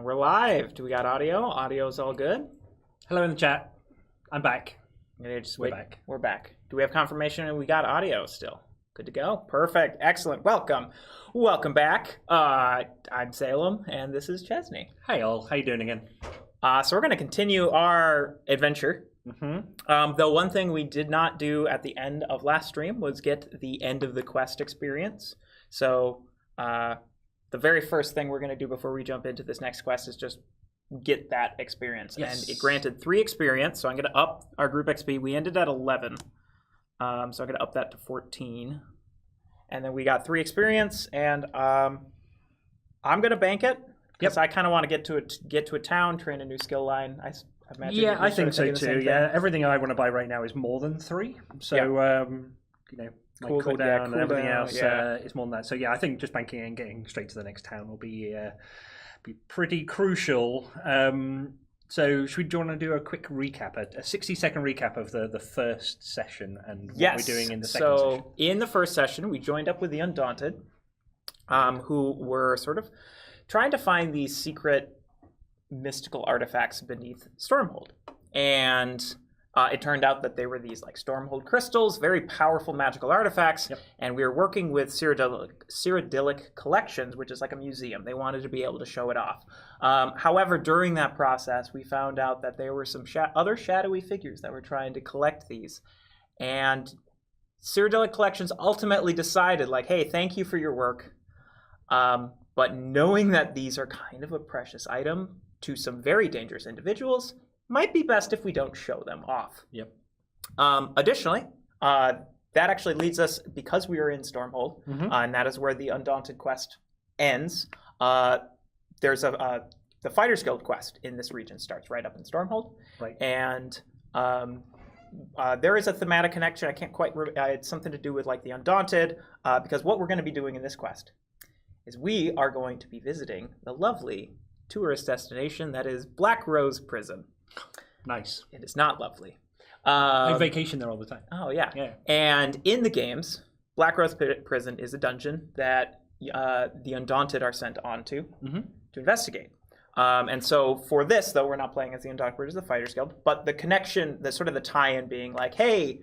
And we're live. Do we got audio? Audio's all good? Hello in the chat. I'm back. We're back. We're back. Do we have confirmation and we got audio still? Good to go? Perfect. Excellent. Welcome. Welcome back. I'm Salem, and this is Chesney. Hey all. How you doing again? So we're going to continue our adventure. Though one thing we did not do at the end of last stream was get the end of the quest experience. So the very first thing we're going to do before we jump into this next quest is just get that experience. Yes. And it granted 3 experience, so I'm going to up our group XP. We ended at 11, so I'm going to up that to 14. And then we got 3 experience, and I'm going to bank it because I kind of want to get to a town, train a new skill line. I imagine I think so too. Yeah, everything I want to buy right now is more than 3. So you know, my cooldown and everything else is more than that. So yeah, I think just banking and getting straight to the next town will be pretty crucial. So do you want to do a quick recap, a 60-second recap of the first session and what we're doing in the second session? So in the first session, we joined up with the Undaunted, who were sort of trying to find these secret mystical artifacts beneath Stormhold. And it turned out that they were these like Stormhold crystals, very powerful magical artifacts, and we were working with Cyrodiilic Collections, which is like a museum. They wanted to be able to show it off. However, during that process, we found out that there were some other shadowy figures that were trying to collect these. And Cyrodiilic Collections ultimately decided, like, hey, thank you for your work, but knowing that these are kind of a precious item to some very dangerous individuals, might be best if we don't show them off. Additionally, that actually leads us, because we are in Stormhold, and that is where the Undaunted quest ends. There's the Fighters Guild quest in this region starts right up in Stormhold, and there is a thematic connection. I can't quite. It's something to do with like the Undaunted, because what we're going to be doing in this quest is we are going to be visiting the lovely tourist destination that is Black Rose Prison. Nice. It is not lovely. I vacation there all the time. Oh, yeah. And in the games, Black Rose Prison is a dungeon that the Undaunted are sent on to investigate. And so for this, though, we're not playing as the Undaunted, we're just the Fighters Guild. But the connection, the sort of the tie-in being like, hey,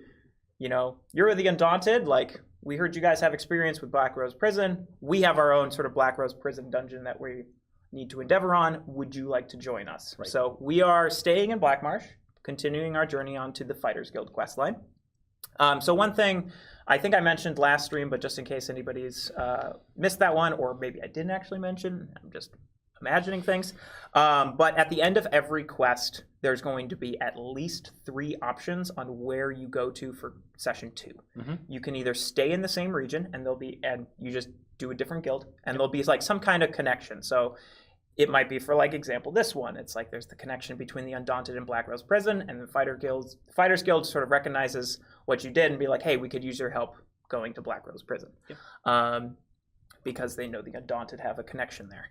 you know, you're the Undaunted. Like, we heard you guys have experience with Black Rose Prison. We have our own sort of Black Rose Prison dungeon that we need to endeavor on. Would you like to join us? So we are staying in Blackmarsh, continuing our journey onto the Fighters Guild questline. So one thing I think I mentioned last stream, but just in case anybody's missed that one, or maybe I didn't actually mention, I'm just imagining things. But at the end of every quest, there's going to be at least 3 options on where you go to for session 2. You can either stay in the same region, and you just do a different guild, and there'll be like some kind of connection. So it might be, for like example, this one. It's like there's the connection between the Undaunted and Black Rose Prison, and the Fighters Guild sort of recognizes what you did and be like, hey, we could use your help going to Black Rose Prison, because they know the Undaunted have a connection there.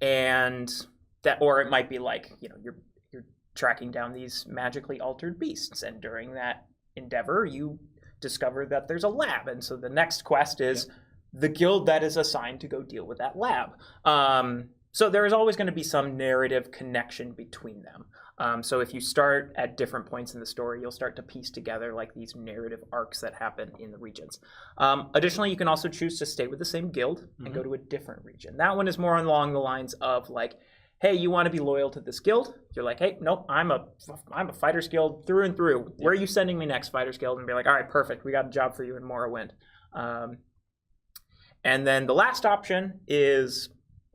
And that, or it might be like, you know, you're tracking down these magically altered beasts, and during that endeavor, you discover that there's a lab, and so the next quest is the guild that is assigned to go deal with that lab. So there is always going to be some narrative connection between them. So if you start at different points in the story, you'll start to piece together like these narrative arcs that happen in the regions. Additionally, you can also choose to stay with the same guild and go to a different region. That one is more along the lines of like, hey, you want to be loyal to this guild? You're like, hey, nope, I'm a Fighters Guild through and through. Where are you sending me next, Fighters Guild? And be like, all right, perfect. We got a job for you in Morrowind. And then the last option is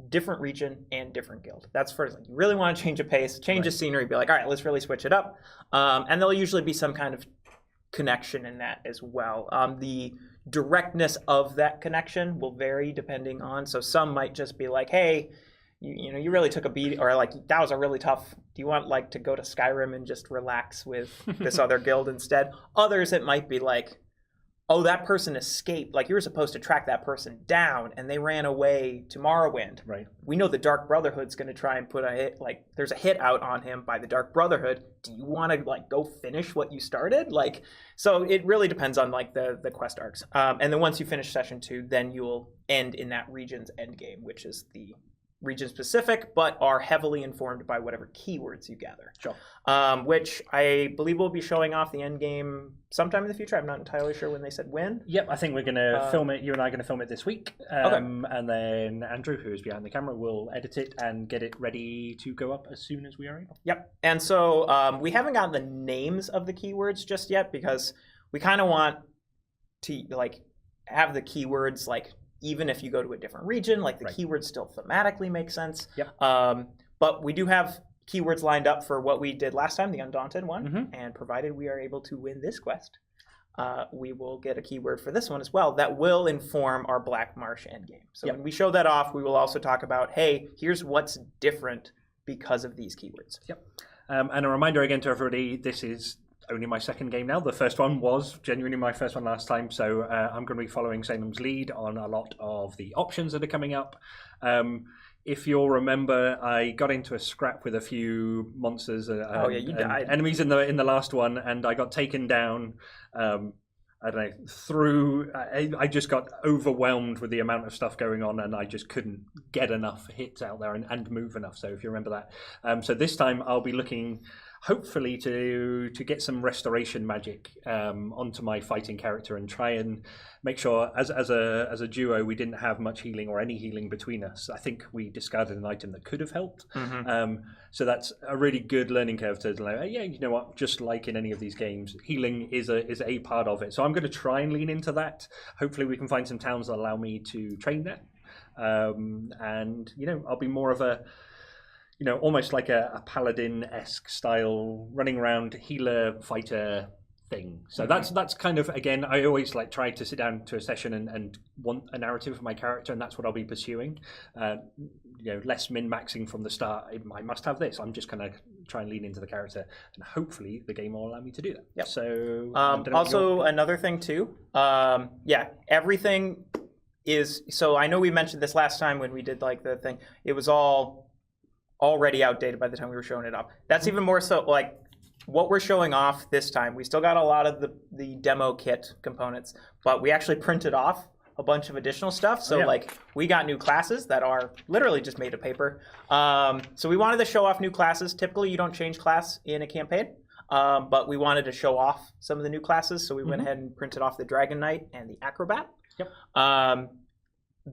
different region and different guild. That's for like, you really want to change a pace, change a scenery, be like, all right, let's really switch it up. And there'll usually be some kind of connection in that as well. The directness of that connection will vary depending on, so some might just be like, hey, you know, you really took a beat, or like, that was a really tough, do you want like to go to Skyrim and just relax with this other guild instead? Others, it might be like, oh, that person escaped. Like, you were supposed to track that person down, and they ran away to Morrowind. We know the Dark Brotherhood's going to try and put a hit, like, there's a hit out on him by the Dark Brotherhood. Do you want to, like, go finish what you started? Like, so it really depends on, like, the quest arcs. And then once you finish session 2, then you'll end in that region's end game, which is the region specific, but are heavily informed by whatever keywords you gather. Sure. Which I believe will be showing off the end game sometime in the future. I'm not entirely sure when they said when. Yep, I think we're going to film it. You and I are going to film it this week. Okay. And then Andrew, who is behind the camera, will edit it and get it ready to go up as soon as we are able. Yep. And so we haven't gotten the names of the keywords just yet because we kind of want to like have the keywords like even if you go to a different region, like the keywords still thematically make sense. Yep. But we do have keywords lined up for what we did last time, the Undaunted one, and provided we are able to win this quest, we will get a keyword for this one as well that will inform our Black Marsh endgame. So when we show that off, we will also talk about, hey, here's what's different because of these keywords. Yep. And a reminder again to everybody, this is only my second game now. The first one was genuinely my first one last time, so I'm going to be following Salem's lead on a lot of the options that are coming up. If you'll remember, I got into a scrap with a few monsters. You died. Enemies in the last one, and I got taken down. I don't know, I just got overwhelmed with the amount of stuff going on, and I just couldn't get enough hits out there and move enough. So if you remember that. So this time I'll be looking hopefully to get some restoration magic onto my fighting character and try and make sure as a duo we didn't have much healing or any healing between us. I think we discarded an item that could have helped. So that's a really good learning curve to like, yeah, you know what, just like in any of these games, healing is a part of it. So I'm going to try and lean into that. Hopefully we can find some towns that allow me to train that. And you know, I'll be more of a almost like a paladin-esque style running around healer fighter thing. So that's kind of, again, I always like try to sit down to a session and want a narrative for my character, and that's what I'll be pursuing. Less min-maxing from the start. I must have this. I'm just going to try and lean into the character, and hopefully the game will allow me to do that. Yep. So also another thing too. Everything is, so I know we mentioned this last time when we did like the thing. It was all already outdated by the time we were showing it off. That's even more so like what we're showing off this time. We still got a lot of the demo kit components, but we actually printed off a bunch of additional stuff. So like we got new classes that are literally just made of paper. So we wanted to show off new classes. Typically you don't change class in a campaign, but we wanted to show off some of the new classes. So we went ahead and printed off the Dragon Knight and the Acrobat. Yep.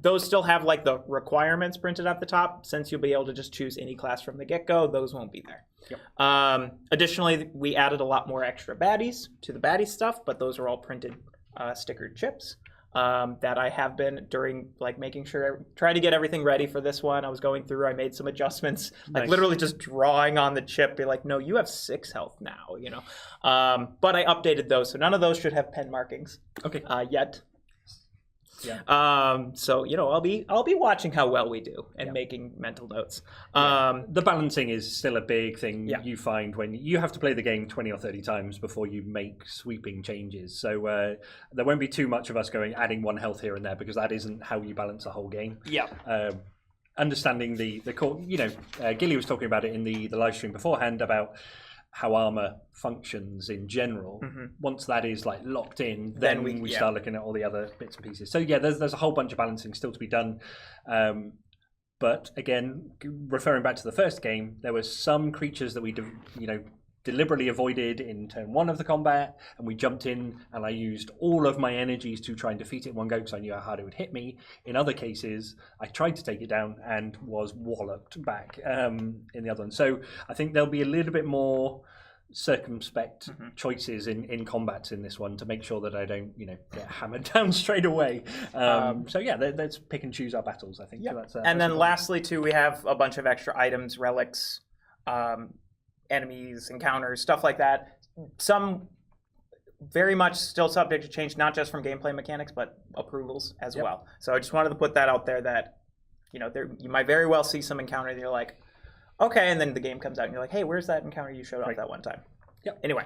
Those still have like the requirements printed at the top. Since you'll be able to just choose any class from the get-go, those won't be there. Yep. Additionally, we added a lot more extra baddies to the baddie stuff, but those are all printed stickered chips that I have been during like making sure, trying to get everything ready for this one. I was going through, I made some adjustments, like literally just drawing on the chip, be like, no, you have 6 health now, you know. But I updated those, so none of those should have pen markings yet. Yeah. So I'll be watching how well we do and making mental notes. The balancing is still a big thing you find when you have to play the game 20 or 30 times before you make sweeping changes. So there won't be too much of us adding 1 health here and there, because that isn't how you balance a whole game. Yeah. Understanding the core, Gilly was talking about it in the live stream beforehand about how armor functions in general. Once that is like locked in, then we start looking at all the other bits and pieces. So there's a whole bunch of balancing still to be done. But again, referring back to the first game, there were some creatures that we deliberately avoided in turn 1 of the combat, and we jumped in and I used all of my energies to try and defeat it in one go because I knew how hard it would hit me. In other cases, I tried to take it down and was walloped back in the other one. So I think there'll be a little bit more circumspect choices in combats in this one to make sure that I don't get hammered down straight away. Let's pick and choose our battles, I think. Yeah. So and then lastly too, we have a bunch of extra items, relics, enemies, encounters, stuff like that. Some very much still subject to change, not just from gameplay mechanics, but approvals as well. So I just wanted to put that out there that, you might very well see some encounter that you're like, okay, and then the game comes out and you're like, hey, where's that encounter you showed off that one time? Yep. Anyway.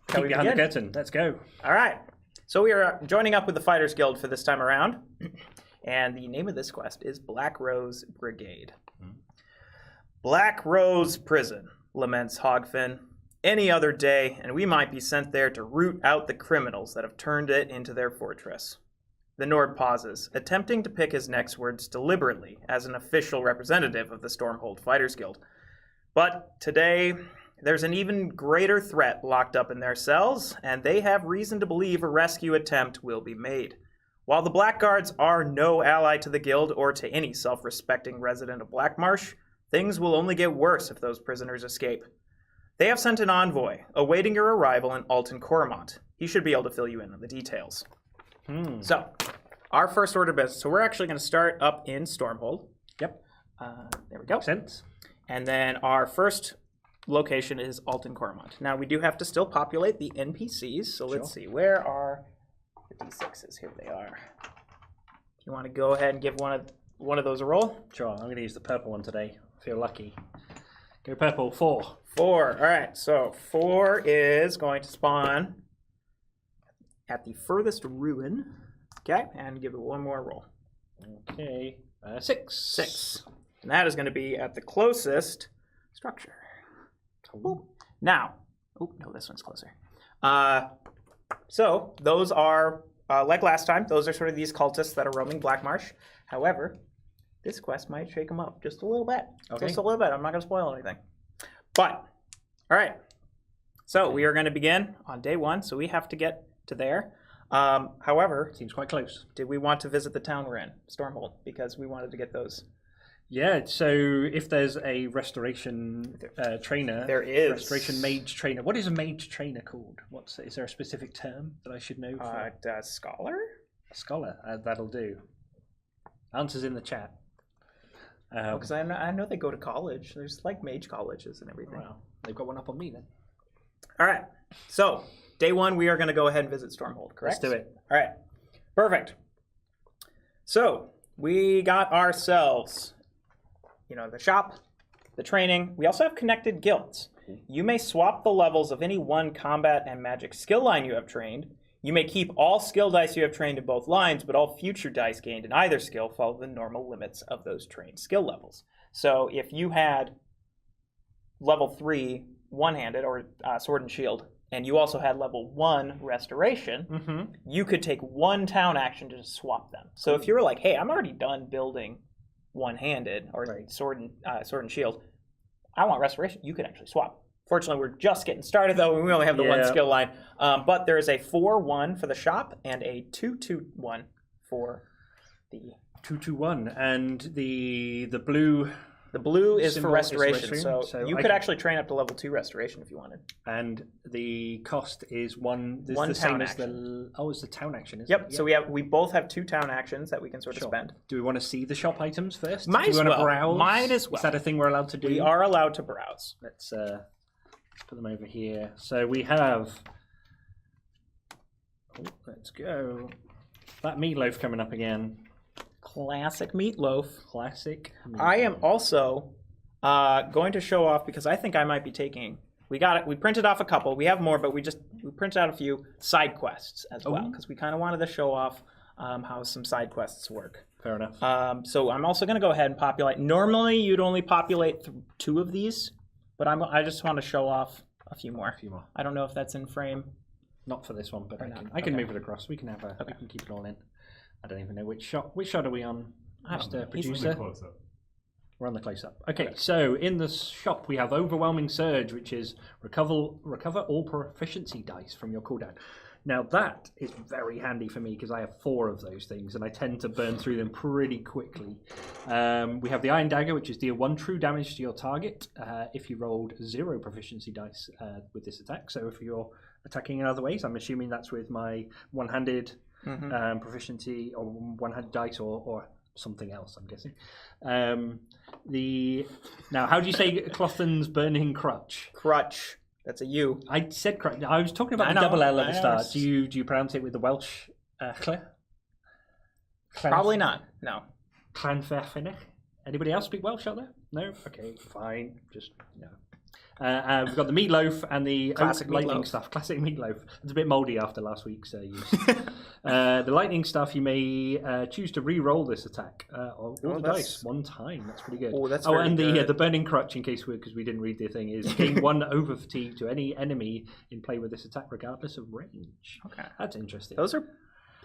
Keep behind the curtain. Let's go. All right. So we are joining up with the Fighters Guild for this time around. And the name of this quest is Black Rose Brigade. Black Rose Prison, laments Hogfin. Any other day, and we might be sent there to root out the criminals that have turned it into their fortress. The Nord pauses, attempting to pick his next words deliberately as an official representative of the Stormhold Fighters Guild. But today, there's an even greater threat locked up in their cells, and they have reason to believe a rescue attempt will be made. While the Blackguards are no ally to the Guild or to any self-respecting resident of Blackmarsh, things will only get worse if those prisoners escape. They have sent an envoy, awaiting your arrival in Alton Coremont. He should be able to fill you in on the details. So, our first order of business. So we're actually going to start up in Stormhold. Yep. There we go. Makes sense. And then our first location is Alton Coremont. Now, we do have to still populate the NPCs. So let's see. Where are the D6s? Here they are. You want to go ahead and give one of those a roll? Sure. I'm going to use the purple one today. I feel lucky. Go purple. 4. 4. All right. So 4 is going to spawn at the furthest ruin. Okay. And give it one more roll. Okay. 6. 6. And that is going to be at the closest structure. Now, oh, no, this one's closer. So those are, like last time, those are sort of these cultists that are roaming Blackmarsh. However, this quest might shake them up just a little bit. Okay. Just a little bit. I'm not going to spoil anything. But, all right. So we are going to begin on day 1. So we have to get to there. However, seems quite close. Did we want to visit the town we're in, Stormhold, because we wanted to get those? Yeah, so if there's a restoration trainer, there is restoration mage trainer. What is a mage trainer called? Is there a specific term that I should know? Scholar. A scholar. That'll do. Answers in the chat. Because I know they go to college. There's like mage colleges and everything. Wow, they've got one up on me then. All right. So day 1, we are going to go ahead and visit Stormhold. Correct. Let's do it. All right. Perfect. So we got ourselves, the shop, the training. We also have connected guilds. You may swap the levels of any one combat and magic skill line you have trained. You may keep all skill dice you have trained in both lines, but all future dice gained in either skill follow the normal limits of those trained skill levels. So if you had level 3 one-handed or sword and shield, and you also had level 1 restoration, you could take one town action to just swap them. So if you were like, hey, I'm already done building one-handed or sword and shield, I want restoration, you could actually swap. Fortunately, we're just getting started, though, and we only have the one skill line. But there is a 4-1 for the shop and a 2-2-1 for the... 2-2-1, and the blue... The blue is for restoration, so you could actually train up to level 2 restoration if you wanted. And the cost is one town same action. It's the town action, isn't Yep, it? so we both have 2 town actions that we can sort of spend. Do we want to see the shop items first? Might as well. Browse? Might as well. Is that a thing we're allowed to do? We are allowed to browse. Let's put them over here. So we have... let's go. That meatloaf coming up again. Classic meatloaf. Classic meatloaf. I am also going to show off, because I think I might be taking... We printed off a couple. We have more, but we printed out a few side quests as well, because we kind of wanted to show off how some side quests work. Fair enough. So I'm also going to go ahead and populate. Normally, you'd only populate 2 of these, but I just want to show off a few more. I don't know if that's in frame. Not for this one, but I can move it across. We can have we can keep it all in. I don't even know which shot. Which shot are we on, Mr. Producer? We're on the close-up. Okay, so in the shop we have Overwhelming Surge, which is recover all proficiency dice from your cooldown. Now that is very handy for me because I have 4 of those things and I tend to burn through them pretty quickly. We have the Iron Dagger, which is deal 1 true damage to your target if you rolled 0 proficiency dice with this attack. So if you're attacking in other ways, I'm assuming that's with my one-handed proficiency or one-handed dice or something else, I'm guessing. Now, how do you say Clothan's Burning Crutch? Crutch. That's a U. I said crutch. I was talking about the double L at the start. Do you pronounce it with the Welsh Probably not. No. Clanferfinich. Anybody else speak Welsh out there? No? Okay, fine. Just no. We've got the meatloaf and the classic lightning meatloaf. stuff. Classic meatloaf. It's a bit mouldy after last week's use. The lightning stuff, you may choose to re-roll this attack. All the dice one time. That's pretty good. Oh, that's and good. the burning crutch, in case because we didn't read the thing, is gain 1 over fatigue to any enemy in play with this attack, regardless of range. Okay, that's interesting. Those are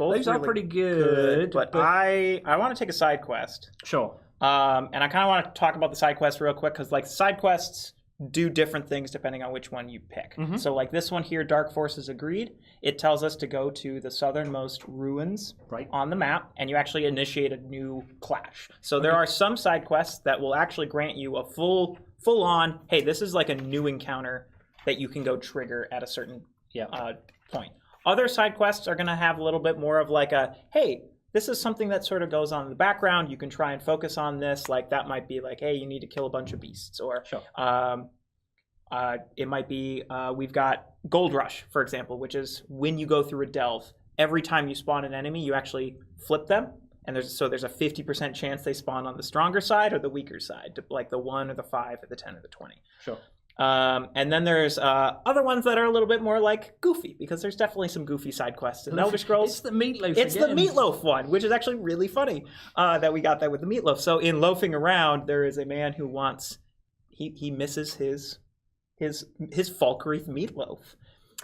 Both Those are really pretty good. but I want to take a side quest. Sure. And I kind of want to talk about the side quests real quick because like side quests do different things depending on which one you pick. So like this one here, Dark Forces Agreed, it tells us to go to the southernmost ruins on the map, and you actually initiate a new clash. So there are some side quests that will actually grant you a full on, hey, this is like a new encounter that you can go trigger at a certain point. Other side quests are going to have a little bit more of like a, hey, this is something that sort of goes on in the background. You can try and focus on this. Like that might be like, hey, you need to kill a bunch of beasts. Or it might be, we've got Gold Rush, for example, which is when you go through a delve, every time you spawn an enemy, you actually flip them. And there's a 50% chance they spawn on the stronger side or the weaker side, like the 1 or the 5 or the 10 or the 20. Sure. And then there's other ones that are a little bit more like goofy, because there's definitely some goofy side quests in Elder Scrolls. It's the meatloaf. It's the meatloaf one, which is actually really funny that we got that with the meatloaf. So in Loafing Around, there is a man who wants he misses his Falkreath meatloaf,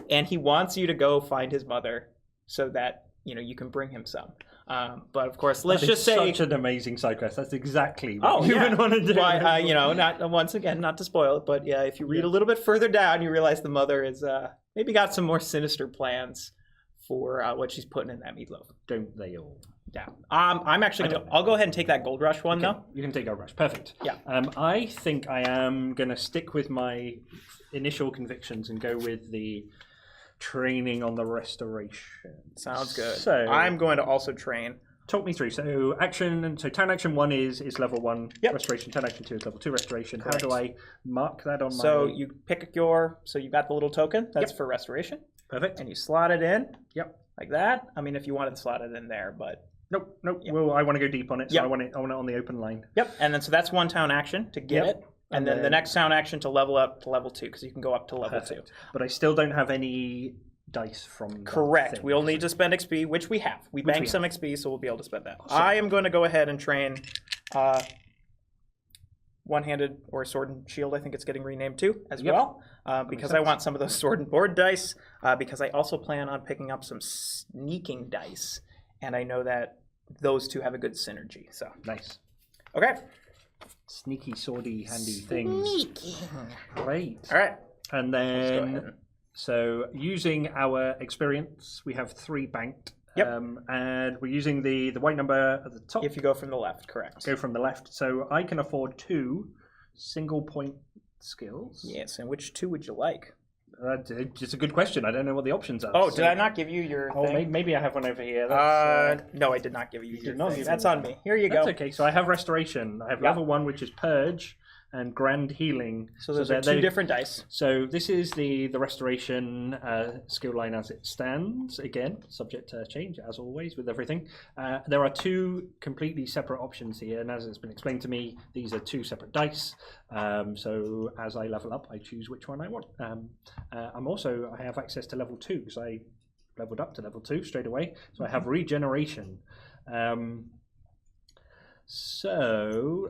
and he wants you to go find his mother so that you can bring him some. But of course, let's just say such an amazing side quest. That's exactly what you would want to do. Well, not once again, not to spoil it, but yeah, if you read a little bit further down, you realize the mother is maybe got some more sinister plans for what she's putting in that meatloaf. Don't they all? Yeah. I'm actually I'll go ahead and take that Gold Rush one though. You can take Gold Rush. Perfect. Yeah. I think I am going to stick with my initial convictions and go with the training on the restoration. Sounds good. So I'm going to also train. Talk me through. So town action 1 is level 1 restoration. Town action 2 is level 2 restoration. Correct. How do I mark that on my? So you pick so you got the little token that's for restoration. Perfect. And you slot it in. Yep. Like that. I mean, if you wanted to slot it in there, but nope. Yep. Well, I want to go deep on it, so I want it on the open line. Yep. And then so that's one town action to get it. And then the next town action to level up to level 2, because you can go up to level 2. But I still don't have any dice from Correct. We'll need to spend XP, which we have. We banked some XP, so we'll be able to spend that. Awesome. I am going to go ahead and train one-handed or sword and shield. I think it's getting renamed too as well, because I want some of those sword and board dice, because I also plan on picking up some sneaking dice, and I know that those two have a good synergy. So nice. Okay. Sneaky, swordy, handy things. Sneaky. Great. All right. And then, so using our experience, we have 3 banked. Yep. And we're using the white number at the top. If you go from the left, correct. Go from the left. So I can afford 2 single point skills. Yes, and which 2 would you like? It's a good question. I don't know what the options are. Oh, did I not give you your thing? Maybe I have one over here. No, I did not give you your thing. That's on me. Here you go. That's okay. So I have restoration. I have level 1, which is purge, and grand healing. So those are 2 different dice. So this is the restoration skill line as it stands. Again, subject to change, as always, with everything. There are 2 completely separate options here, and as it's been explained to me, these are 2 separate dice. So as I level up, I choose which one I want. I have access to level 2, because I leveled up to level 2 straight away. So I have regeneration. So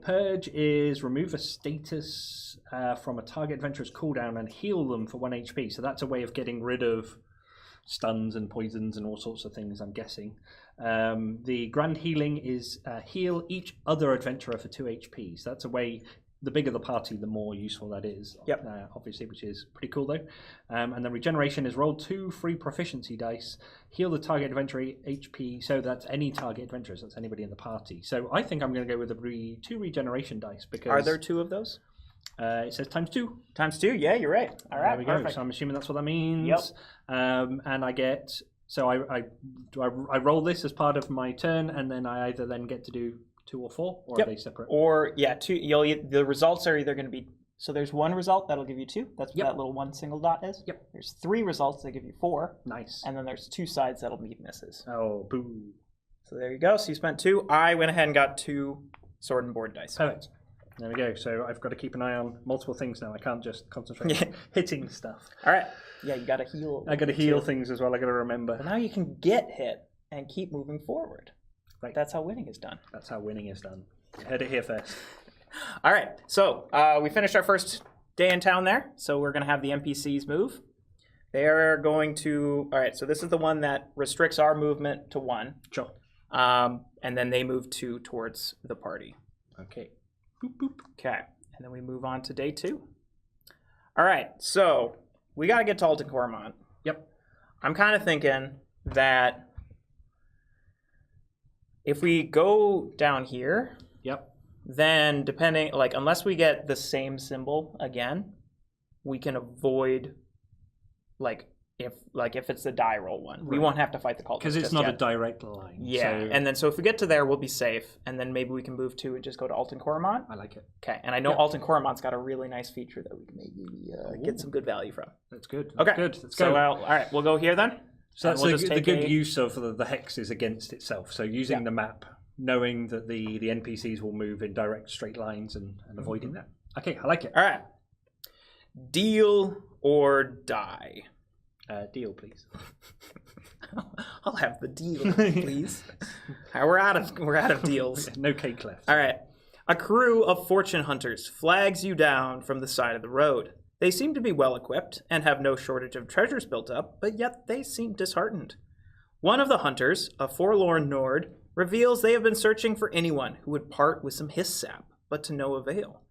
purge is remove a status from a target adventurer's cooldown and heal them for 1 HP. So that's a way of getting rid of stuns and poisons and all sorts of things, I'm guessing. The grand healing is heal each other adventurer for 2 HP. So that's a way. The bigger the party, the more useful that is. Yep. Obviously, which is pretty cool though. And then regeneration is roll 2 free proficiency dice, heal the target adventurer HP. So that's any target adventurers. That's anybody in the party. So I think I'm going to go with the 2 regeneration dice because. Are there 2 of those? It says times 2. Times 2. Yeah, you're right. All right. There we go. So I'm assuming that's what that means. Yep. And I get. So I roll this as part of my turn, and then I either then get to do 2 or 4, or are they separate? Or 2. The results are either going to be. So there's 1 result that'll give you 2. That's what that little 1 single dot is. Yep. There's 3 results that give you 4. Nice. And then there's 2 sides that'll meet misses. Oh, boo. So there you go. So you spent 2. I went ahead and got 2 sword and board dice. Perfect. There we go. So I've got to keep an eye on multiple things now. I can't just concentrate on hitting stuff. All right. Yeah, you got to heal. I got to heal things as well. I got to remember. But now you can get hit and keep moving forward. Right. That's how winning is done. That's how winning is done. Heard it here first. All right. So we finished our first day in town there. So we're going to have the NPCs move. They are going to... All right, so this is the one that restricts our movement to 1. Sure. And then they move 2 towards the party. Okay. Boop, boop. Okay, and then we move on to day 2. All right, so we got to get to Alton Coremont. Yep. I'm kind of thinking that if we go down here, yep, then depending, like, unless we get the same symbol again, we can avoid, like if it's the die roll one, we won't have to fight the cultist because it's not a direct line. Yeah, so... and then so if we get to there, we'll be safe, and then maybe we can move to and just go to Alton Coremont. I like it. Okay, and I know Alton Coremont's got a really nice feature that we can maybe get some good value from. That's good. Okay, good. Let's go. So all right, we'll go here then. So that's the good use of the hexes against itself. So using the map, knowing that the NPCs will move in direct straight lines and avoiding that. Okay, I like it. All right. Deal or die. Deal, please. I'll have the deal, please. We're out of deals. No cake left. All right. A crew of fortune hunters flags you down from the side of the road. They seem to be well equipped and have no shortage of treasures built up, but yet they seem disheartened. One of the hunters, a forlorn Nord, reveals they have been searching for anyone who would part with some hiss sap, but to no avail.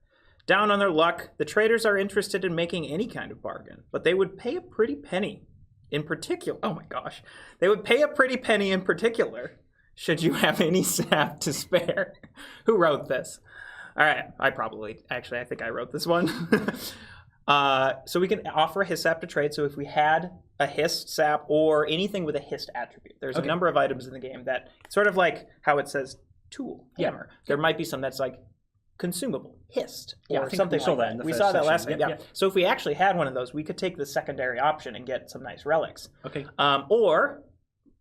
Down on their luck, the traders are interested in making any kind of bargain, but they would pay a pretty penny in particular. Oh my gosh. They would pay a pretty penny in particular should you have any sap to spare. Who wrote this? All right. I think I wrote this one. So we can offer a hiss sap to trade. So if we had a hissed sap or anything with a hissed attribute, there's a number of items in the game that sort of like how it says tool, hammer. There might be some that's like consumable, hissed, or something like that. We saw that last game. Yeah. So if we actually had one of those, we could take the secondary option and get some nice relics. Okay. Or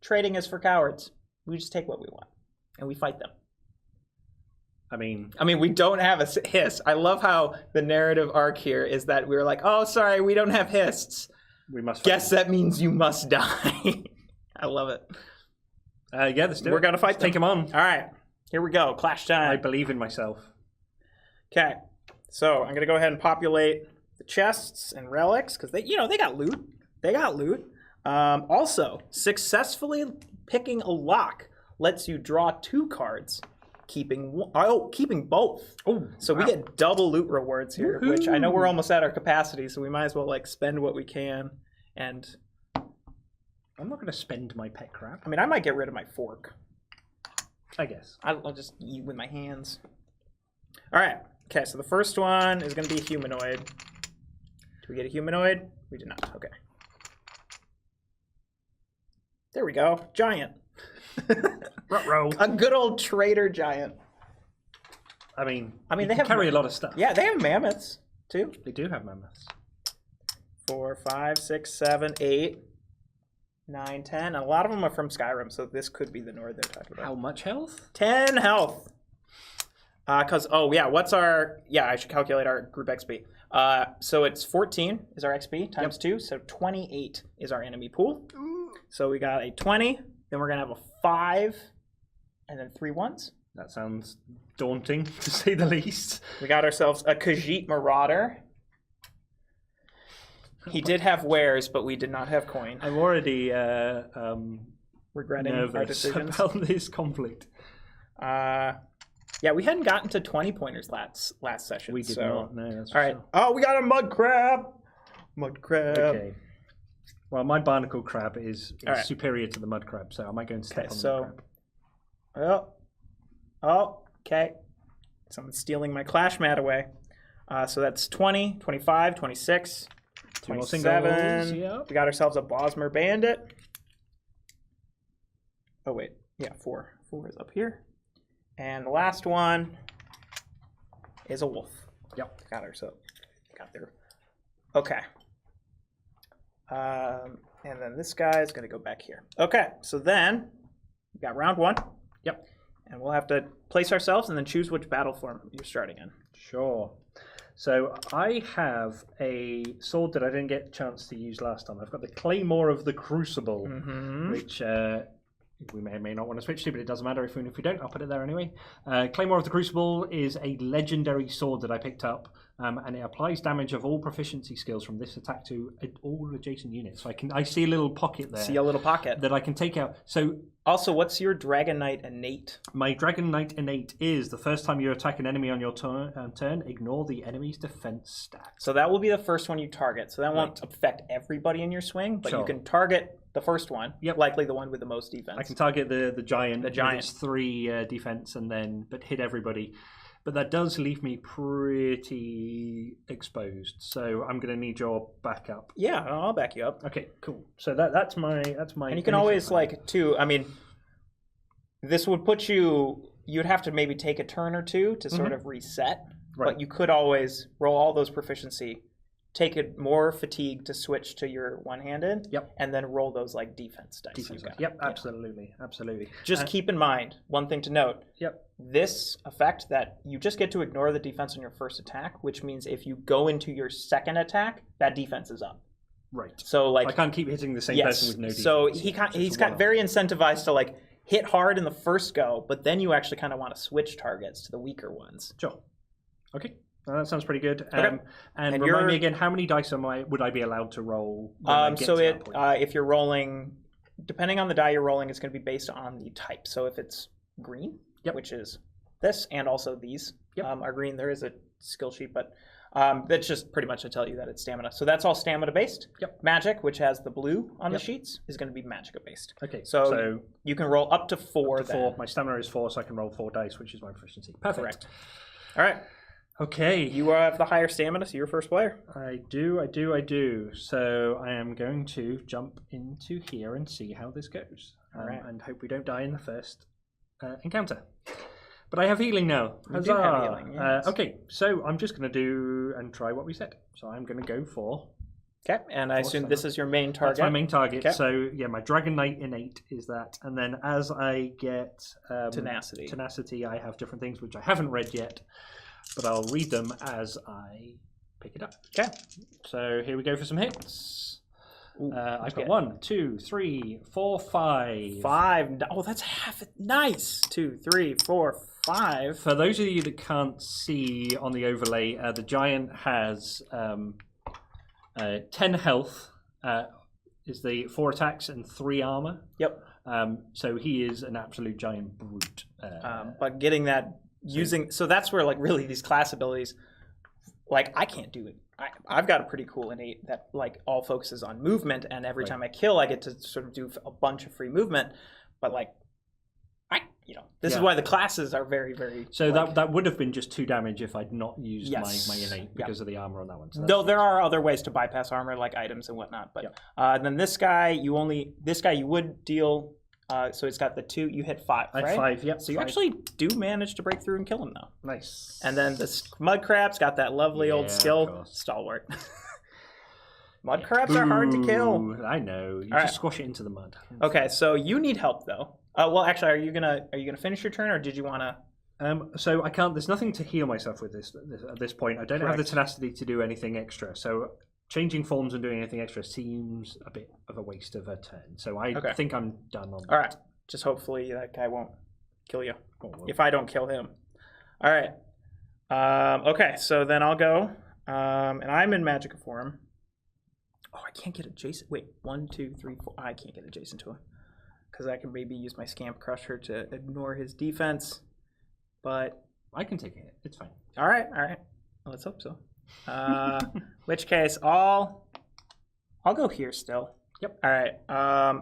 trading is for cowards. We just take what we want and we fight them. I mean, we don't have a hiss. I love how the narrative arc here is that we're like, oh, sorry, we don't have hists. We must. Guess that means you must die. I love it. Yeah, let's do it. We're gonna fight them. Take them on. All right, here we go. Clash time. I believe in myself. Okay, so I'm gonna go ahead and populate the chests and relics because they got loot. They got loot. Also, successfully picking a lock lets you draw 2 cards. Keeping both. Oh, so we get double loot rewards here, which I know we're almost at our capacity, so we might as well like spend what we can. And I'm not going to spend my pet crab. I might get rid of my fork. I guess I'll just eat with my hands. All right. Okay. So the first one is going to be a humanoid. Do we get a humanoid? We did not. Okay. There we go. Giant. A good old trader giant. They have carry a lot of stuff. Yeah, they have mammoths too. They do have mammoths. 4, 5, 6, 7, 8, 9, 10. And a lot of them are from Skyrim, so this could be the Nord they're talking about. How much health? 10 health. What's our... Yeah, I should calculate our group XP. So it's 14 is our XP times 2, so 28 is our enemy pool. So we got a 20, then we're going to have a 5, and then 3 ones. That sounds daunting, to say the least. We got ourselves a Khajiit Marauder. He did have wares, but we did not have coin. I'm already regretting our decisions about this conflict. Yeah, we hadn't gotten to 20 pointers last session. We did not. No, that's all right. Sure. Oh, we got a mud crab. Mud crab. Okay. Well, my barnacle crab is superior to the mud crab, so I might go and step on the mud crab. Oh, okay. Someone's stealing my clash mat away. So that's 20, 25, 26, 27. Yep. We got ourselves a Bosmer bandit. Oh, wait. Yeah, 4. 4 is up here. And the last one is a wolf. Yep. Got there. Okay. And then this guy is going to go back here. Okay, so then we got round 1. Yep. And we'll have to place ourselves and then choose which battle form you're starting in. Sure. So I have a sword that I didn't get a chance to use last time. I've got the Claymore of the Crucible, which we may or may not want to switch to, but it doesn't matter if we don't. I'll put it there anyway. Claymore of the Crucible is a legendary sword that I picked up and it applies damage of all proficiency skills from this attack to all adjacent units. So I see a little pocket there. See a little pocket that I can take out. So also, what's your Dragon Knight innate? My Dragon Knight innate is the first time you attack an enemy on your turn, ignore the enemy's defense stat. So that will be the first one you target. So that won't affect everybody in your swing, but you can target the first one. Yep. Likely the one with the most defense. I can target the giant. The giant. It's 3 defense but hit everybody. But that does leave me pretty exposed. So I'm going to need your backup. Yeah, I'll back you up. Okay, cool. So that's my. And you can always too. I mean, this would put you. You'd have to maybe take a turn or two to sort of reset. Right. But you could always roll all those proficiency, take it more fatigue to switch to your one-handed. Yep. And then roll those defense dice. Yep. Absolutely. Just keep in mind one thing to note. Yep. This effect that you just get to ignore the defense on your first attack, which means if you go into your second attack, that defense is up. Right. So I can't keep hitting the same person with no defense. So he's got very incentivized to hit hard in the first go, but then you actually kind of want to switch targets to the weaker ones. Sure. Okay. That sounds pretty good. Okay. And remind me again, how many dice would I be allowed to roll? If you're rolling, depending on the die you're rolling, it's going to be based on the type. So if it's green, which is this, and also these are green. There is a skill sheet, but that's just pretty much to tell you that it's stamina. So that's all stamina based. Yep. Magic, which has the blue on the sheets, is going to be magic based. Okay. So you can roll up to 4. Up to 4. My stamina is 4, so I can roll 4 dice, which is my proficiency. Perfect. Correct. All right. Okay. You have the higher stamina, so you're first player. I do. So I am going to jump into here and see how this goes. And hope we don't die in the first encounter. But I have healing now. You do have healing, yes. Okay, so I'm just going to do and try what we said. So I'm going to go for... Okay, and I assume this is your main target? That's my main target. Okay. So yeah, my Dragon Knight innate is that. And then as I get... Tenacity, I have different things which I haven't read yet. But I'll read them as I pick it up. Okay. So here we go for some hits. I've got 1, 2, 3, 4, 5. 5. Oh, that's half. Nice. 2, 3, 4, 5. For those of you that can't see on the overlay, the giant has 10 health. Is the 4 attacks and 3 armor. Yep. So he is an absolute giant brute. But getting that. So that's where really these class abilities, I can't do it. I've got a pretty cool innate that all focuses on movement, and every time I kill, I get to sort of do a bunch of free movement. But this is why the classes are very, very. So that would have been just 2 damage if I'd not used my innate because of the armor on that one. So though there are other ways to bypass armor, like items and whatnot. But then this guy, you would deal. So it's got the 2. You hit 5, right? I had 5, yep. So you actually do manage to break through and kill him, though. Nice. And then this mud crab's got that lovely old skill, stalwart. Mud crabs are hard to kill. I know. You just squash it into the mud. Okay, so you need help, though. Well, actually, are you gonna finish your turn, or did you want to? So I can't. There's nothing to heal myself with this at this point. I don't have the tenacity to do anything extra. So changing forms and doing anything extra seems a bit of a waste of a turn. So I think I'm done on that. All right. Just hopefully that guy won't kill you. If I don't kill him. All right. Okay, so then I'll go. And I'm in magic form. Oh, I can't get adjacent. Wait, 1, 2, 3, 4. I can't get adjacent to him. Because I can maybe use my Scamp Crusher to ignore his defense. But I can take a hit. It's fine. All right. Let's hope so. Which case, I'll go here still. Yep. All right.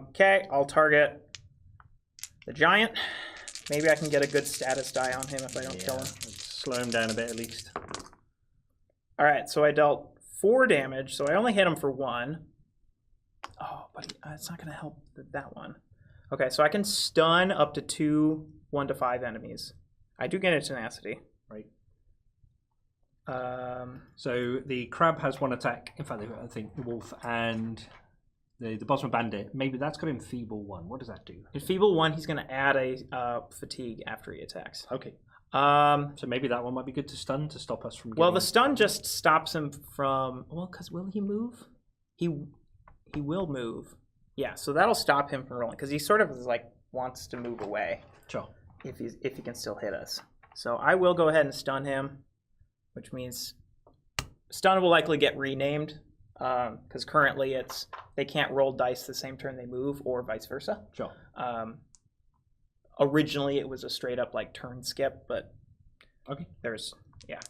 Okay, I'll target the giant. Maybe I can get a good status die on him if I don't kill him. Slow him down a bit at least. All right, so I dealt 4 damage, so I only hit him for 1. Oh, but it's not going to help that one. Okay, so I can stun up to 2 1 to 5 enemies. I do get a tenacity. Right. So the crab has 1 attack. In fact, I think the wolf and the bottom bandit. Maybe that's got enfeeble 1. What does that do? Enfeeble 1, he's going to add a fatigue after he attacks. Okay. So maybe that one might be good to stun to stop us from. Well, the stun just stops him from. Well, because will he move? He will move. Yeah, so that'll stop him from rolling because he sort of wants to move away. Sure. If he can still hit us, so I will go ahead and stun him. Which means stun will likely get renamed because currently they can't roll dice the same turn they move, or vice versa. Sure. Originally, it was a straight up like turn skip, but okay. There's yeah.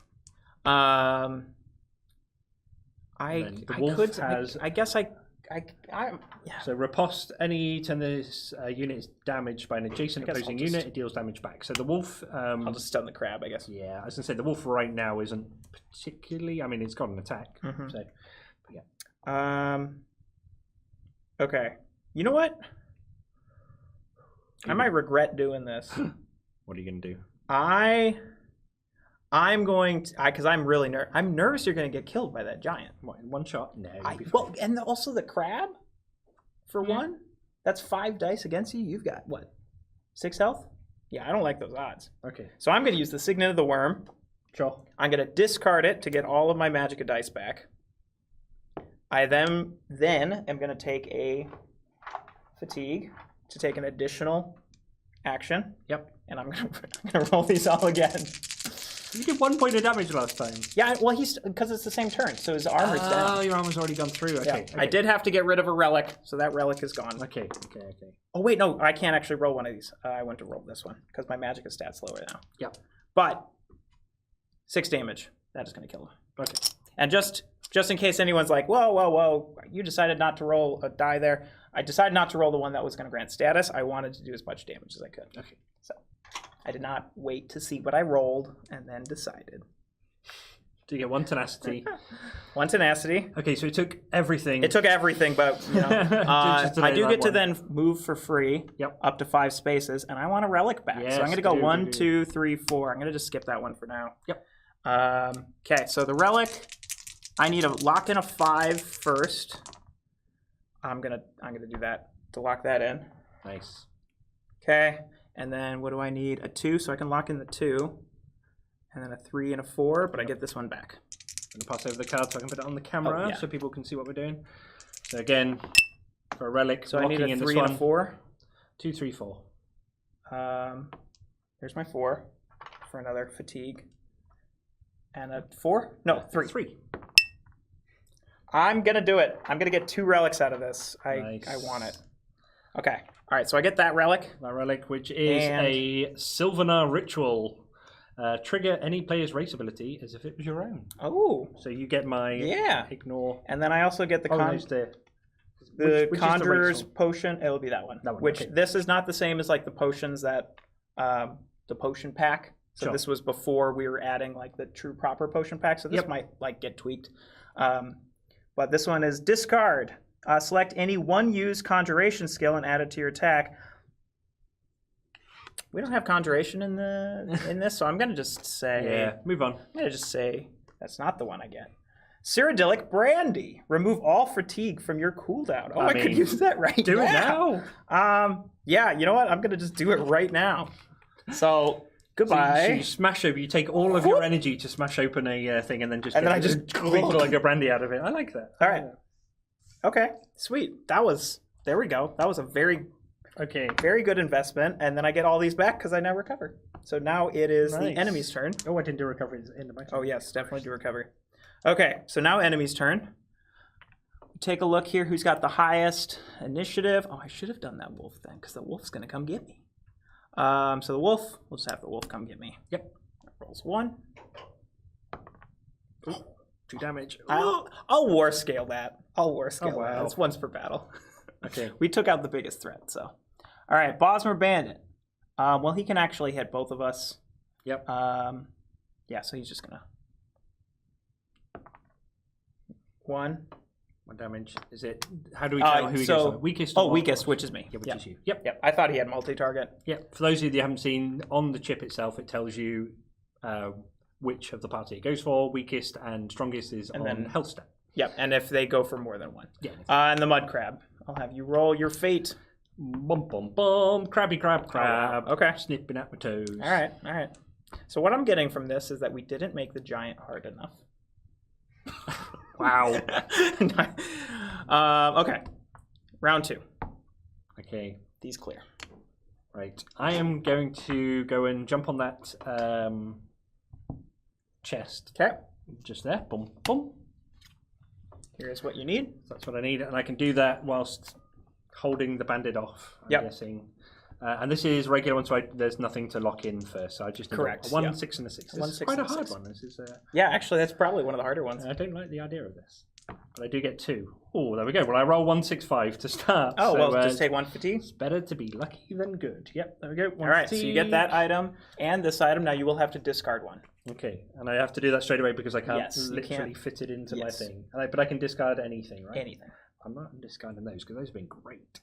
Yeah. So riposte, any turn this unit is damaged by an adjacent opposing unit, it deals damage back. So the wolf... I'll just stun the crab, I guess. Yeah, I was going to say, the wolf right now isn't particularly... I mean, it's got an attack. Mm-hmm. So, yeah. Okay. You know what? I might regret doing this. What are you going to do? I'm going to, because I'm really nervous. I'm nervous you're going to get killed by that giant. What, in one shot? No. Well, and also the crab, for one. That's 5 dice against you. You've got, what, 6 health? Yeah, I don't like those odds. Okay. So I'm going to use the Signet of the Worm. Sure. I'm going to discard it to get all of my Magicka dice back. I then am going to take a fatigue to take an additional action. Yep. And I'm going to roll these all again. You did 1 point of damage last time. Yeah, well, because it's the same turn, so his armor's down. Oh, your armor's already gone through. Okay, yeah. okay. I did have to get rid of a relic, so that relic is gone. Okay. Oh, wait, no, I can't actually roll one of these. I went to roll this one, because my Magicka stat's lower now. Yep. But 6 damage. That is going to kill him. Okay. And just in case anyone's like, whoa, you decided not to roll a die there. I decided not to roll the one that was going to grant status. I wanted to do as much damage as I could. Okay. So I did not wait to see what I rolled and then decided. Do you get 1 tenacity? 1 tenacity. Okay, so it took everything. It took everything, but you know, I do get to then move for free up to 5 spaces, and I want a relic back. Yes, so I'm going to go 1, 2, 3, 4. I'm going to just skip that one for now. Yep. Okay, so the relic, I need to lock in a 5 first. I'm gonna do that to lock that in. Nice. Okay, and then what do I need? A 2, so I can lock in the 2. And then a 3 and a 4, but I get this one back. I'm going to pass over the card so I can put it on the camera so people can see what we're doing. So again, for a relic, so I need a 3 and a 4. 2, 3, 4. There's my 4 for another fatigue. And a 4? No, 3. 3. I'm going to do it. I'm going to get 2 relics out of this. Nice. I want it. Okay. All right, so I get that relic. That relic, which is a Sylvanar Ritual. Trigger any player's race ability as if it was your own. Oh. So you get my ignore. And then I also get the which Conjurer's Potion. It'll be that one. Which this is not the same as like the potions that the potion pack. So this was before we were adding like the true proper potion pack. So this might like get tweaked. But this one is discard. Select any 1 used conjuration skill and add it to your attack. We don't have conjuration in this, so I'm gonna just say move on. I'm gonna just say that's not the one I get. Cyrodiilic Brandy. Remove all fatigue from your cooldown. Oh, I could use that right now. Do it now. Yeah, you know what? I'm gonna just do it right now. So goodbye. So you smash over. You take all of your energy to smash open a thing, and then just drink like a brandy out of it. I like that. All right. Okay. Sweet. There we go. That was a very good investment, and then I get all these back because I now recover. So now it is the enemy's turn. Oh, I didn't do recovery in the back. Oh yes, definitely do recovery. Okay, so now enemy's turn. Take a look here. Who's got the highest initiative? Oh, I should have done that wolf then, because the wolf's gonna come get me. So the wolf. We'll just have the wolf come get me. Yep. Rolls 1. Ooh, 2 damage. I'll war scale that. I'll war scale that. That's once per battle. Okay. We took out the biggest threat, so. All right, Bosmer Bandit. Well, he can actually hit both of us. Yep. Yeah, so he's just gonna. 1 damage. Is it? How do we tell who he goes? Weakest. Weakest, which is me. Yeah, which is you. Yep. I thought he had multi-target. Yep. For those of you that haven't seen, on the chip itself, it tells you which of the party it goes for. Weakest and strongest is on health stat. Yep. And if they go for more than 1. Yeah. And the mud crab. I'll have you roll your fate. Bum bum bum. Crabby crab. Okay. Snipping at my toes. All right. So what I'm getting from this is that we didn't make the giant hard enough. Wow. Okay. Round 2. Okay. These clear. Right. I am going to go and jump on that chest. Okay. just there. Boom, boom. Here's what you need. That's what I need, and I can do that whilst holding the bandit off, I'm guessing. And this is regular one, so there's nothing to lock in first. So I just need a 1, 6, and a 6. This is quite a hard one. This is, yeah, actually, that's probably one of the harder ones. I don't like the idea of this, but I do get 2. Oh, there we go. Well, I roll 1, 6, 5 to start. Oh, so, just take 1 fatigue. It's better to be lucky than good. Yep, there we go. All right, so you get that item and this item. Now you will have to discard 1. Okay, and I have to do that straight away because I can't literally fit it into my thing. But I can discard anything, right? Anything. I'm not discarding those because those have been great.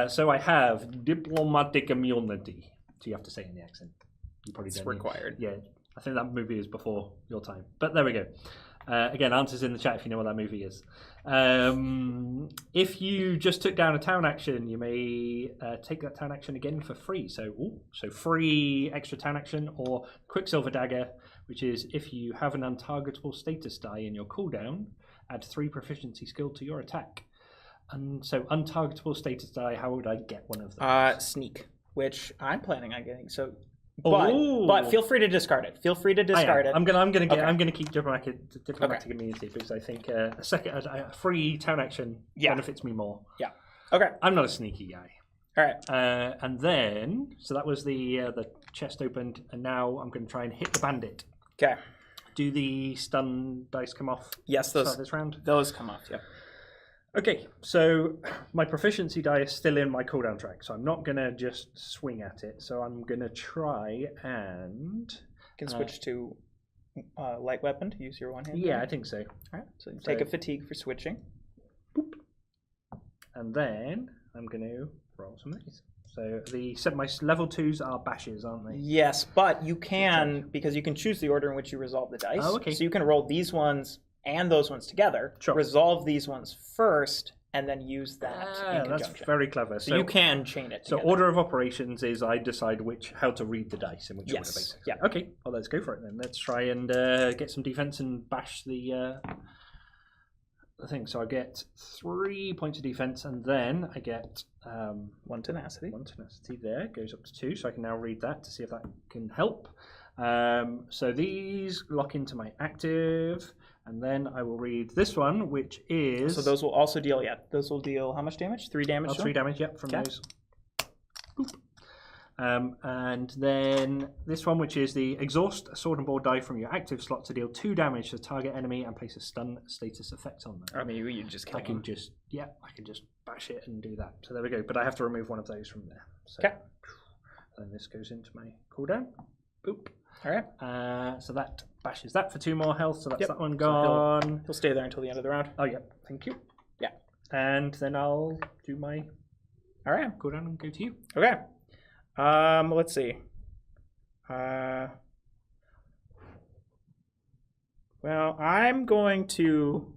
So I have diplomatic immunity. So you have to say it in the accent. You probably don't. It's required. Yeah, I think that movie is before your time. But there we go. Again, answers in the chat if you know what that movie is. If you just took down a town action, you may take that town action again for free. So free extra town action, or Quicksilver Dagger, which is if you have an untargetable status die in your cooldown, add 3 proficiency skill to your attack. And so untargetable status die, how would I get one of those? Sneak, which I'm planning on getting. So, but feel free to discard it. Feel free to discard it. I'm gonna keep diplomatic immunity because I think a free town action benefits me more. Yeah. Okay. I'm not a sneaky guy. All right. And then so that was the chest opened, and now I'm going to try and hit the bandit. Okay. Do the stun dice come off? Yes, this round. Those come off. Yep. Okay, so my proficiency die is still in my cooldown track, so I'm not going to just swing at it. So I'm going to try and... You can switch to light weapon to use your one hand. Yeah, I think so. All right, so take a fatigue for switching. Boop. And then I'm going to roll some of these. So my level 2s are bashes, aren't they? Yes, but you can, because you can choose the order in which you resolve the dice. Oh, okay. So you can roll these ones and those ones together, resolve these ones first, and then use that in conjunction. That's very clever. So you can chain it together. So order of operations is I decide how to read the dice in which order, basically. Yeah. Okay, well, let's go for it then. Let's try and get some defense and bash the thing. So I get 3 points of defense, and then I get 1 tenacity. 1 tenacity there, goes up to 2, so I can now read that to see if that can help. So these lock into my active. And then I will read this one, which is... So those will also deal, those will deal how much damage? 3 damage? 3 damage, from those. Boop. And then this one, which is the exhaust a sword and board die from your active slot to deal 2 damage to target enemy and place a stun status effect on them. I mean, you just kill them. I can just bash it and do that. So there we go. But I have to remove one of those from there. Okay. And this goes into my cooldown. Boop. All right. So that bashes that for 2 more health. So that's that one gone. So he'll stay there until the end of the round. Oh, yep. Thank you. Yeah. And then I'll do my... All right. Cooldown and go to you. Okay. Let's see. Well, I'm going to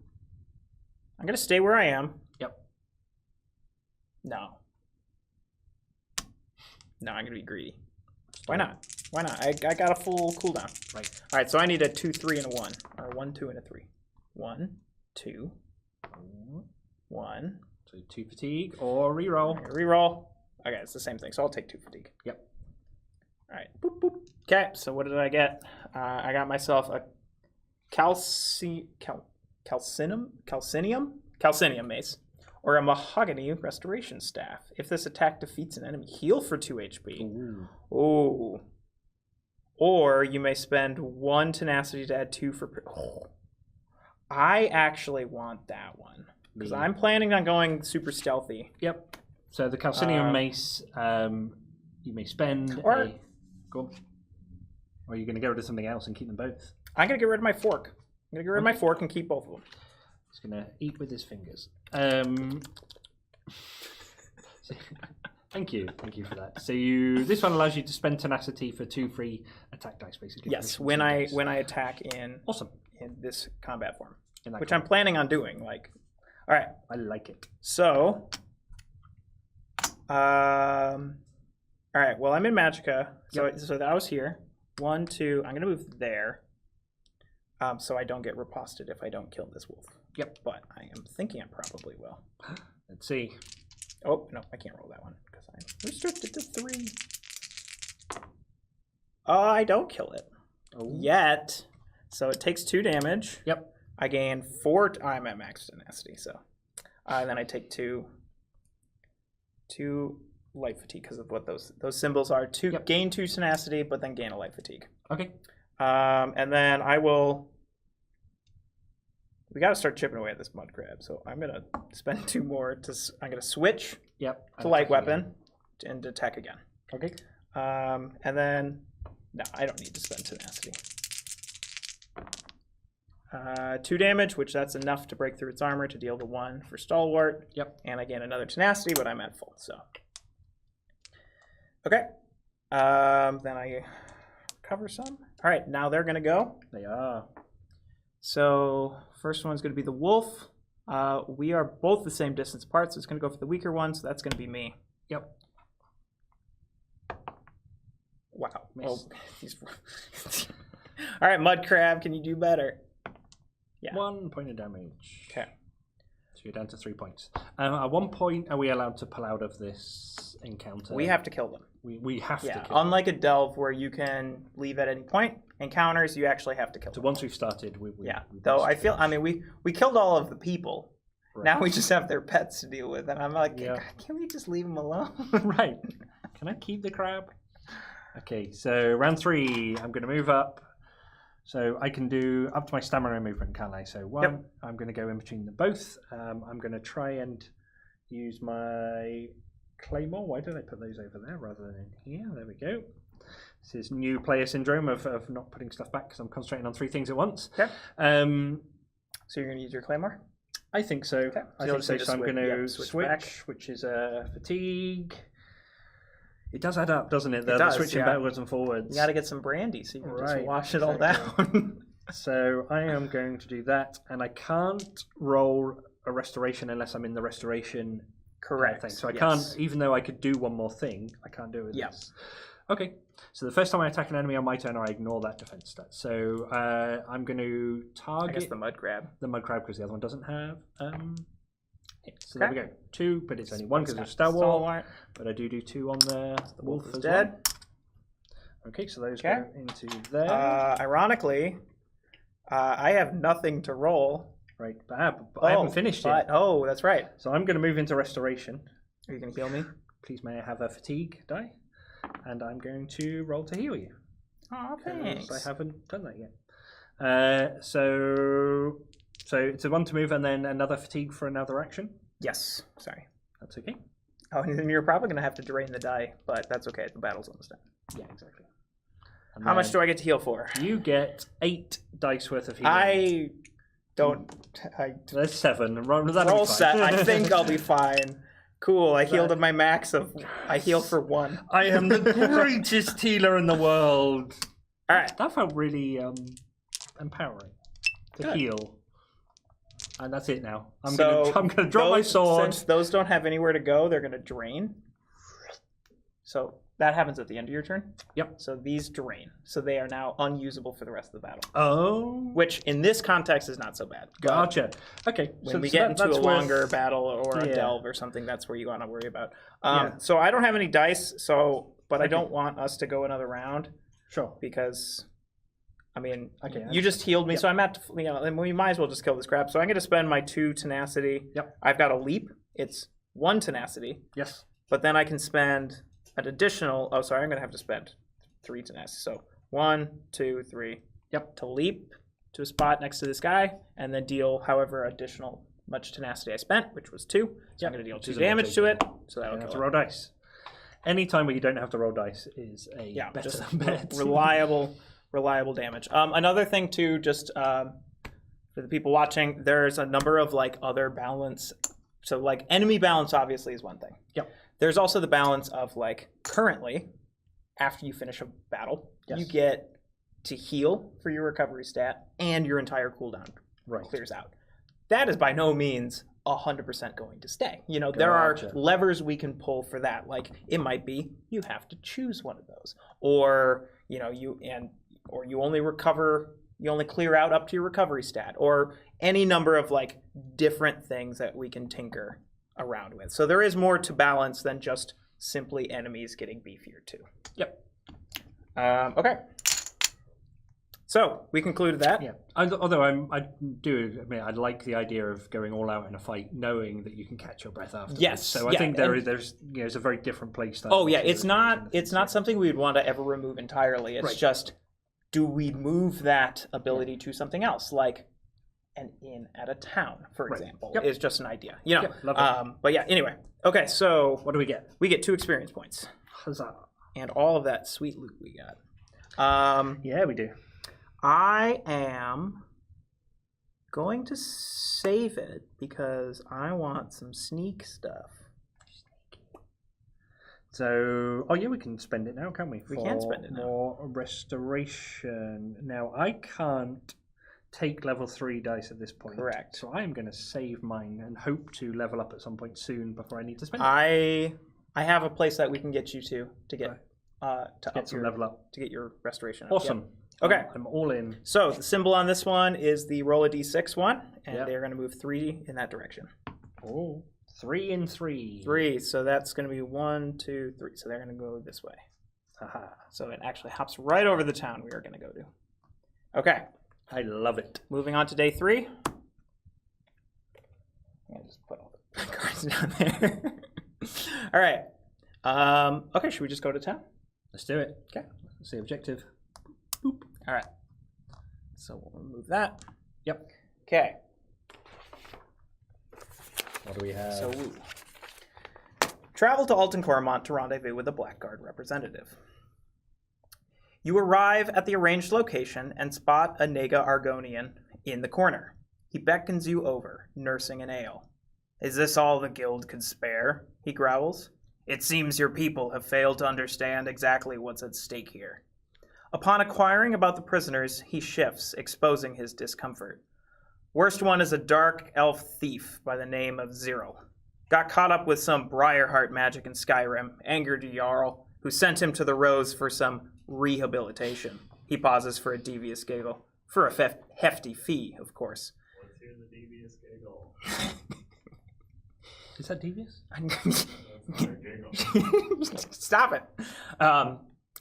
stay where I am. Yep. No, I'm gonna be greedy. Why not? I got a full cooldown. Right. All right, so I need a 2, 3, and a 1, or 1, 2, and a 3. 1, 2, 1. So 2 fatigue or reroll. Reroll. Okay, it's the same thing, so I'll take 2 fatigue. Yep. All right. Boop, boop. Okay, so what did I get? I got myself a calcinium mace, or a mahogany restoration staff. If this attack defeats an enemy, heal for 2 HP. Ooh. Or you may spend 1 tenacity to add 2 for... Oh. I actually want that one, because I'm planning on going super stealthy. Yep. So the calcinium mace, you may spend Go on. Or are you going to get rid of something else and keep them both? I'm going to get rid of my fork. I'm going to get rid of my fork and keep both of them. He's going to eat with his fingers. Thank you for that. So this one allows you to spend tenacity for 2 free attack dice, basically. Yes, when I attack in this combat form, which I'm planning on doing. All right, I like it. So, all right. Well, I'm in Magicka, so that was here. 1, 2. I'm gonna move there, so I don't get riposted if I don't kill this wolf. Yep. But I am thinking I probably will. Let's see. Oh no, I can't roll that one because I'm restricted to 3. I don't kill it yet. So it takes 2 damage. Yep. I gain 4. I'm at max tenacity, so. And then I take 2 light fatigue because of what those symbols are. Gain 2 tenacity, but then gain a light fatigue. Okay. And then I will. We got to start chipping away at this mud crab. So I'm gonna spend 2 more to. I'm gonna switch. To light weapon and attack again. Okay. And then no, I don't need to spend tenacity. 2 damage, which that's enough to break through its armor to deal the 1 for stalwart. Yep. And I gain another tenacity, but I'm at full. So. Okay. Then I recover some. All right, now they're gonna go. They are. So first one's gonna be the wolf. We are both the same distance apart, so it's gonna go for the weaker one. So that's gonna be me. Yep. Wow. Miss. All right, mud crab, can you do better? Yeah. 1 point of damage. Okay. So you're down to 3 points. At one point, are we allowed to pull out of this encounter? We have to kill them. We have to kill them. Unlike a delve where you can leave at any point, encounters you actually have to kill them. So once we've started, we Though I feel, I mean, we killed all of the people. Right. Now we just have their pets to deal with, and I'm like, can we just leave them alone? Right. Can I keep the crab? Okay, so round 3, I'm going to move up. So I can do up to my stamina movement, can't I? So 1, I'm going to go in between them both. I'm going to try and use my claymore. Why did I put those over there rather than in here? There we go. This is new player syndrome of not putting stuff back because I'm concentrating on 3 things at once. Okay. So you're going to use your claymore? I think so. Okay. I think so. So I'm going to switch, which is fatigue. It does add up, doesn't it? The switching backwards and forwards. You got to get some brandy so you can just wash it all down. So I am going to do that, and I can't roll a restoration unless I'm in the restoration thing. So I can't, even though I could do one more thing, I can't do it with this. Okay, so the first time I attack an enemy on my turn, I ignore that defense stat. So I'm going to target... I guess the mud crab. The mud crab, because the other one doesn't have... So there we go. 2, but it's only 1 because of stalwart. But I do 2 on the wolf as dead. Well. Okay, so those go into there. Ironically, I have nothing to roll. Right, but I haven't finished yet. Oh, that's right. So I'm going to move into restoration. Are you going to heal me? Please may I have a fatigue die? And I'm going to roll to heal you. Oh, thanks. I haven't done that yet. So it's a 1 to move and then another fatigue for another action? Yes. Sorry. That's okay. Oh, and then you're probably going to have to drain the die, but that's okay. The battle's almost done. Yeah, exactly. And how much do I get to heal for? You get 8 dice worth of healing. I don't... There's 7. Roll set. I think I'll be fine. Cool. I healed at my max of... I heal for 1. I am the greatest healer in the world. All right. That felt really empowering to heal. And that's it now. I'm gonna drop my sword. Since those don't have anywhere to go, they're gonna drain. So that happens at the end of your turn. Yep. So these drain. So they are now unusable for the rest of the battle. Oh. Which in this context is not so bad. Gotcha. Okay. When we get into a longer battle or a delve or something, that's where you want to worry about. So I don't have any dice. But I don't want us to go another round. Sure. Because. I mean, you just healed me, so I'm at, we might as well just kill this crab. So I'm going to spend my 2 tenacity. Yep. I've got a leap. It's 1 tenacity. Yes. But then I can spend an additional, I'm going to have to spend 3 tenacity. So 1, 2, 3. Yep. To leap to a spot next to this guy, and then deal however additional much tenacity I spent, which was 2. So I'm going to deal 2 damage to it. So that'll have to roll dice. Any time where you don't have to roll dice is a better bet. Reliable damage. Another thing too, just for the people watching, there's a number of other balance. So enemy balance obviously is one thing. Yep. There's also the balance of currently, after you finish a battle, you get to heal for your recovery stat and your entire cooldown clears out. That is by no means 100% going to stay. There are levers we can pull for that. It might be you have to choose one of those, or you only clear out up to your recovery stat, or any number of different things that we can tinker around with. So there is more to balance than just simply enemies getting beefier too. Yep. Okay. So we concluded that. Yeah. Although I do admit I like the idea of going all out in a fight, knowing that you can catch your breath afterwards. Yes. So I think there's it's a very different play style. Oh yeah, it's not something we would want to ever remove entirely. It's just, do we move that ability to something else, like an inn at a town, for example? Is just an idea, you know. But yeah, anyway. Okay, so what do we get? We get 2 experience points. Huzzah! And all of that sweet loot we got. Yeah, we do. I am going to save it because I want some sneak stuff. So, oh yeah, we can spend it now, can't we? We can spend it now. More restoration. Now, I can't take level 3 dice at this point. Correct. So I am going to save mine and hope to level up at some point soon before I need to spend it. I have a place that we can get you to get level up to get your restoration. Awesome. Yep. Okay, I'm all in. So the symbol on this one is the roll a d6 one, and they're going to move 3 in that direction. Oh, 3 and 3. 3. So that's going to be 1, 2, 3. So they're going to go this way. Aha. So it actually hops right over the town we are going to go to. Okay. I love it. Moving on to day 3. I'll just put all the cards down there. All right. Okay, should we just go to town? Let's do it. Okay. Let's see objective. Boop. All right. So we'll remove that. Yep. Okay. What do we have? So travel to Alton Coremont to rendezvous with a Blackguard representative. You arrive at the arranged location and spot a Nega Argonian in the corner. He beckons you over, nursing an ale. "Is this all the guild could spare?" he growls. "It seems your people have failed to understand exactly what's at stake here." Upon inquiring about the prisoners, he shifts, exposing his discomfort. Worst one is a dark elf thief by the name of Zero. Got caught up with some Briarheart magic in Skyrim, angered Jarl, who sent him to the Rose for some rehabilitation. He pauses for a devious giggle. For a hefty fee, of course. Let's hear the devious giggle. Is that devious? That's not a giggle. Stop it.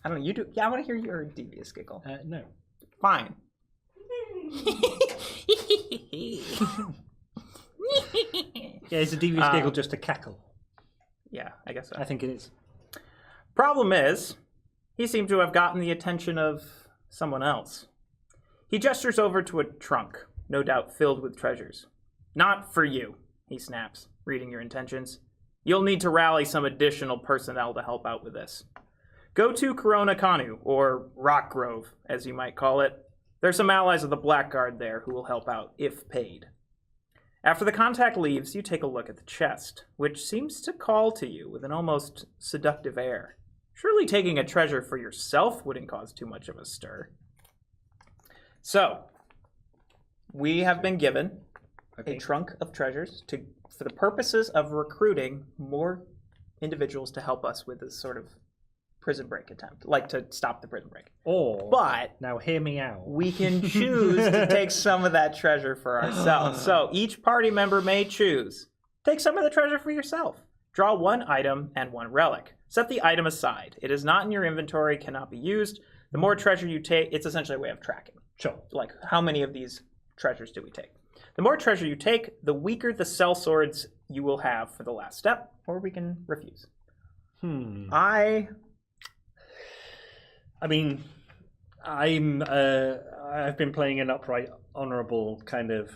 I don't know. You do. Yeah, I want to hear your devious giggle. No. Fine. Yeah, is a devious giggle just a cackle? Yeah, I guess so. I think it is. Problem is, he seemed to have gotten the attention of someone else. He gestures over to a trunk, no doubt filled with treasures. "Not for you," he snaps, reading your intentions. "You'll need to rally some additional personnel to help out with this. Go to Corona Kanu, or Rock Grove, as you might call it. There's some allies of the Blackguard there who will help out, if paid." After the contact leaves, you take a look at the chest, which seems to call to you with an almost seductive air. Surely taking a treasure for yourself wouldn't cause too much of a stir. So, we have been given a trunk of treasures for the purposes of recruiting more individuals to help us with this sort of prison break attempt, like to stop the prison break. But now hear me out. We can choose to take some of that treasure for ourselves. So each party member may choose. Take some of the treasure for yourself. Draw 1 item and 1 relic. Set the item aside. It is not in your inventory, cannot be used. The more treasure you take, it's essentially a way of tracking. Sure. Like, how many of these treasures do we take? The more treasure you take, the weaker the cell swords you will have for the last step, or we can refuse. I mean, I've been playing an upright, honourable kind of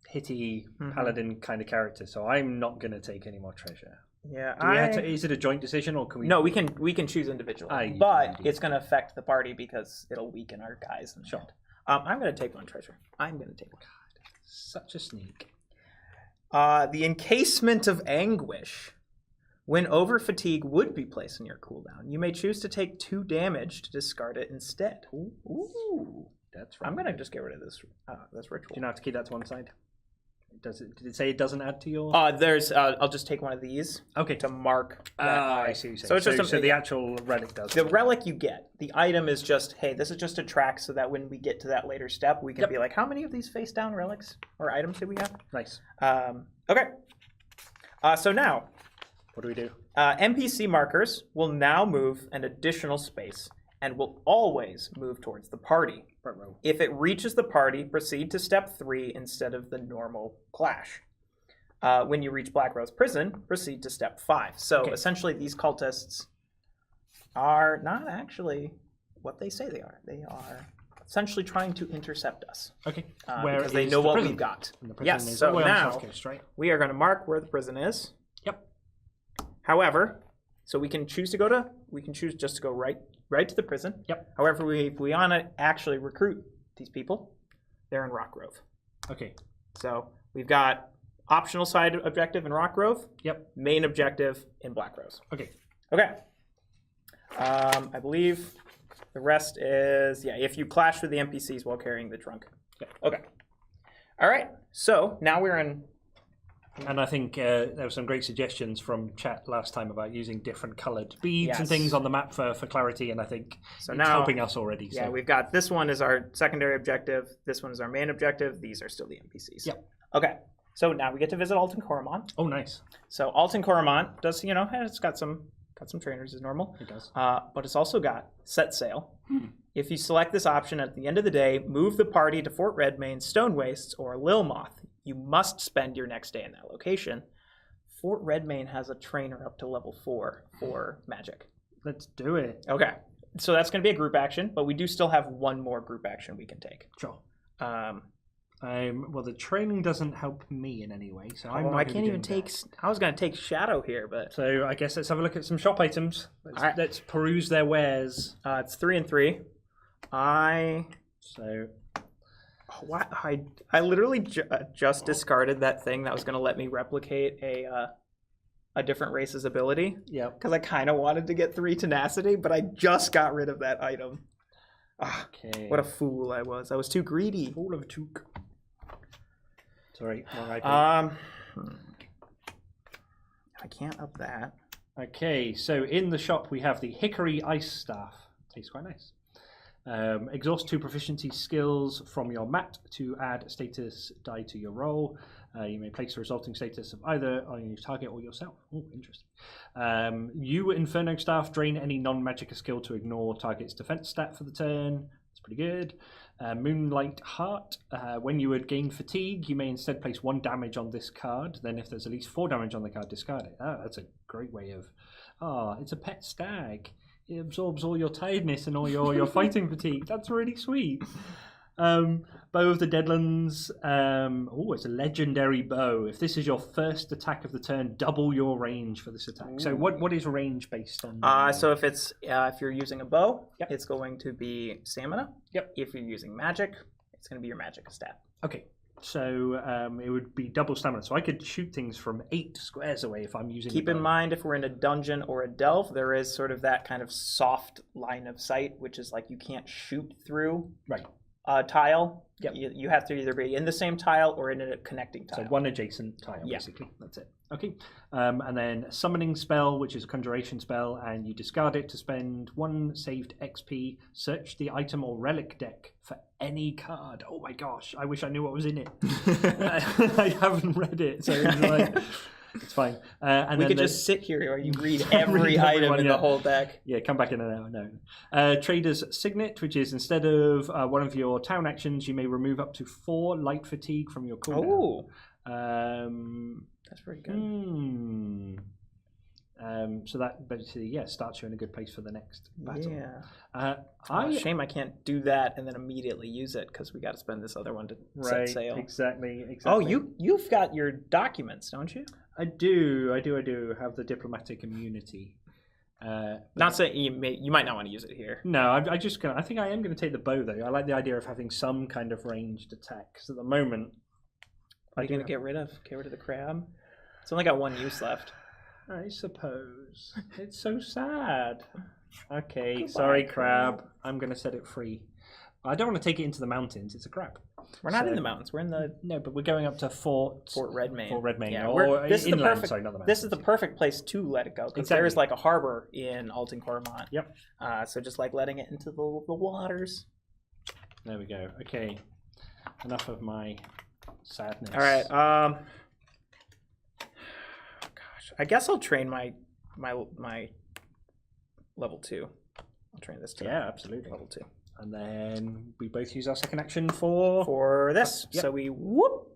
hitty paladin kind of character, so I'm not going to take any more treasure. Yeah, is it a joint decision, or can we? No, we can choose individually, but it's going to affect the party because it'll weaken our guys. And sure. I'm going to take 1 treasure. I'm going to take 1. Such a sneak. The encasement of anguish. When over fatigue would be placed in your cooldown, you may choose to take 2 damage to discard it instead. Ooh. That's right. I'm going to just get rid of this ritual. Do you not have to keep that to one side? Did it say it doesn't add to your? I'll just take one of these. Okay. To mark. I see. So it's just so the actual relic does. The relic you get. The item is just, hey, this is just a track, so that when we get to that later step, we can be like, how many of these face down relics or items do we have? Nice. Okay. So now, what do we do? NPC markers will now move an additional space and will always move towards the party. Front row. If it reaches the party, proceed to step 3 instead of the normal clash. When you reach Black Rose Prison, proceed to step 5. So essentially, these cultists are not actually what they say they are. They are essentially trying to intercept us. Okay. Because they know what we've got. Yes, so now we are going to mark where the prison is. Yep. However, so we can choose just to go right to the prison. Yep. However, if we want to actually recruit these people, they're in Rock Grove. Okay. So we've got optional side objective in Rock Grove. Yep. Main objective in Black Rose. Okay. Okay. I believe the rest is, if you clash with the NPCs while carrying the trunk. Yep. Okay. All right. So now we're in. And I think there were some great suggestions from chat last time about using different coloured beads and things on the map for clarity, and I think it's helping us already. Yeah, we've got this one is our secondary objective. This one is our main objective. These are still the NPCs. Yep. Okay. So now we get to visit Alton Coremont. Oh, nice. So Alton Coremont does, it's got some trainers as normal. It does. But it's also got set sail. If you select this option at the end of the day, move the party to Fort Redmayne, Stone Wastes, or Lilmoth. You must spend your next day in that location. Fort Redmayne has a trainer up to level 4 for magic. Let's do it. Okay. So that's going to be a group action, but we do still have one more group action we can take. Sure. Well, the training doesn't help me in any way, so I can't even take. I was going to take Shadow here, but so I guess let's have a look at some shop items. Let's peruse their wares. It's 3 and 3. I literally just discarded that thing that was going to let me replicate a different race's ability. Yeah. Because I kind of wanted to get 3 tenacity, but I just got rid of that item. Okay. What a fool I was. I was too greedy. Fool of took. Sorry, wrong item. I can't up that. Okay, so in the shop we have the Hickory Ice Staff. Tastes quite nice. Exhaust 2 proficiency skills from your mat to add a status die to your roll. You may place the resulting status of either on your target or yourself. Oh, interesting. You, Inferno Staff, drain any non-magic skill to ignore target's defense stat for the turn. That's pretty good. Moonlight Heart. When you would gain fatigue, you may instead place 1 damage on this card. Then if there's at least 4 damage on the card, discard it. That's a great way of... it's a pet stag. It absorbs all your tiredness and all your fighting fatigue. That's really sweet. Bow of the Deadlands. It's a legendary bow. If this is your first attack of the turn, double your range for this attack. Ooh. So what is range based on? So if you're using a bow, it's going to be stamina. Yep. If you're using magic, it's going to be your magic stat. Okay. So it would be double stamina. So I could shoot things from 8 squares away if I'm using. Keep in mind, if we're in a dungeon or a delve, there is sort of that kind of soft line of sight, which is like you can't shoot through. Right. Tile. Yep. You have to either be in the same tile or in a connecting tile. So one adjacent tile, basically. That's it. Okay. And then summoning spell, which is a conjuration spell, and you discard it to spend 1 saved XP. Search the item or relic deck for any card. Oh my gosh! I wish I knew what was in it. I haven't read it, so it's like. It's fine. And we could just sit here where you read every item in the whole deck. Yeah, come back in an hour. No. Trader's Signet, which is instead of one of your town actions, you may remove up to 4 light fatigue from your cooldown. Oh. That's very good. So that basically, starts you in a good place for the next battle. Yeah. Shame I can't do that and then immediately use it because we got to spend this other one to set sail. Exactly. Oh, you've got your documents, don't you? I do have the diplomatic immunity. Not saying you might not want to use it here. No, I think I am going to take the bow though. I like the idea of having some kind of ranged attack. Because at the moment, are you going to get rid of the crab? It's only got 1 use left. I suppose. It's so sad. Okay, goodbye, sorry, crab. I'm going to set it free. I don't want to take it into the mountains. It's a crab. We're not in the mountains. We're in the... No, but we're going up to Fort Redmayne. Fort Redmayne. Yeah, or this inland, is sorry, not the mountains. This is the perfect place to let it go. Because there's like a harbor in Alton Coremont. Yep. So just like letting it into the waters. There we go. Okay. Enough of my sadness. All right. I guess I'll train my level 2. I'll train this to absolutely level 2. And then we both use our second action for this. Yep. So we whoop,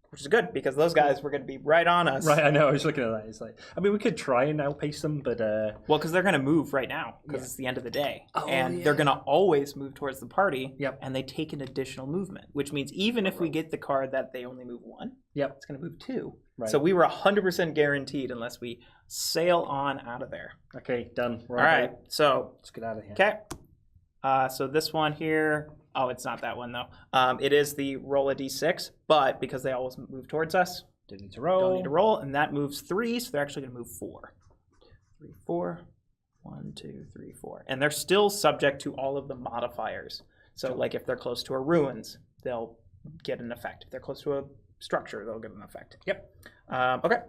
which is good because those guys were going to be right on us. Right, I know. I was looking at that. It's like, I mean, we could try and outpace them, but well, because they're going to move right now because it's the end of the day, and they're going to always move towards the party. Yep. And they take an additional movement, which means even if we get the card that they only move 1, it's going to move 2. Right. So we were 100% guaranteed unless we sail on out of there. Okay, done. All right. So let's get out of here. Okay. So this one here. Oh, it's not that one though. It is the roll a d6, but because they always move towards us, don't need to roll. Don't need to roll, and that moves 3, so they're actually going to move 4. 3, 4. 1, 2, 3, 4, and they're still subject to all of the modifiers. So, like if they're close to a ruins, they'll get an effect. If they're close to a structure, they'll get an effect. Yep. Okay.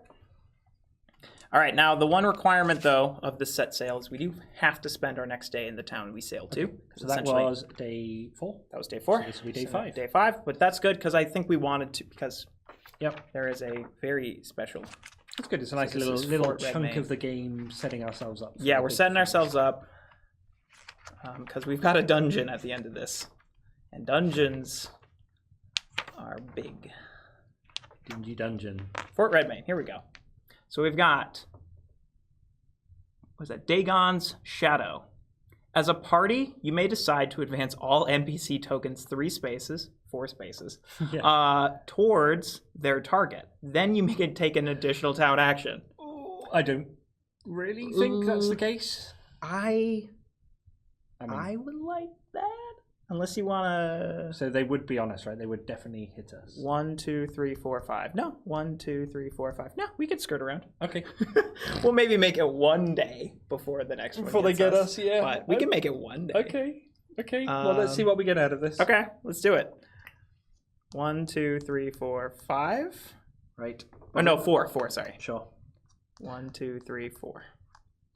All right. Now, the one requirement though of the set sail is we do have to spend our next day in the town we sail to. So that was day 4. That was day 4. So this will be day 5. Day 5, but that's good because I think we wanted to because there is a very special. It's good. It's a nice little chunk of the game setting ourselves up. Yeah, we're setting ourselves up because we've got a dungeon at the end of this, and dungeons are big. Dingy dungeon. Fort Redmayne. Here we go. So we've got, what's that? Dagon's Shadow. As a party, you may decide to advance all NPC tokens 4 spaces, towards their target. Then you may take an additional town action. I don't really think that's the case. I would like that. Unless you want to... So they would be honest, right? They would definitely hit us. 1, 2, 3, 4, 5. No. 1, 2, 3, 4, 5. No, we could skirt around. Okay. We'll maybe make it one day before the next one. Before they get us, yeah. But we can make it one day. Okay. Well, let's see what we get out of this. Okay, let's do it. 1, 2, 3, 4, 5. Right. Oh, no, 4. 4, sorry. Sure. 1, 2, 3, 4.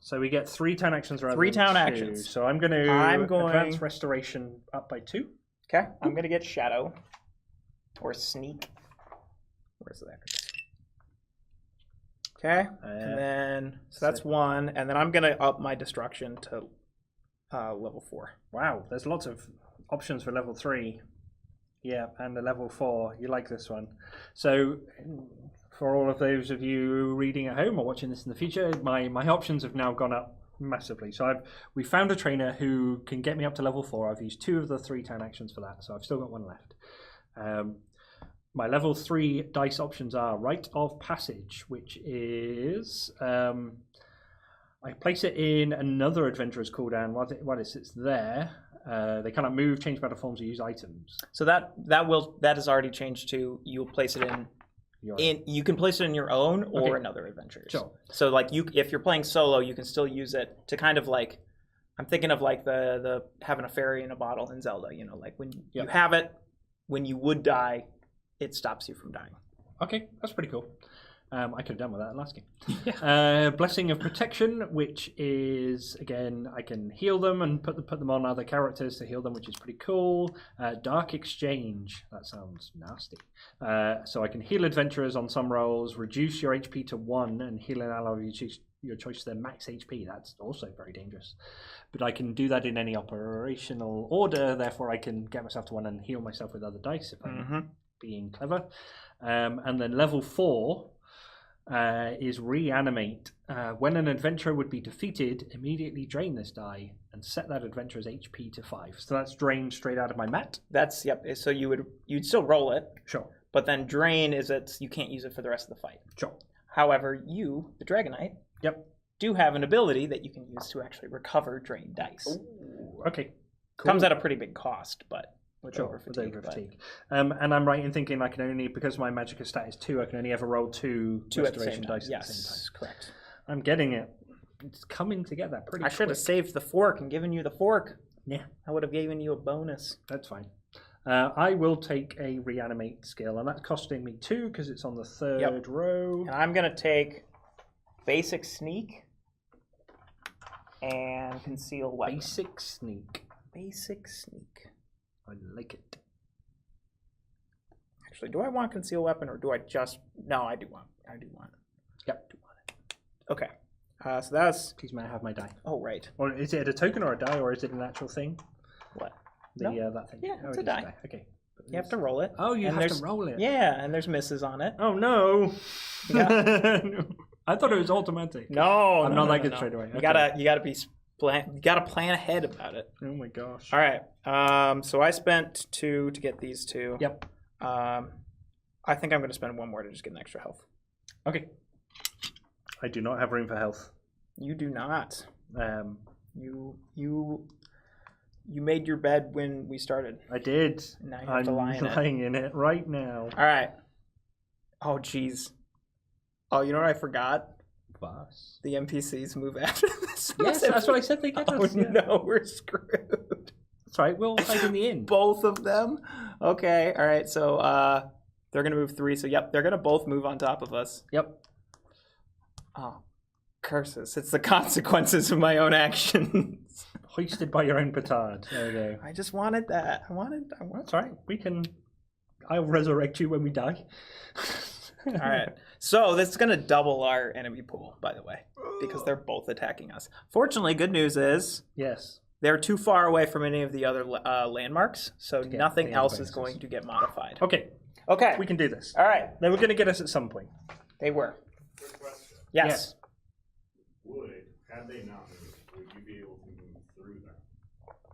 So we get 3 town actions rather 3 than town 2. actions. So I'm going to advance restoration up by 2. Okay. I'm going to get shadow or sneak. Where's that? Okay. And then so that's 1, and then I'm going to up my destruction to level 4. Wow, there's lots of options for level 3. Yeah, and the level 4. You like this one. So for all of those of you reading at home or watching this in the future, my options have now gone up massively. So we found a trainer who can get me up to level 4. I've used 2 of the 3 town actions for that, so I've still got 1 left. My level 3 dice options are Rite of Passage, which is I place it in another adventurer's cooldown while it sits there. They kind of move, change battle forms, or use items. So that is already changed to you'll place it in. You can place it in your own or another adventure's. Sure. So like if you're playing solo, you can still use it to kind of like, I'm thinking of like the having a fairy in a bottle in Zelda. You know, like when you have it, when you would die, it stops you from dying. Okay, that's pretty cool. I could have done with that last game. Blessing of Protection, which is, again, I can heal them and put them on other characters to heal them, which is pretty cool. Dark Exchange, that sounds nasty. So I can heal adventurers on some rolls, reduce your HP to 1, and heal an ally of your choice to their max HP. That's also very dangerous. But I can do that in any operational order, therefore I can get myself to 1 and heal myself with other dice if I'm being clever. And then level 4... is Reanimate. When an adventurer would be defeated, immediately drain this die and set that adventurer's HP to 5. So that's drained straight out of my mat. That's So you'd still roll it. Sure. But then drain you can't use it for the rest of the fight. Sure. However, you, the Dragon Knight, do have an ability that you can use to actually recover drained dice. Ooh, okay. Cool. Comes at a pretty big cost, but. Over fatigue. And I'm right in thinking I can only, because my magicka stat is 2, I can only ever roll 2 restoration dice at the same time. Yes, correct. I'm getting it. It's coming together pretty quick. I should have saved the fork and given you the fork. Yeah. I would have given you a bonus. That's fine. I will take a Reanimate skill, and that's costing me 2 because it's on the 3rd row. And I'm going to take Basic Sneak and Conceal Weapon. Basic Sneak. I like it. Actually, do I want Conceal Weapon or do I just... No, I do want it. Yep. I do want it. Okay. So that's... Please may I have my die? Oh, right. Or is it a token or a die, or is it an actual thing? What? That thing. Yeah, it's a is die. Okay. You have to roll it. Oh, you And have there's- to roll it. Yeah, and there's misses on it. Oh no. Yeah. I thought it was automatic. No, I'm no, not no, that no, good no. straight away. You Okay. gotta be you gotta plan ahead about it. Oh my gosh. All right. So I spent 2 to get these 2. Yep. I think I'm gonna spend 1 more to just get an extra health. Okay. I do not have room for health. You do not. Um, You made your bed when we started. I did. Now you have to I'm lie in it. lying in it right now. All right. Oh, jeez. Oh, you know what I forgot? Bus. The NPCs move after this. Yes, that's what I said. They get Oh us. Yeah. no, we're screwed. That's right. We'll fight in the end. Both of them. Okay. All right. So they're gonna move 3. So yep, they're gonna both move on top of us. Yep. Oh, curses! It's the consequences of my own actions. Hoisted by your own petard. There we go. I just wanted that. I wanted. That's all right. We can. I'll resurrect you when we die. All right. So this is going to double our enemy pool, by the way, because they're both attacking us. Fortunately, good news is Yes. they're too far away from any of the other landmarks, so get nothing the else is bases. going to get modified. Okay. Okay. We can do this. All right. They were going to get us at some point. They were. Quick question. Yes. Had they not moved, would you be able to move through them?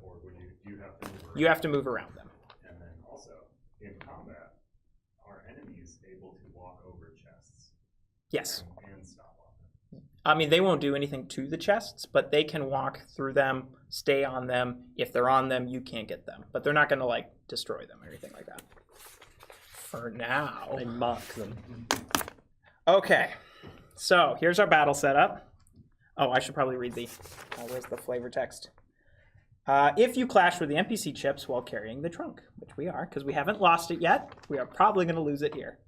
Or would you have to move around? You have to move around them. And then also, in combat, are enemies able to walk over chests Yes. and stop on them? I mean, they won't do anything to the chests, but they can walk through them, stay on them. If they're on them, you can't get them. But they're not going to, like, destroy them or anything like that. For now. They mark them. Okay. So, here's our battle setup. Oh, I should probably read the... where's the flavor text? If you clash with the NPC chips while carrying the trunk, which we are, because we haven't lost it yet, we are probably going to lose it here.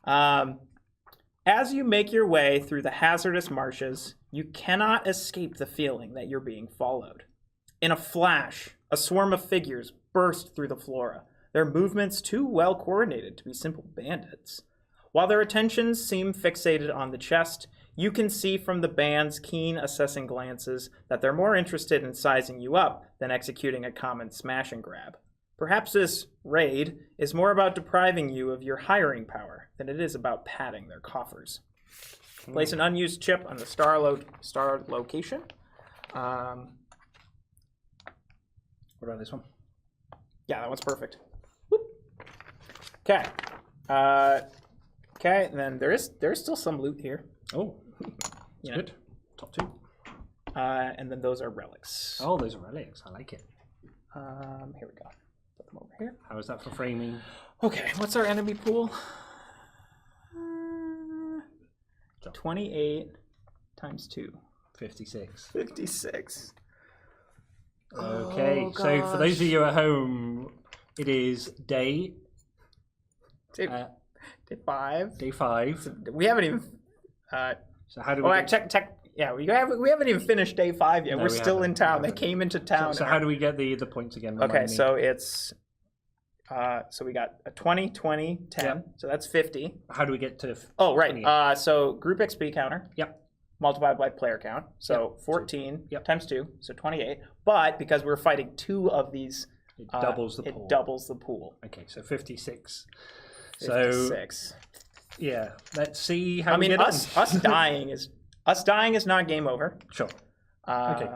As you make your way through the hazardous marshes, you cannot escape the feeling that you're being followed. In a flash, a swarm of figures burst through the flora, their movements too well coordinated to be simple bandits. While their attentions seem fixated on the chest, you can see from the band's keen assessing glances that they're more interested in sizing you up than executing a common smash and grab. Perhaps this raid is more about depriving you of your hiring power than it is about padding their coffers. Place an unused chip on the star location. What about this one? Yeah, that one's perfect. Okay. Okay, and then there's still some loot here. Oh, You know. good. Top 2. And then those are relics. Oh, those are relics. I like it. Here we go. Put them over here. How is that for framing? Okay, what's our enemy pool? 28 times 2. 56. 56. Okay, Oh, so for those of gosh. you at home, it is day Day 5. day 5. We haven't even. So how do we? Oh, get, check. Yeah, we haven't even finished day 5 yet. No, We're we still haven't. in town. We They haven't. came into town. so how do we get the points again? Remind Okay, me. so it's. So we got a 20, 20, 10. Yep. So that's 50. how do we get to? Oh, right. 28? So group XP counter. Yep. Multiplied by player count. So Yep. 14 Yep. times 2. So 28. But because we're fighting 2 of these, It doubles the pool. It doubles the pool. Okay, so 56. 56. So yeah, let's see how I we mean, get us on. dying is not game over. Sure. Okay.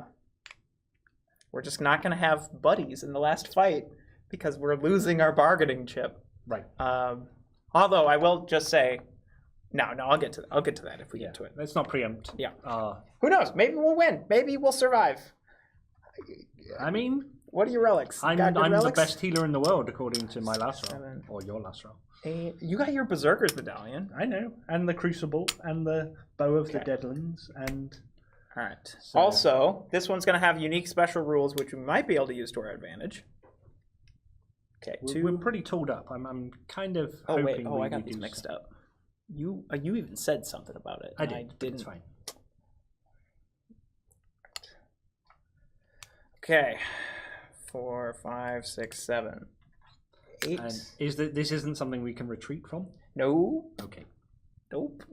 We're just not going to have buddies in the last fight because we're losing our bargaining chip. Right. Although I will just say, no, I'll get to that if we Yeah. get to it. Let's not preempt. Yeah. Uh, Who knows? Maybe we'll win. Maybe we'll survive. I mean, What are your relics? You I'm got good the relics? best healer in the world according to my last roll, 7. or your last roll. You got your Berserker's medallion. I know, and the Crucible, and the Bow of the Okay. Deadlands, and All right. So- Also, this one's going to have unique special rules, which we might be able to use to our advantage. Okay, we're pretty tooled up. I'm kind of Oh hoping wait! Oh, we I got would these do mixed so. up. You even said something about it. I and did. I but didn't. It's fine. Okay. 4, 5, 6, 7, 8. And is that this isn't something we can retreat from? No. Okay. Nope.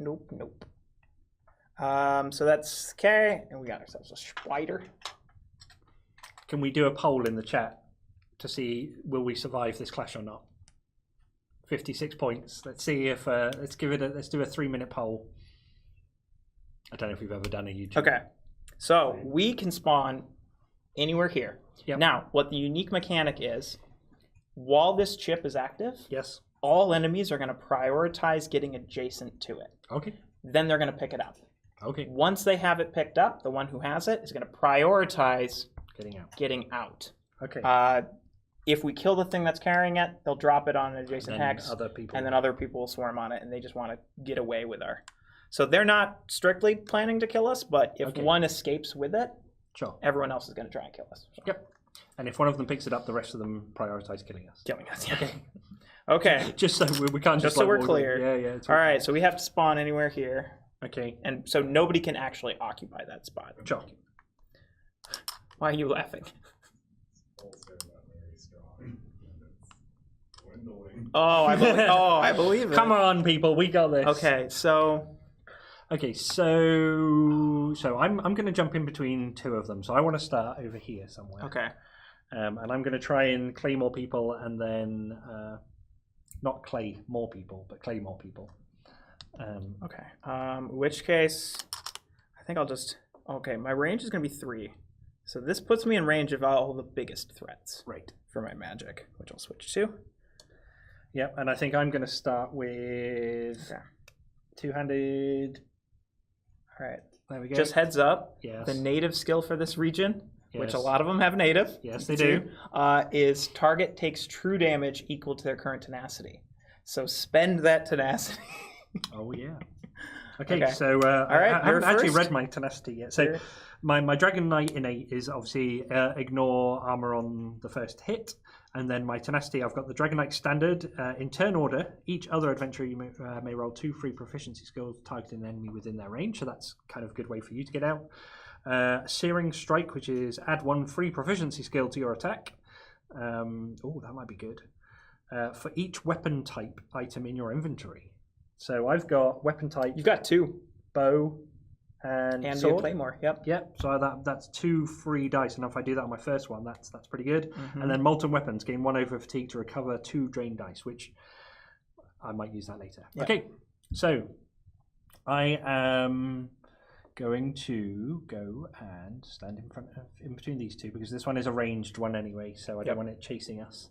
So that's okay, and we got ourselves a spider. Can we do a poll in the chat to see will we survive this clash or not. 56 points. Let's see if let's do a 3-minute poll. I don't know if we've ever done a YouTube. Okay, so we can spawn anywhere here. Yep. Now, what the unique mechanic is, while this chip is active, Yes. all enemies are going to prioritize getting adjacent to it. Okay. Then they're going to pick it up. Okay. Once they have it picked up, the one who has it is going to prioritize Getting out. Okay. If we kill the thing that's carrying it, they'll drop it on an adjacent then hex, other people. and then other people will swarm on it, and they just want to get away with our... So they're not strictly planning to kill us, but if one escapes with it, Sure. everyone else is going to try and kill us. So. Yep. And if one of them picks it up, the rest of them prioritize killing us. Killing us, yeah. Okay. Okay. Just so we can't Just so we're clear. Yeah. All right, so we have to spawn anywhere here. Okay. And so nobody can actually occupy that spot. Sure. Why are you laughing? Oh, I believe it. Come on, people, we got this. Okay, so I'm going to jump in between two of them. So I want to start over here somewhere. okay. And I'm going to try and clay more people, and then not clay more people, but clay more people. Okay. In which case, I think I'll just. Okay, my range is going to be 3, so this puts me in range of all the biggest threats. Right. For my magic, which I'll switch to. Yep, and I think I'm going to start with two-handed. All right. There we go. Just heads up. Yes. The native skill for this region, which Yes. a lot of them have native. Yes, they do. Is target takes true damage equal to their current tenacity. So spend that tenacity. Oh yeah. Okay, Okay. so All right, I haven't you're actually first. read my tenacity yet. So my Dragon Knight innate is obviously ignore armor on the first hit, and then my tenacity, I've got the Dragon Knight standard. In turn order, each other adventurer you may roll 2 free proficiency skills targeting an enemy within their range, so that's kind of a good way for you to get out. Searing Strike, which is add 1 free proficiency skill to your attack. Oh, that might be good. For each weapon type item in your inventory. So I've got weapon type. You've got 2. Bow and sword. sword. Claymore. Yep. Yep. So that's 2 free dice, and if I do that on my first one, that's pretty good. Mm-hmm. And then molten weapons gain 1 over fatigue to recover 2 drain dice, which I might use that later. Yep. Okay. So I am going to go and stand in between these two because this one is a ranged one anyway, so I don't want it chasing us.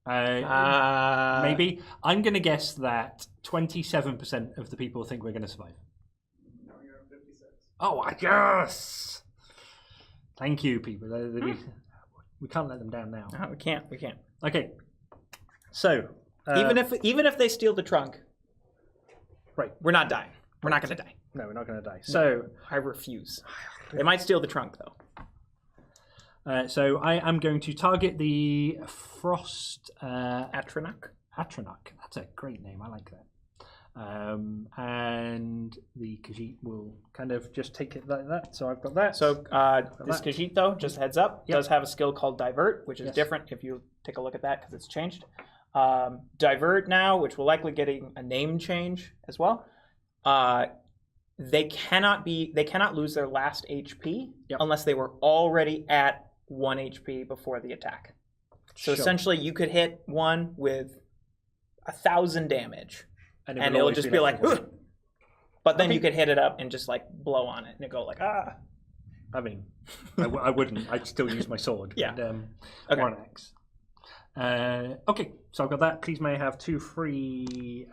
Maybe. I'm going to guess that 27% of the people think we're going to survive. No, you're at 56. Oh, yes! Thank you, people. We can't let them down now. No, we can't. We can't. Okay. So Even if they steal the trunk, right, we're not dying. We're not going to die. no, we're not going to die. So I refuse. They might steal the trunk though. so I am going to target the Frost Atronach. Atronach. That's a great name. I like that. And the Khajiit will kind of just take it like that. So I've got that. So this Khajiit, though, just heads up, does have a skill called Divert, which is different if you take a look at that because it's changed. Divert now, which will likely getting a name change as well. They cannot lose their last HP unless they were already at 1 HP before the attack. So essentially, you could hit one with 1,000 damage. And it'll just be like, ugh! But then you could hit it up and just like blow on it and it go like, ah. I mean, I wouldn't. I'd still use my sword. Yeah. Or an axe. Okay, so I've got that. Please may I have 2 free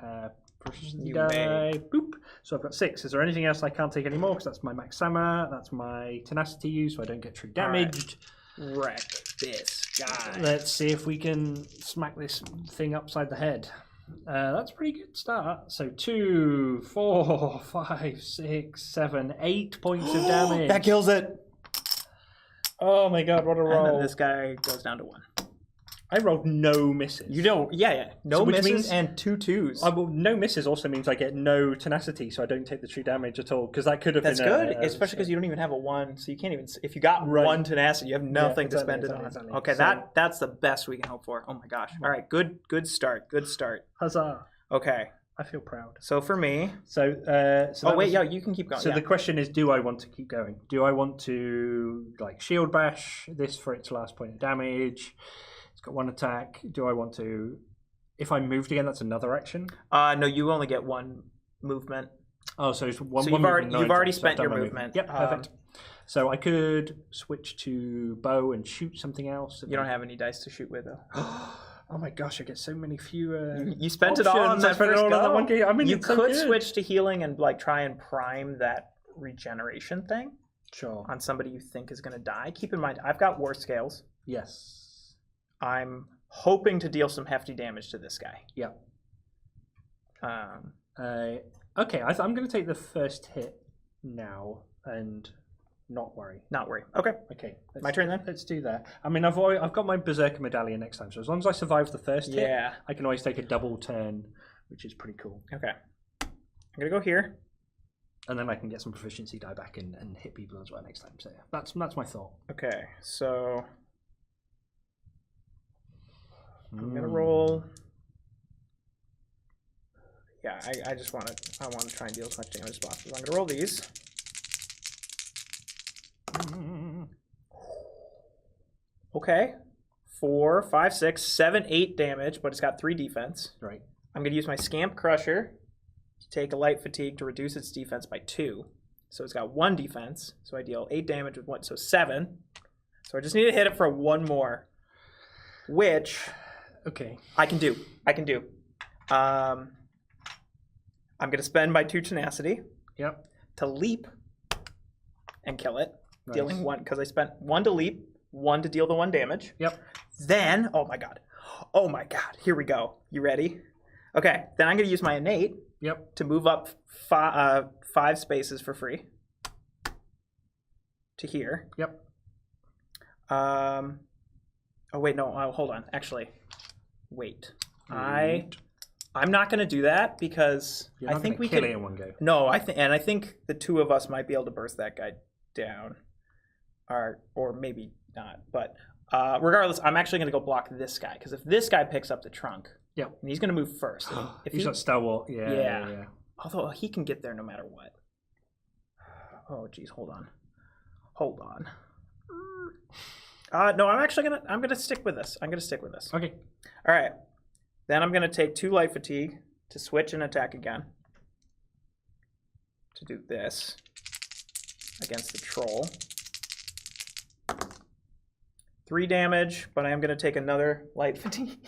proficiency die. Boop. So I've got 6. Is there anything else I can't take anymore? Because that's my max stamina. That's my tenacity use, so I don't get true damaged. Right. Wreck this guy. Let's see if we can smack this thing upside the head. That's a pretty good start. So 2, 4, 5, 6, 7, 8 points of damage. That kills it. Oh my god, what a roll. And then this guy goes down to 1. I rolled no misses. You don't, no which misses means, and 2 twos. No misses also means I get no tenacity, so I don't take the true damage at all, because that could have That's been good, especially because you don't even have a 1, so you can't even, if you got 1 tenacity, you have nothing to spend it on. Exactly. Okay, So, that's the best we can hope for. Oh my gosh. All right, good start. Huzzah. Okay, I feel proud. So for me... So you can keep going. So the question is, do I want to keep going? Do I want to like shield bash this for its last point of damage? It's got 1 attack. Do I want to... If I moved again, that's another action? No, you only get 1 movement. Oh, so it's one. So you've already spent your movement. Yep, perfect. So I could switch to bow and shoot something else. You don't have any dice to shoot with, though. Oh my gosh, I get so many fewer. You spent it all on that first go. That one game. I mean, you could switch to healing and like try and prime that regeneration thing. Sure. On somebody you think is going to die. Keep in mind, I've got war scales. Yes. I'm hoping to deal some hefty damage to this guy. Yeah. Okay, I'm going to take the first hit now and not worry. Not worry. Okay. Okay. My turn then? Let's do that. I mean, I've got my Berserker medallion next time, so as long as I survive the first hit, I can always take a double turn, which is pretty cool. Okay. I'm going to go here. And then I can get some proficiency die back and hit people as well next time. So yeah, that's my thought. Okay, so I'm going to roll... Yeah, I want to try and deal as much damage as possible. I'm going to roll these. Okay. 4, 5, 6, 7, 8 damage, but it's got 3 defense. Right. I'm going to use my Scamp Crusher to take a light fatigue to reduce its defense by 2. So it's got 1 defense. So I deal 8 damage with 1, so 7. So I just need to hit it for 1 more, which I can do. I'm going to spend my 2 tenacity to leap and kill it, dealing 1, because I spent 1 to leap, 1 to deal the 1 damage. Yep. Then, oh my god, here we go. You ready? Okay, then I'm going to use my innate to move up 5 spaces for free to here. Yep. Oh wait, no, hold on. Actually, wait. I'm not going to do that because I think we can kill it in one go. No, I think the 2 of us might be able to burst that guy down, or maybe not. But regardless, I'm actually going to go block this guy because if this guy picks up the trunk, and he's going to move first. If he's not stalwart. Yeah. Although he can get there no matter what. Oh, geez, hold on. No, I'm gonna stick with this. Okay. All right. Then I'm going to take 2 light fatigue to switch and attack again. To do this against the troll. 3 damage, but I am going to take another light fatigue.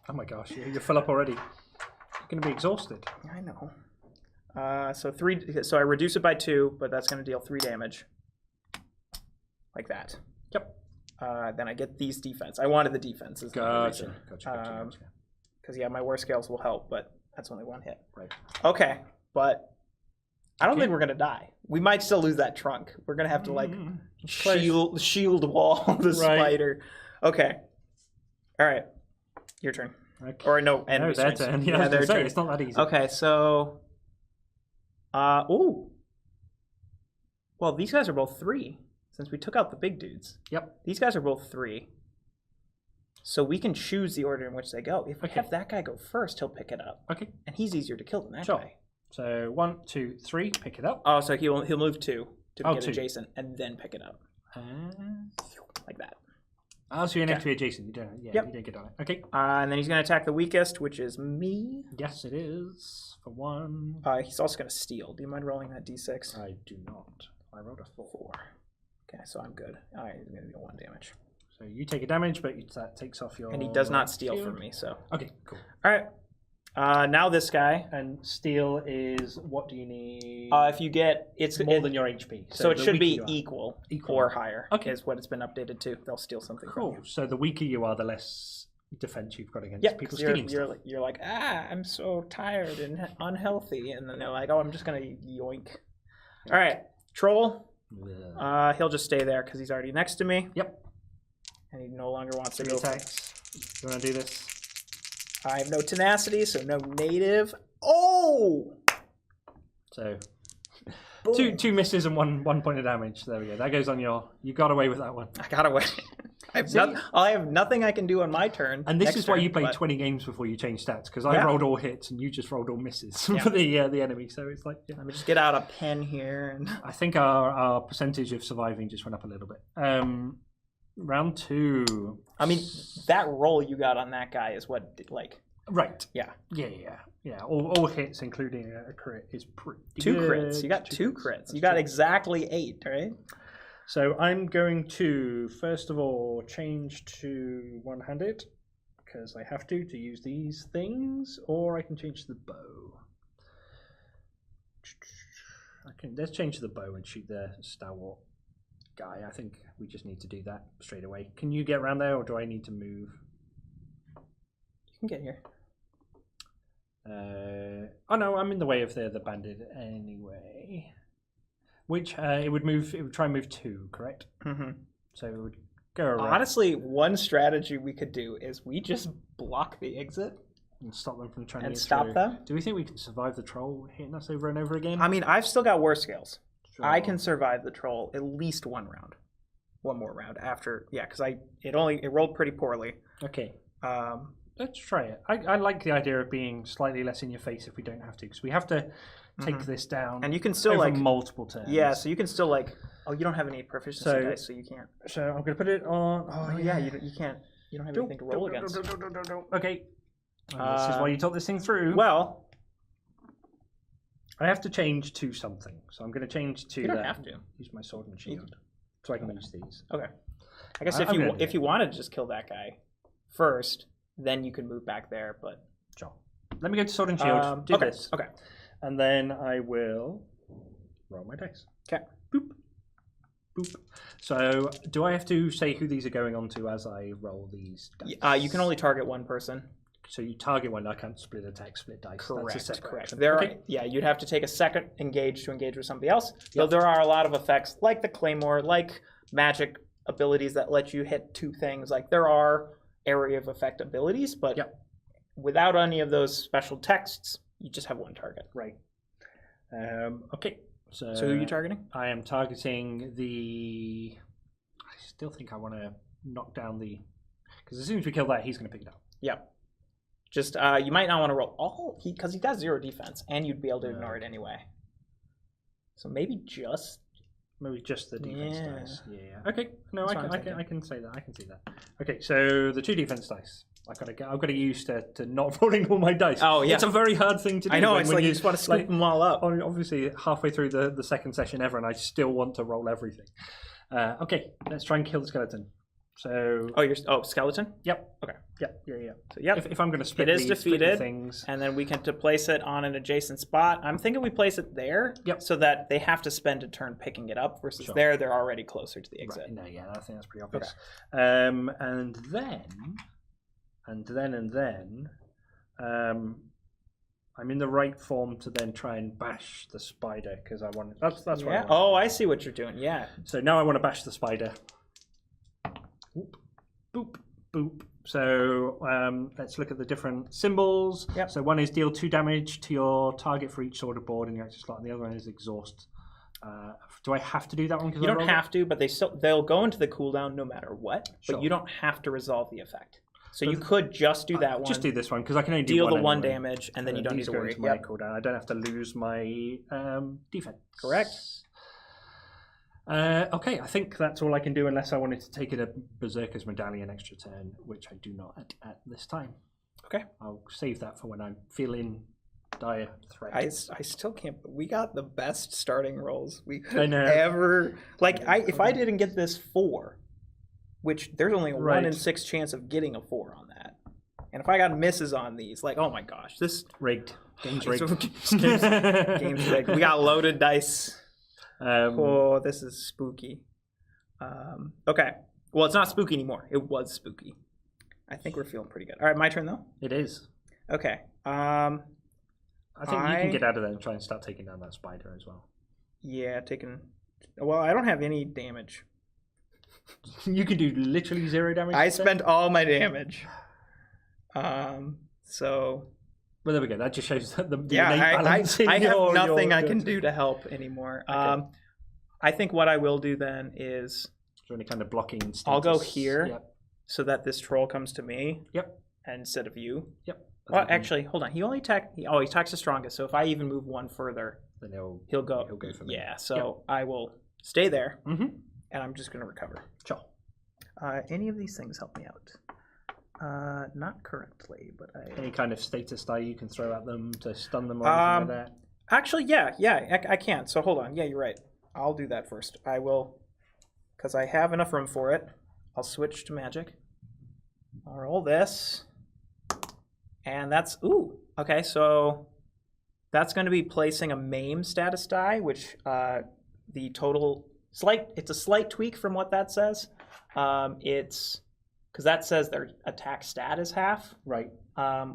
Oh my gosh, you're full up already. You're going to be exhausted. I know. So I reduce it by 2, but that's going to deal 3 damage. Like that. Yep. Then I get these defense. I wanted the defense. Gotcha. Because my war scales will help, but that's only 1 hit. Right. Okay, but I don't think we're gonna die. We might still lose that trunk. We're gonna have to shield wall the spider. Okay. All right. Your turn. Okay. Or no, their turn. Yeah, their turn. It's not that easy. Okay, so. Well, these guys are both 3. Since we took out the big dudes. Yep. These guys are both 3. So we can choose the order in which they go. If we have that guy go first, he'll pick it up. Okay. And he's easier to kill than that guy. So 1, 2, 3, pick it up. Oh, so he'll move 2 to get adjacent and then pick it up. Like that. Oh, so you're next to adjacent. You don't. Yeah. Yep. You don't get on it. Okay. And then he's going to attack the weakest, which is me. Yes, it is. For 1. He's also going to steal. Do you mind rolling that d6? I do not. I rolled a 4. Okay, so I'm good. He's going to deal 1 damage. So you take a damage, but that takes off your... And he does not steal from me, so... Okay, cool. All right. Now this guy. And steal is... What do you need? If you get... It's more than your HP. So it should be equal or higher. Okay. Is what it's been updated to. They'll steal something from you. So the weaker you are, the less defense you've got against people stealing stuff. You're like, I'm so tired and unhealthy. And then they're like, I'm just going to yoink. All right. Troll. He'll just stay there because he's already next to me. Yep. And he no longer wants to go. You want to do this? I have no tenacity, so no native. Oh! So two misses and one point of damage. There we go. That goes on your... You got away with that one. I got away. I have nothing I can do on my turn. And this next is why turn, you played but- 20 games before you changed stats, because I rolled all hits and you just rolled all misses for the enemy. So it's like, Let me just get out a pen here. And... I think our percentage of surviving just went up a little bit. Round 2. I mean, that roll you got on that guy is what, like... Right. Yeah. Yeah. All hits, including a crit, is pretty 2 good. crits. You got 2 crits. You got exactly 8, right? So I'm going to, first of all, change to one-handed, because I have to use these things, or I can change to the bow. Let's change to the bow and shoot the stalwart guy. I think we just need to do that straight away. Can you get around there, or do I need to move? You can get here. Oh no, I'm in the way of the bandit anyway. Which it would try and move 2, correct? Mm-hmm. So it would go around. Honestly, one strategy we could do is we just block the exit and stop them from trying and to get stop through. them. Do we think we can survive the troll hitting us over and over again? I mean, I've still got war skills. Sure. I can survive the troll at least one more round after. Yeah, because it rolled pretty poorly. Okay. Let's try it. I like the idea of being slightly less in your face if we don't have to, because we have to take this down. And you can still over like multiple turns. Yeah, so you can still like. Oh, you don't have any proficiency dice, so you can't. So I'm going to put it on. Oh yeah, you can't. You don't have anything to roll against. Okay. And this is why you talk this thing through. Well, I have to change to something, so I'm going to change to. You don't have to use my sword and shield, so I can use these. Okay. I guess if you wanted to just kill that guy first, then you can move back there. But sure. Let me go to sword and shield. Do this. Okay. And then I will roll my dice. Okay. Boop. Boop. So, do I have to say who these are going on to as I roll these dice? You can only target one person. So you target one. I can't split attack, split dice. Correct. That's a separate Correct. action. You'd have to take a second engage with somebody else. Though there are a lot of effects, like the claymore, like magic abilities that let you hit 2 things. Like there are area of effect abilities, but without any of those special texts, you just have one target. Right. Okay. So who are you targeting? I am targeting the. I still think I want to knock down the. Because as soon as we kill that, he's going to pick it up. Yeah. Just you might not want to roll all because he got 0 defense, and you'd be able to ignore it anyway. So maybe just the defense dice. Yeah. Okay. No, That's I can say that. I can see that. Okay. So the 2 defense dice. I've got to use to not rolling all my dice. Oh yeah. It's a very hard thing to do. I know. It's like you just want to scoop them all up. Obviously, halfway through the second session ever, and I still want to roll everything. Okay. Let's try and kill the skeleton. So. Oh, skeleton. Yep. Okay. Yep. Yeah. So yep. If I'm going to split, it is defeated, things, and then we can place it on an adjacent spot. I'm thinking we place it there, so that they have to spend a turn picking it up. Versus they're already closer to the exit. Right. No, yeah, I think that's pretty obvious. Okay. And then, I'm in the right form to then try and bash the spider because I want. That's what I want. Oh, I see what you're doing. Yeah. So now I want to bash the spider. Boop, boop, boop. So let's look at the different symbols. Yep. So one is deal 2 damage to your target for each sword or board in your active slot, and the other one is exhaust. Do I have to do that one? You don't have to, but they'll go into the cooldown no matter what. Sure. But you don't have to resolve the effect. So you could just do that one. Just do this one because I can only deal do the one anyway. damage, and then you don't need to worry. My cooldown. I don't have to lose my defense. Correct. Okay, I think that's all I can do unless I wanted to take it a Berserker's Medallion extra turn, which I do not at this time. Okay. I'll save that for when I'm feeling dire threat. I still can't. We got the best starting rolls we could I know. ever. Like, if I didn't get this 4, which there's only a 1 in 6 chance of getting a 4 on that. And if I got misses on these, like, oh my gosh, this... Rigged. Game's rigged. Game's rigged. We got loaded dice. This is spooky. Okay. Well, it's not spooky anymore. It was spooky. I think we're feeling pretty good. All right, my turn, though? It is. Okay. I think you can get out of there and try and start taking down that spider as well. Yeah, Well, I don't have any damage. You can do literally 0 damage. I spent all my damage. So... Well, there we go. That just shows the I have nothing I can do to help anymore. Okay. I think what I will do then is there any kind of blocking status? I'll go here. Yep. So that this troll comes to me. Yep. Instead of you. Yep. Well, actually, hold on. He only attacks. He attacks the strongest. So if I even move one further, then he'll go for me. Yeah. So I will stay there, Mm-hmm. and I'm just going to recover. Sure. Any of these things help me out? Not currently, but Any kind of status die you can throw at them to stun them or anything like that? Actually, yeah, I can. So hold on. Yeah, you're right. I'll do that first. I will, because I have enough room for it. I'll switch to magic. I'll roll this. And that's, okay, so that's going to be placing a maim status die, which the total, it's a slight tweak from what that says. It's, because that says their attack stat is half. Right.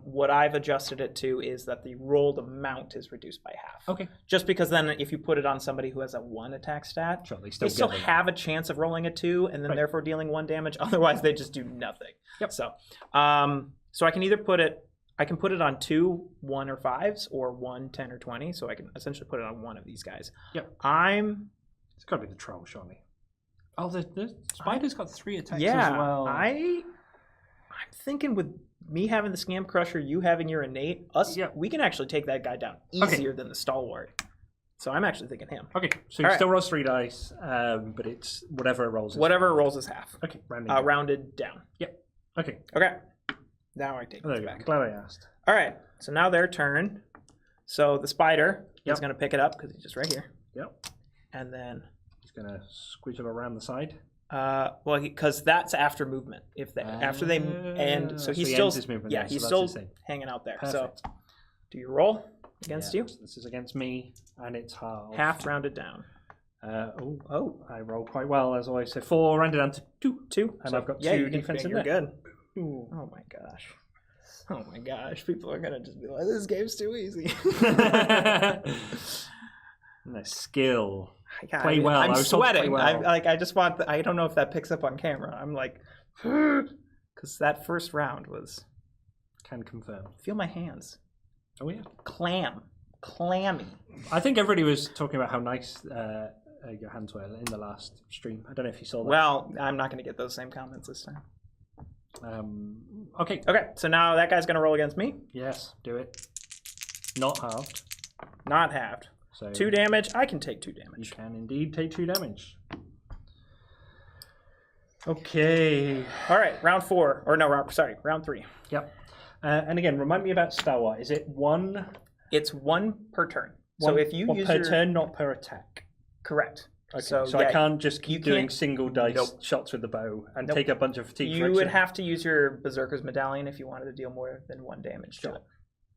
What I've adjusted it to is that the rolled amount is reduced by half. Okay. Just because then if you put it on somebody who has a 1 attack stat, Sure, they still have a chance of rolling a 2 and then therefore dealing 1 damage. Otherwise, they just do nothing. Yep. So, so I can either put it on 2 1 or 5s or 1 10 or 20. So I can essentially put it on one of these guys. Yep. It's got to be the troll, surely. Oh, the spider's got 3 attacks as well. I'm thinking with me having the Scam Crusher, you having your innate, we can actually take that guy down easier than the Stalwart. So I'm actually thinking him. Okay, so he still rolls 3 dice, but it's whatever it rolls. Whatever it rolls is half. Okay, rounded down. Yep. Okay. Now I take this back. I'm glad I asked. All right, so now their turn. So the spider is going to pick it up because he's just right here. Yep. And then he's going to squeeze it around the side. Well, because that's after movement. After they end, so he's still he's still hanging out there. Perfect. So do you roll against you? So this is against me, and it's half rounded down. I roll quite well as always. So 4 rounded down to 2, and I've got 2 defense in there. You're good. Ooh. Oh my gosh! People are gonna just be like, "This game's too easy." Nice skill. Play well. I'm sweating. I just want. I don't know if that picks up on camera. I'm like, because that first round was. Can confirm. Feel my hands. Oh yeah. Clammy. I think everybody was talking about how nice your hands were in the last stream. I don't know if you saw that. Well, I'm not going to get those same comments this time. Okay. So now that guy's going to roll against me. Yes, do it. Not halved. Not halved. So 2 damage. I can take 2 damage. You can indeed take 2 damage. Okay. All right. Round 4. Or no, round 3. Yep. And again, remind me about Stalwart. Is it 1? It's 1 per turn. So if you use per turn, not per attack. Correct. Okay. So I can't just keep doing single dice shots with the bow and take a bunch of fatigue. You would have to use your Berserker's Medallion if you wanted to deal more than 1 damage to it.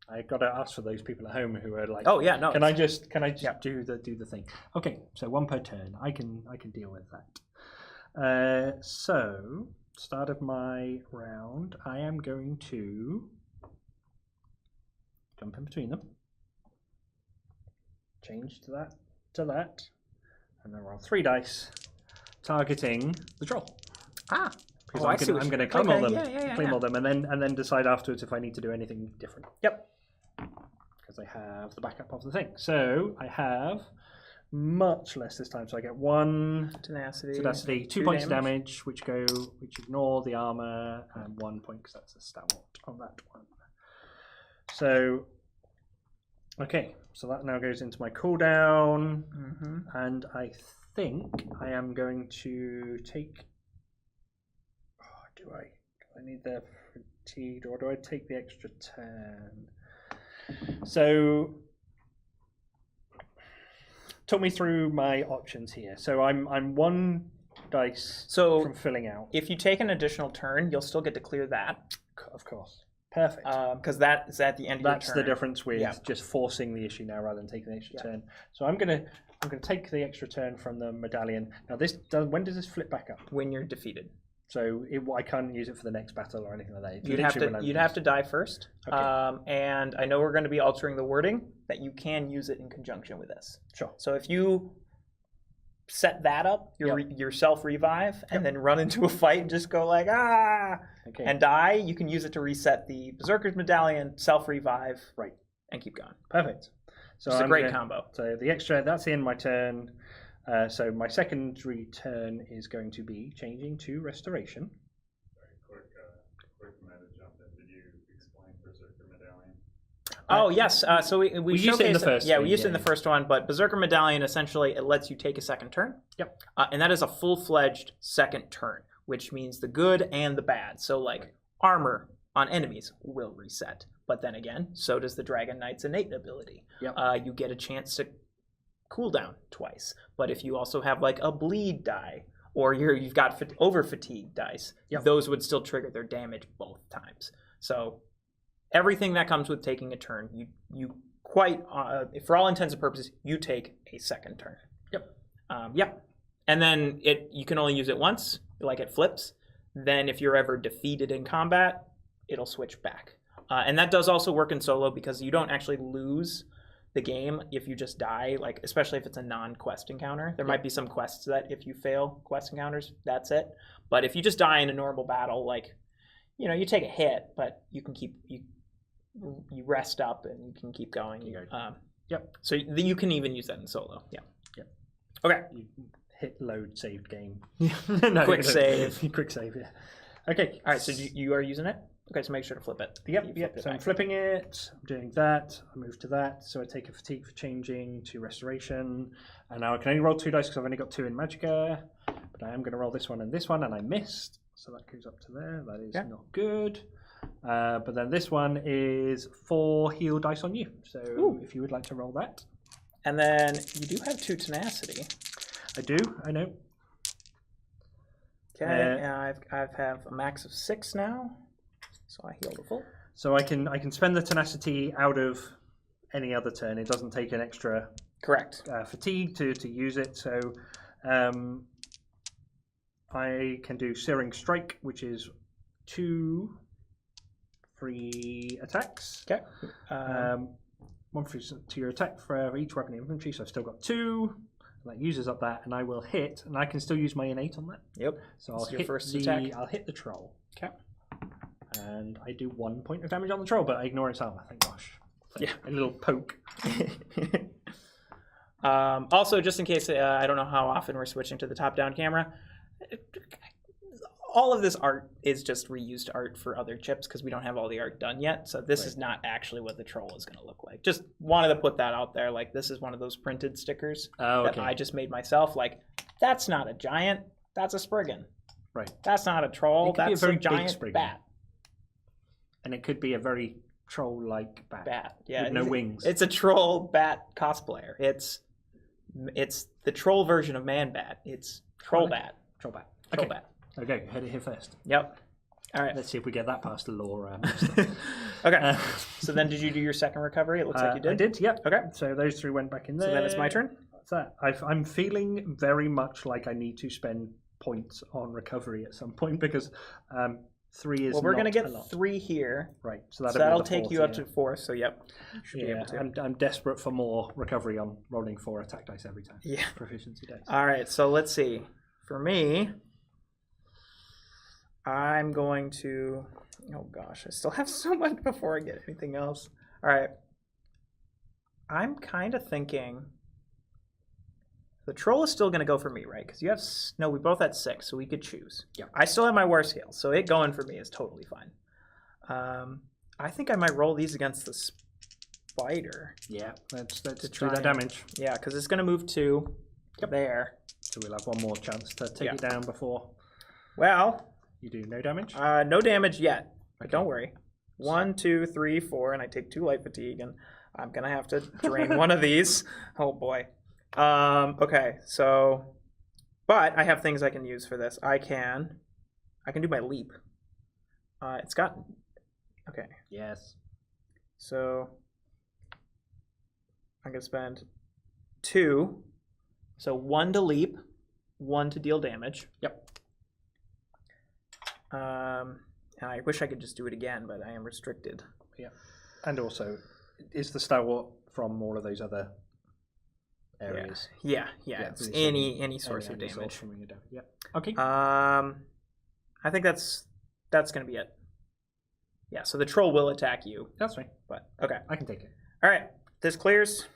I got to ask for those people at home who are like, "Oh yeah, no." Can I just do the thing? Okay, so 1 per turn. I can deal with that. So start of my round, I am going to jump in between them. Change to that, and then roll 3 dice, targeting the troll. Because I'm going to claim all them, and then decide afterwards if I need to do anything different. Yep. Because I have the backup of the thing. So I have much less this time. So I get 1 tenacity, 2 points of damage, which ignore the armor, and 1 point because that's a stalwart on that one. So, okay, so that now goes into my cooldown, and I think I am going to take. Do I need the fatigue, or do I take the extra turn? So, talk me through my options here. So I'm 1 dice from filling out. If you take an additional turn, you'll still get to clear that. Of course. Perfect. Because that is at the end of your turn. That's the difference with just forcing the issue now rather than taking the extra turn. So I'm gonna take the extra turn from the medallion. Now when does this flip back up? When you're defeated. So I can't use it for the next battle or anything like that. You'd have to die first. Okay. And I know we're going to be altering the wording that you can use it in conjunction with this. Sure. So if you set that up, your self revive, and then run into a fight and just go like and die, you can use it to reset the Berserker's Medallion, self revive, and keep going. Perfect. So it's a great combo. So the extra, that's the end of my turn. So my secondary turn is going to be changing to Restoration. Quick meta jump in. Did you explain Berserker Medallion? Oh yes, so we used it in the first. Yeah, we used it in the first one, but Berserker Medallion essentially it lets you take a second turn. Yep. And that is a full-fledged second turn, which means the good and the bad. So like armor on enemies will reset, but then again, so does the Dragon Knight's innate ability. Yep. You get a chance to cool down twice, but if you also have like a bleed die or you've got over fatigue dice, those would still trigger their damage both times. So everything that comes with taking a turn, you quite, for all intents and purposes, you take a second turn. Yep. And then you can only use it once, like it flips. Then if you're ever defeated in combat, it'll switch back. And that does also work in solo because you don't actually lose the game if you just die, like especially if it's a non-quest encounter. There might be some quests that if you fail quest encounters, that's it. But if you just die in a normal battle, like, you take a hit, but you can you rest up and you can keep going. So you can even use that in solo. Yep. Okay. You hit load saved game. Quick save. Quick save, yeah. Okay. All right, so you are using it? Okay, so make sure to flip it. Yep. So I'm flipping it. I'm doing that. I move to that. So I take a fatigue for changing to Restoration. And now I can only roll 2 dice because I've only got 2 in Magicka. But I am going to roll this one, and I missed. So that goes up to there. That is not good. But then this one is 4 heal dice on you. So if you would like to roll that. And then you do have 2 tenacity. I do, I know. Okay, and I have a max of 6 now. So I heal the full. So I can spend the tenacity out of any other turn. It doesn't take an extra fatigue to use it. So I can do Searing Strike, which is 2 free attacks. Okay. 1 free to your attack for each weapon and infantry. So I've still got 2. That uses up that, and I will hit, and I can still use my innate on that. Yep. So I'll hit I'll hit the troll. Okay. And I do 1 point of damage on the troll, but I ignore its armor. Thank gosh. A little poke. Also, just in case, I don't know how often we're switching to the top-down camera. All of this art is just reused art for other chips because we don't have all the art done yet. So this is not actually what the troll is going to look like. Just wanted to put that out there. Like, this is one of those printed stickers that I just made myself. Like, that's not a giant. That's a Spriggan. Right. That's not a troll. That's a giant bat. And it could be a very troll-like bat. Yeah. With no wings. It's a troll bat cosplayer. It's the troll version of Man Bat. It's Troll Bat. Troll Bat. Troll Bat. Okay, head it here first. Yep. All right. Let's see if we get that past the lore. Okay. So then did you do your second recovery? It looks like you did. I did, yep. Okay. So those 3 went back in there. So then it's my turn? That's that. I'm feeling very much like I need to spend points on recovery at some point because 3 is Well, we're going to get a lot. 3 here. Right. So that'll take you up to 4. So, yep. Should be able to. I'm desperate for more recovery on rolling 4 attack dice every time. Yeah. Proficiency dice. All right. So let's see. For me, I'm going to... Oh, gosh. I still have so much before I get anything else. All right. I'm kind of thinking... The troll is still going to go for me, right? Because you have... No, we both had 6, so we could choose. Yeah. I still have my war scale, so it going for me is totally fine. I think I might roll these against the spider. Yeah, let's do that damage. Yeah, because it's going to move 2 there. So we'll have one more chance to take it down before... Well... You do no damage? No damage yet, but don't worry. 1, 2, 3, 4, and I take 2 light fatigue, and I'm going to have to drain one of these. Oh, boy. Okay, so... But I have things I can use for this. I can do my leap. It's got... Okay. Yes. So... I'm going to spend 2. So 1 to leap, 1 to deal damage. Yep. I wish I could just do it again, but I am restricted. Yeah. And also, is the stalwart from all of those other areas? Yeah. It's any source of damage. Yeah. Okay. I think that's going to be it. Yeah, so the troll will attack you. That's right. But okay. I can take it. All right. This clears.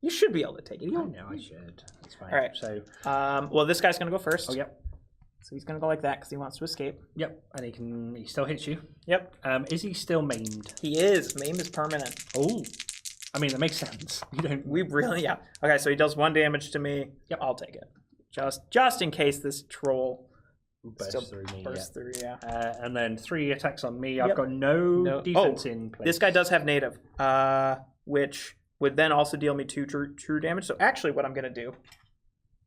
You should be able to take it. I know I should. That's fine. All right. So, well, this guy's gonna go first. oh yep, So he's gonna go like that because he wants to escape. yep, and he still hits you. Yep. Is he still maimed? He is. Maim is permanent. Oh, I mean that makes sense. You don't. We really, yeah. Okay, so he does 1 damage to me. Yep. I'll take it. Just in case this troll burst still through me. bursts through. Yeah. And then 3 attacks on me. Yep. I've got no defense in place. This guy does have native, which would then also deal me 2 true damage. So actually, what I'm gonna do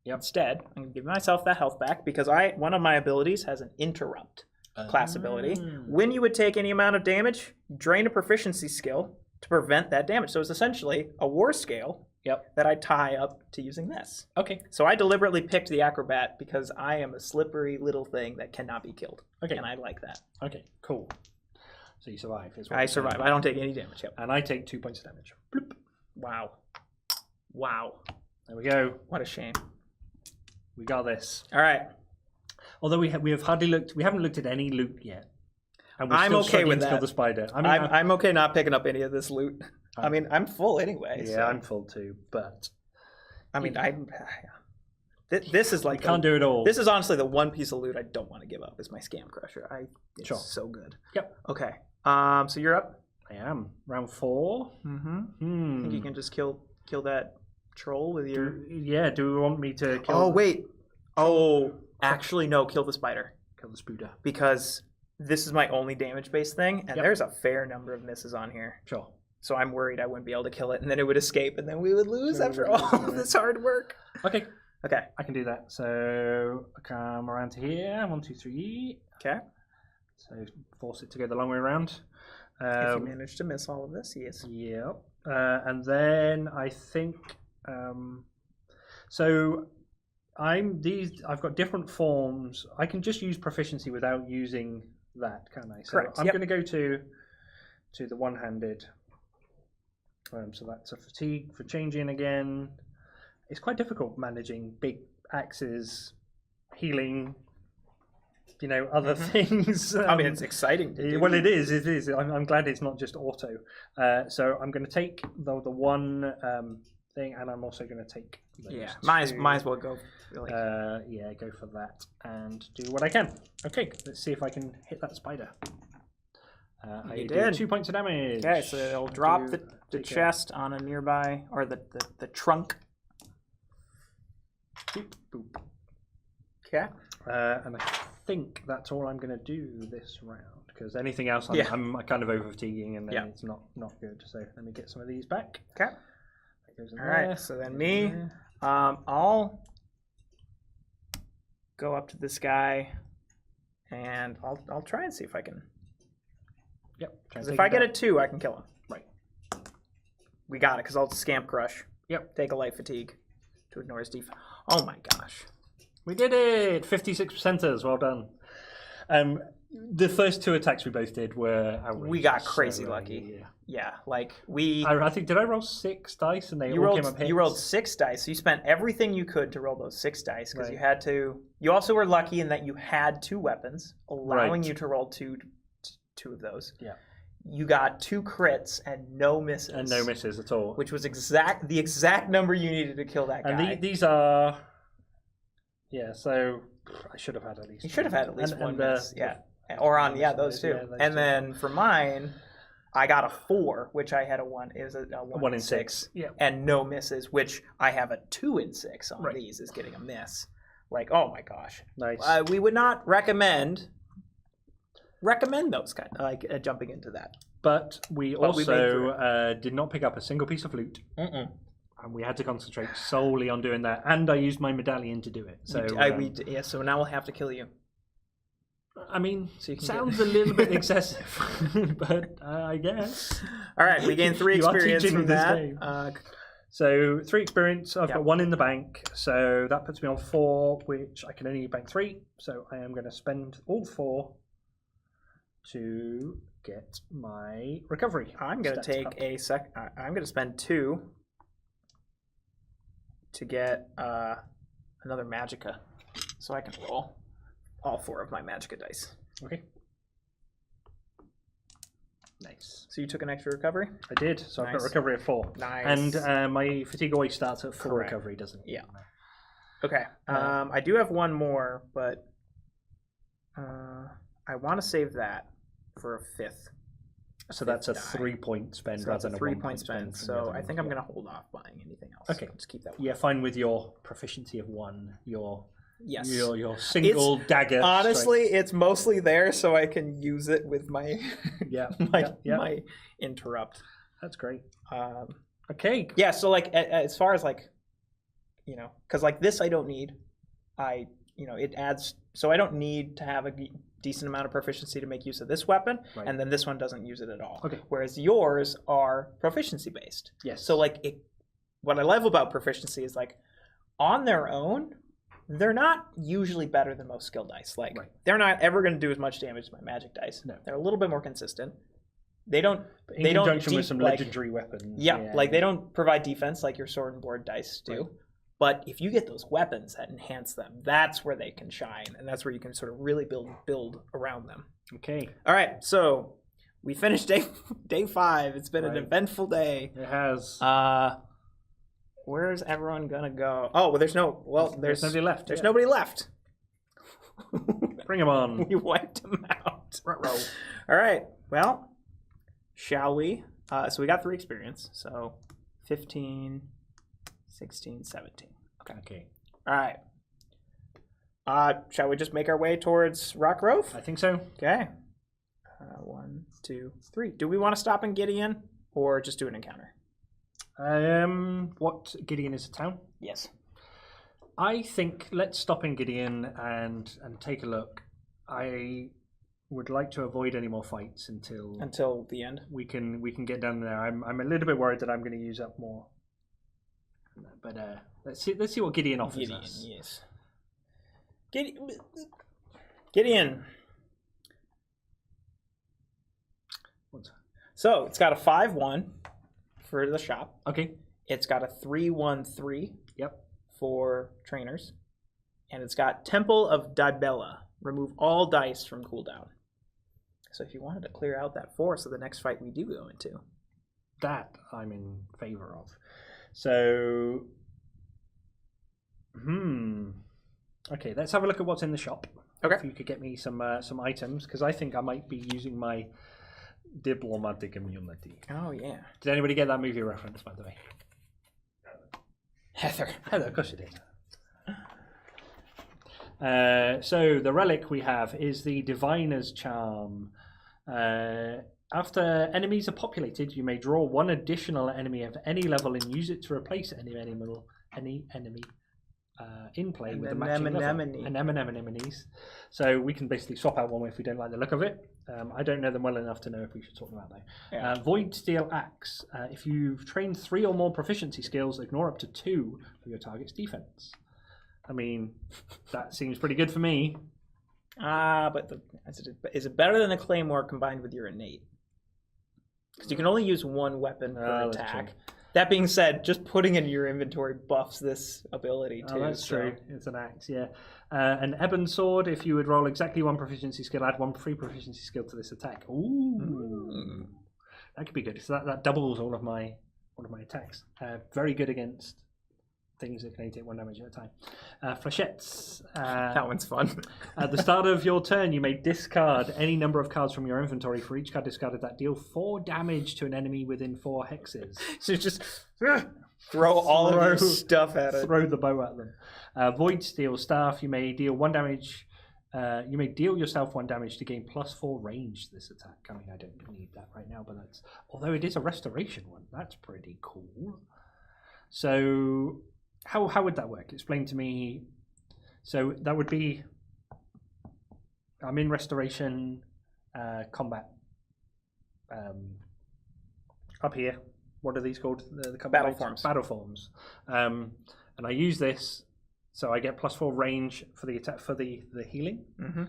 instead, I'm gonna give myself that health back because one of my abilities has an interrupt class ability. When you would take any amount of damage, drain a proficiency skill to prevent that damage. So it's essentially a war scale. That I tie up to using this. Okay. So I deliberately picked the acrobat because I am a slippery little thing that cannot be killed. Okay. And I like that. Okay. Cool. So you survive. I survive. I don't take any damage. Yep. And I take 2 points of damage. Bloop. Wow. Wow. There we go. What a shame. We got this. All right. Although we have hardly looked. We haven't looked at any loot yet. And we're I'm still okay with struggling to kill that. the spider. I mean, I'm okay not picking up any of this loot. I mean, I'm full anyway. Yeah, so. I'm full too. But I mean, this is like can't do it all. This is honestly the one piece of loot I don't want to give up. Is my scam crusher. It's so good. Yep. Okay. So you're up. I am round 4. Mm-hmm. I think you can just kill that troll with your. Do we want me to kill? Oh wait. Oh, actually no. Kill the spider. Kill the spooder. Because this is my only damage-based thing, and there's a fair number of misses on here. Sure. So I'm worried I wouldn't be able to kill it, and then it would escape, and then we would lose after all of this hard work. Okay. Okay. I can do that. So I come around to here. 1, 2, 3. Okay. So force it to go the long way around. If you manage to miss all of this, yes. Yep. And then I think so. I've got different forms. I can just use proficiency without using that, can I? So Correct. I'm going to go to the one-handed. So that's a fatigue for changing again. It's quite difficult managing big axes, healing, other things. I mean, it's exciting to do. Well, it is. It is. I'm glad it's not just auto. So I'm going to take the one thing, and I'm also going to take. Might as well go. Really. Go for that and do what I can. Okay, let's see if I can hit that spider. I did 2 points of damage. Okay, so it'll drop the chest on a nearby, or the trunk. Boop, boop. Okay. And I think that's all I'm going to do this round, because anything else I'm kind of over fatiguing, and then it's not good. So let me get some of these back. Okay. All right. So then me, I'll go up to this guy, and I'll try and see if I can. Yep. Because if I get a 2, I can kill him. Right. We got it, because I'll scamp crush. Yep. Take a light fatigue to ignore his defense. Oh my gosh. We did it! 56%ers, well done. The first 2 attacks we both did were outrageous. We got crazy lucky. Yeah, like I think, did I roll 6 dice and they all came up hits? You rolled 6 dice, so you spent everything you could to roll those 6 dice, because you had to. You also were lucky in that you had 2 weapons, allowing you to roll two of those. Yeah. You got 2 crits and no misses. And no misses at all. Which was the exact number you needed to kill that guy. And these are. Yeah, so I should have had at least. You should have had at least one miss. Or on those 2. Yeah, and then for mine, I got a 4, which I had a 1. It was a 1 in 6. Yeah. And no misses, which I have a 2 in 6 on these is getting a miss. Like, oh my gosh. Nice. We would not recommend those kind jumping into that. But we also did not pick up a single piece of loot. And we had to concentrate solely on doing that. And I used my medallion to do it. So so now we'll have to kill you. I mean, sounds a little bit excessive, but I guess. All right, we gained 3 experience from that. So 3 experience. I've got 1 in the bank, so that puts me on 4, which I can only bank 3. So I am going to spend all 4 to get my recovery. I'm going to take I'm going to spend 2 to get another magicka, so I can roll all 4 of my magicka dice. Okay. Nice. Nice. So you took an extra recovery? I did. So I've got Nice. recovery of 4. Nice. And my fatigue always starts at 4 Correct. recovery, doesn't it? Yeah. Okay. I do have one more, but I want to save that for a 5th. So that's a die. 3-point spend So rather that's than a a 3-point spend. from the So other I one. think I'm going to hold off buying anything else. Okay. Just keep that. Yeah, fine with your proficiency of 1. Your single dagger. Honestly, it's mostly there so I can use it with my my interrupt. That's great. Okay. Yeah. So like as far as like, because like this I don't need. It adds. So I don't need to have a decent amount of proficiency to make use of this weapon, and then this one doesn't use it at all. Okay. Whereas yours are proficiency based. Yes. So like what I love about proficiency is like on their own, they're not usually better than most skill dice. Like they're not ever going to do as much damage as my magic dice. No. They're a little bit more consistent. They don't. In conjunction with some legendary weapons. Yeah, like they don't provide defense like your sword and board dice do. Right. But if you get those weapons that enhance them, that's where they can shine, and that's where you can sort of really build around them. Okay. All right, so we finished day 5. It's been an eventful day. It has. Where's everyone gonna go? Oh, well, there's nobody left. There's nobody left. Bring them on. We wiped them out. All right. Well, shall we? So we got 3 experience. So 15, 16, 17. Okay. All right. Shall we just make our way towards Rock Grove? I think so. Okay. 1, 2, 3. Do we want to stop in Gideon or just do an encounter? What Gideon is a town? Yes. I think let's stop in Gideon and take a look. I would like to avoid any more fights until the end. We can get down there. I'm a little bit worried that I'm going to use up more. But let's see what Gideon offers us. Yes. Gideon. So it's got a 5-1 for the shop. Okay. It's got a 3-1-3. Yep. For trainers, and it's got Temple of Dibella. Remove all dice from cooldown. So if you wanted to clear out that 4, so the next fight we do go into, that I'm in favor of. So, okay, let's have a look at what's in the shop. Okay. If you could get me some items, because I think I might be using my diplomatic immunity. Oh yeah. Did anybody get that movie reference, by the way? Heather, of course you did. So the relic we have is the Diviner's Charm. After enemies are populated, you may draw 1 additional enemy of any level and use it to replace any enemy in play with a matching level. Anemones. So we can basically swap out one if we don't like the look of it. I don't know them well enough to know if we should swap them out though. Yeah. Void Steel Axe. If you've trained 3 or more proficiency skills, ignore up to 2 for your target's defense. I mean, that seems pretty good for me. But is it better than a claymore combined with your innate? Because you can only use 1 weapon per attack. That being said, just putting it in your inventory buffs this ability too. Oh, that's true. It's an axe, yeah. An Ebon Sword, if you would roll exactly 1 proficiency skill, add 1 free proficiency skill to this attack. Ooh. That could be good. So that doubles all of my attacks. Very good against things that can only take 1 damage at a time. Flechettes. That one's fun. At the start of your turn, you may discard any number of cards from your inventory. For each card discarded that deal 4 damage to an enemy within 4 hexes. So just throw all of your stuff at it. Throw the bow at them. Void Steel Staff. You may deal 1 damage. You may deal yourself 1 damage to gain +4 range to this attack. I mean, I don't need that right now, but that's... Although it is a restoration one. That's pretty cool. So... How would that work? Explain to me. So that would be I'm in restoration combat up here. What are these called? The combat battle forms. Battle forms. And I use this, so I get +4 range for the attack for the healing. Mm-hmm.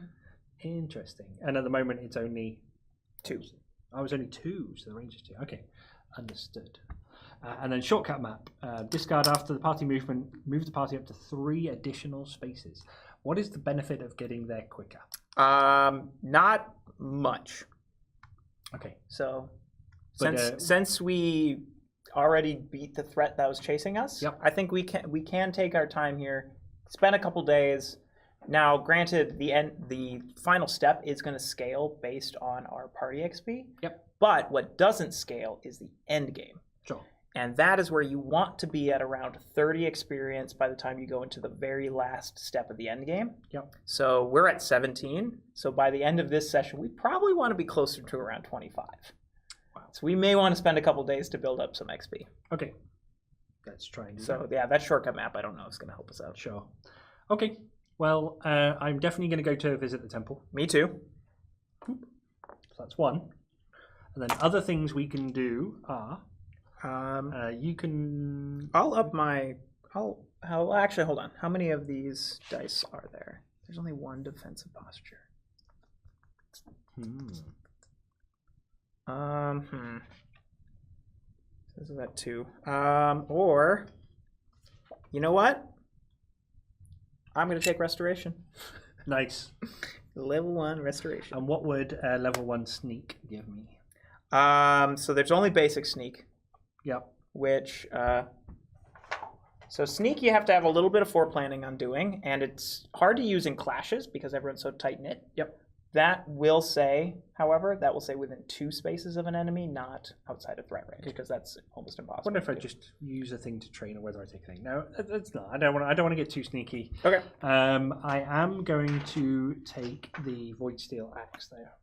Interesting. And at the moment, it's only 2. I was only 2, so the range is 2. Okay, understood. And then shortcut map. Discard after the party movement. Move the party up to 3 additional spaces. What is the benefit of getting there quicker? Not much. Okay. So Since we already beat the threat that was chasing us, Yep. I think we can take our time here, spend a couple days. Now, granted, the final step is going to scale based on our party XP. Yep. But what doesn't scale is the end game. Sure. And that is where you want to be at around 30 experience by the time you go into the very last step of the end game. Yep. So we're at 17. So by the end of this session, we probably want to be closer to around 25. Wow. So we may want to spend a couple days to build up some XP. Okay. Let's try and do So yeah, that shortcut map, I don't know, is going to help us out. Sure. Okay. Well, I'm definitely going to go to visit the temple. Me too. So that's one. And then other things we can do are you can. I'll up my. I'll actually hold on. How many of these dice are there? There's only one defensive posture. This is at 2. Or, you know what? I'm going to take restoration. Nice. Level 1 restoration. And what would level 1 sneak give me? So there's only basic sneak. Yep. Which, so sneak you have to have a little bit of foreplanning on doing, and it's hard to use in clashes because everyone's so tight-knit. Yep. That will say, however, that will say within 2 spaces of an enemy, not outside of threat range, because that's almost I impossible. wonder if I just use a thing to train or whether I take a thing. No, it's not. I don't want to get too sneaky. Okay. I am going to take the Void Steel Axe there.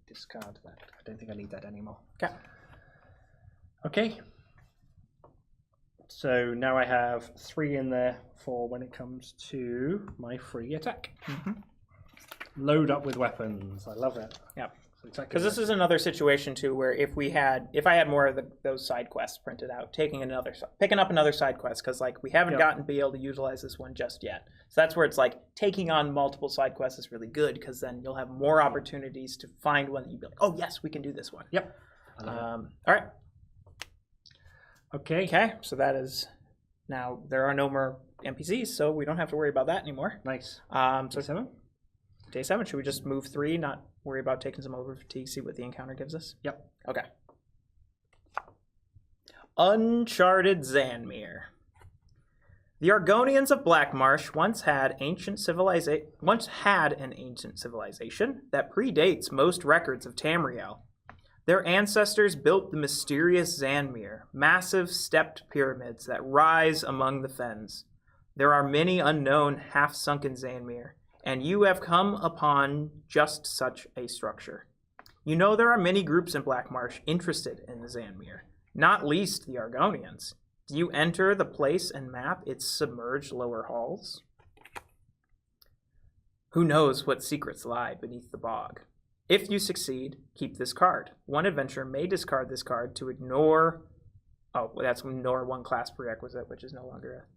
Discard that. I don't think I need that anymore. Okay. Okay. So now I have 3 in there for when it comes to my free attack. Load up with weapons. I love it. Yeah. Exactly. Because this is another situation too, where if I had more of those side quests printed out, picking up another side quest, because like we haven't gotten to be able to utilize this one just yet. So that's where it's like taking on multiple side quests is really good, because then you'll have more opportunities to find one that you'd be like, oh yes, we can do this one. Yep. All right. Okay. So that is now there are no more NPCs, so we don't have to worry about that anymore. Nice. So 7. Day 7, should we just move 3, not worry about taking some over fatigue, see what the encounter gives us? Yep. Okay. Uncharted Xanmir. The Argonians of Blackmarsh once had an ancient civilization that predates most records of Tamriel. Their ancestors built the mysterious Xanmir, massive stepped pyramids that rise among the fens. There are many unknown half-sunken Xanmir, and you have come upon just such a structure. You know there are many groups in Blackmarsh interested in the Xanmir, not least the Argonians. Do you enter the place and map its submerged lower halls? Who knows what secrets lie beneath the bog? If you succeed, keep this card. One adventurer may discard this card to ignore... Oh, that's ignore 1 class prerequisite, which is no longer